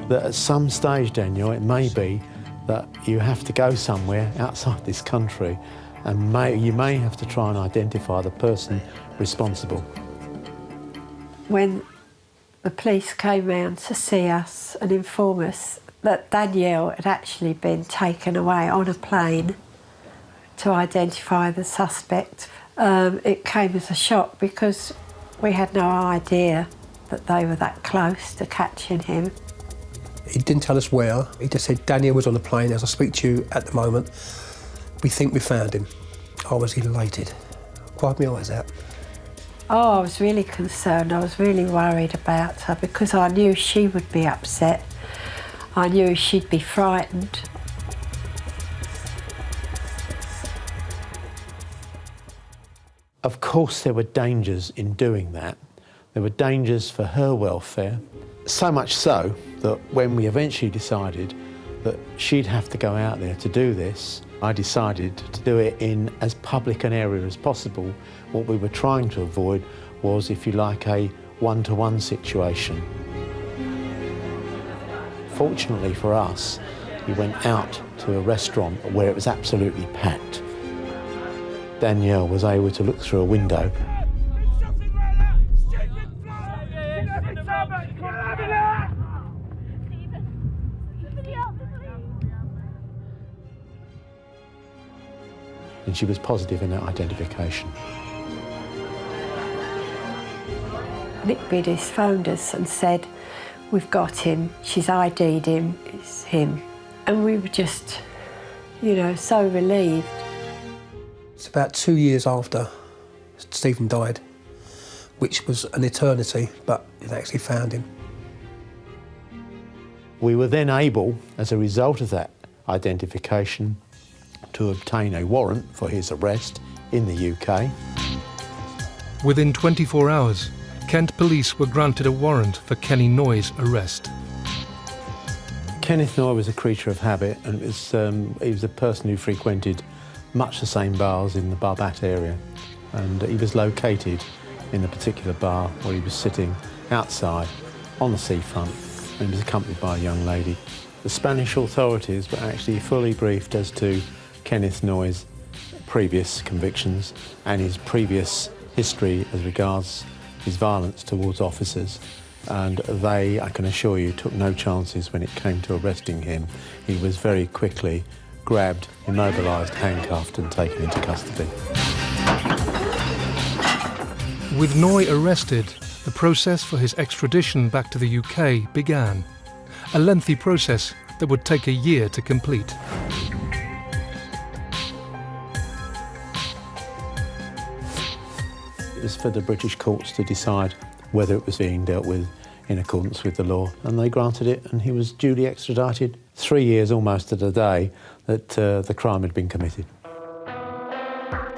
that at some stage, Danielle, it may be that you have to go somewhere outside this country and you may have to try and identify the person responsible. When the police came round to see us and inform us that Danielle had actually been taken away on a plane to identify the suspect, it came as a shock because we had no idea that they were that close to catching him. He didn't tell us where. He just said Danielle was on the plane as I speak to you at the moment. We think we found him. I was elated. Cried my eyes out. Oh, I was really concerned. I was really worried about her because I knew she would be upset. I knew she'd be frightened. Of course there were dangers in doing that. There were dangers for her welfare, so much so that when we eventually decided that she'd have to go out there to do this, I decided to do it in as public an area as possible. What we were trying to avoid was, if you like, a one-to-one situation. Fortunately for us, we went out to a restaurant where it was absolutely packed. Danielle was able to look through a window. And she was positive in her identification. Nick Bidis phoned us and said, "We've got him, she's ID'd him, it's him." And we were just, you know, so relieved. It's about 2 years after Stephen died, which was an eternity, but it actually found him. We were then able, as a result of that identification, to obtain a warrant for his arrest in the UK. Within 24 hours, Kent police were granted a warrant for Kenny Noy's arrest. Kenneth Noy was a creature of habit, and he was a person who frequented much the same bars in the Barbat area, and he was located in a particular bar where he was sitting outside on the seafront, and he was accompanied by a young lady. The Spanish authorities were actually fully briefed as to Kenneth Noy's previous convictions and his previous history as regards his violence towards officers, and they, I can assure you, took no chances when it came to arresting him. He was very quickly grabbed, immobilised, handcuffed and taken into custody. With Noy arrested, the process for his extradition back to the UK began, a lengthy process that would take a year to complete. It was for the British courts to decide whether it was being dealt with in accordance with the law, and they granted it, and he was duly extradited 3 years almost to the day that the crime had been committed.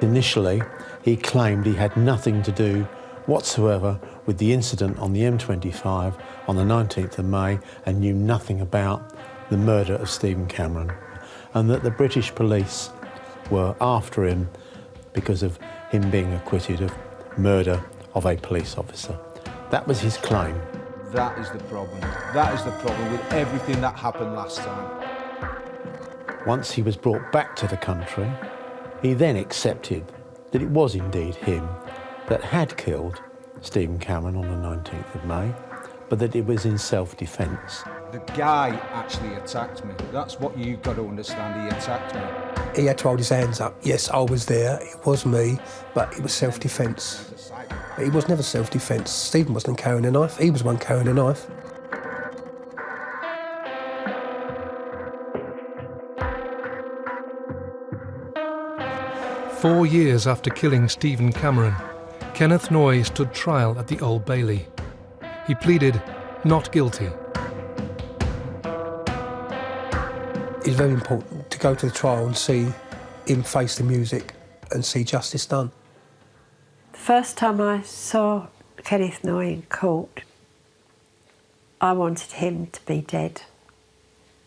Initially, he claimed he had nothing to do whatsoever with the incident on the M25 on the 19th of May and knew nothing about the murder of Stephen Cameron, and that the British police were after him because of him being acquitted of murder of a police officer. That was his claim. That is the problem. That is the problem with everything that happened last time. Once he was brought back to the country, he then accepted that it was indeed him that had killed Stephen Cameron on the 19th of May, but that it was in self-defence. The guy actually attacked me. That's what you've got to understand. He attacked me. He had to hold his hands up. Yes, I was there, it was me, but it was self-defence. But it was never self-defence. Stephen wasn't carrying a knife, he was the one carrying a knife. "4 years after killing Stephen Cameron, Kenneth Noy stood trial at the Old Bailey. He pleaded not guilty. It's very important to go to the trial and see him face the music and see justice done. The first time I saw Kenneth Noy in court, I wanted him to be dead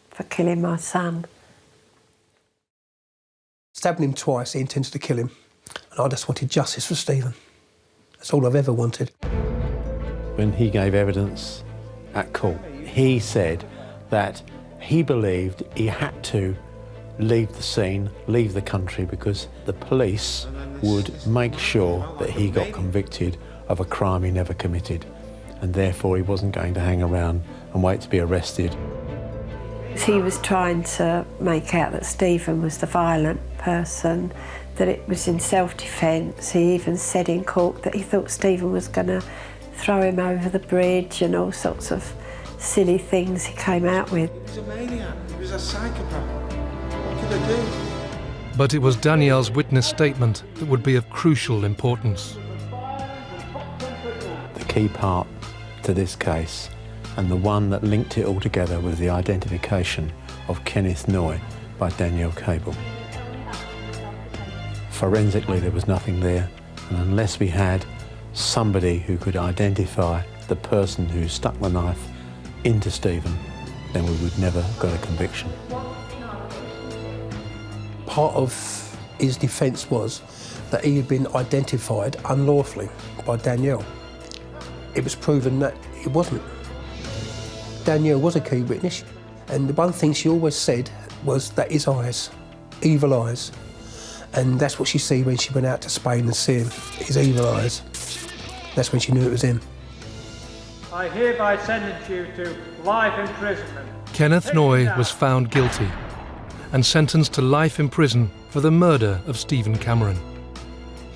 for killing my son. Stabbing him twice, he intended to kill him, and I just wanted justice for Stephen. That's all I've ever wanted. When he gave evidence at court, he said that he believed he had to leave the scene, leave the country, because the police would make sure that he got convicted of a crime he never committed, and therefore he wasn't going to hang around and wait to be arrested. He was trying to make out that Stephen was the violent person, that it was in self-defence. He even said in court that he thought Stephen was going to throw him over the bridge and all sorts of silly things he came out with. He was a maniac, he was a psychopath. What could I do? But it was Danielle's witness statement that would be of crucial importance. The key part to this case, and the one that linked it all together, was the identification of Kenneth Noy by Danielle Cable. Forensically, there was nothing there, and unless we had somebody who could identify the person who stuck the knife into Stephen, then we would never got a conviction. Part of his defence was that he had been identified unlawfully by Danielle. It was proven that it wasn't. Danielle was a key witness, and the one thing she always said was that his eyes, evil eyes, and that's what she see when she went out to Spain and see him, his evil eyes. That's when she knew it was him. I hereby sentence you to life imprisonment. Kenneth Noy was found guilty and sentenced to life in prison for the murder of Stephen Cameron.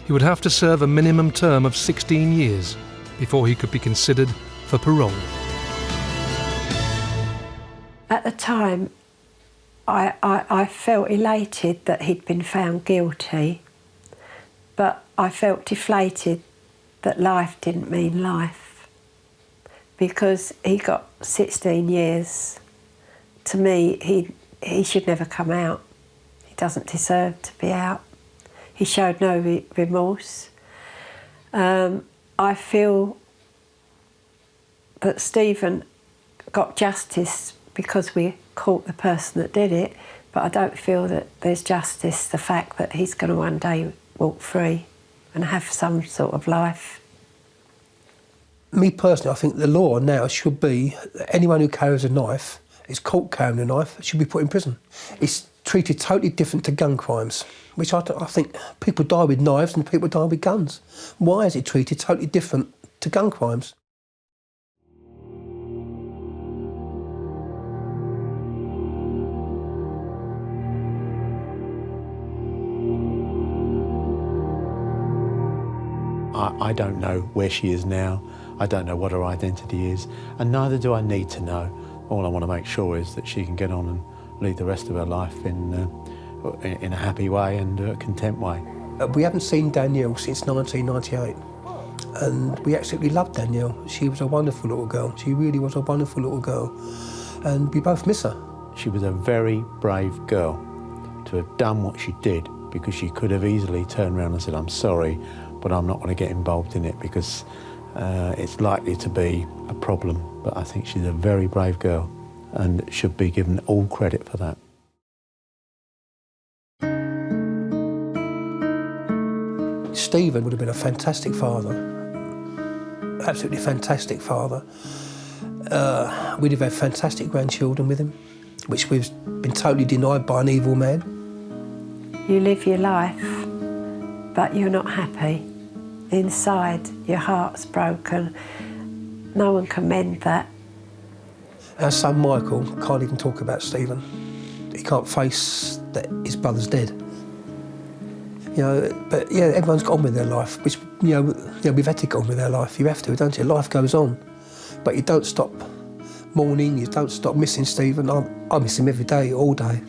He would have to serve a minimum term of 16 years before he could be considered for parole. At the time, I felt elated that he'd been found guilty, but I felt deflated that life didn't mean life, because he got 16 years. To me, he should never come out. He doesn't deserve to be out. He showed no remorse. I feel that Stephen got justice because we caught the person that did it, but I don't feel that there's justice, the fact that he's going to one day walk free and have some sort of life. Me personally, I think the law now should be anyone who carries a knife, is caught carrying a knife, should be put in prison. It's treated totally different to gun crimes, which I think people die with knives and people die with guns. Why is it treated totally different to gun crimes? I don't know where she is now. I don't know what her identity is, and neither do I need to know. All I want to make sure is that she can get on and lead the rest of her life in a happy way and a content way. We haven't seen Danielle since 1998, and we absolutely loved Danielle. She was a wonderful little girl. She really was a wonderful little girl, and we both miss her. She was a very brave girl to have done what she did, because she could have easily turned around and said, "I'm sorry, but I'm not going to get involved in it because it's likely to be a problem." But I think she's a very brave girl and should be given all credit for that. Stephen would have been a fantastic father, absolutely fantastic father. We'd have had fantastic grandchildren with him, which we've been totally denied by an evil man. You live your life, but you're not happy. Inside, your heart's broken. No one can mend that. Our son Michael can't even talk about Stephen. He can't face that his brother's dead. You know, but yeah, everyone's got on with their life, which, you know, we've had to go on with our life. You have to, don't you? Life goes on. But you don't stop mourning, you don't stop missing Stephen. I miss him every day, all day.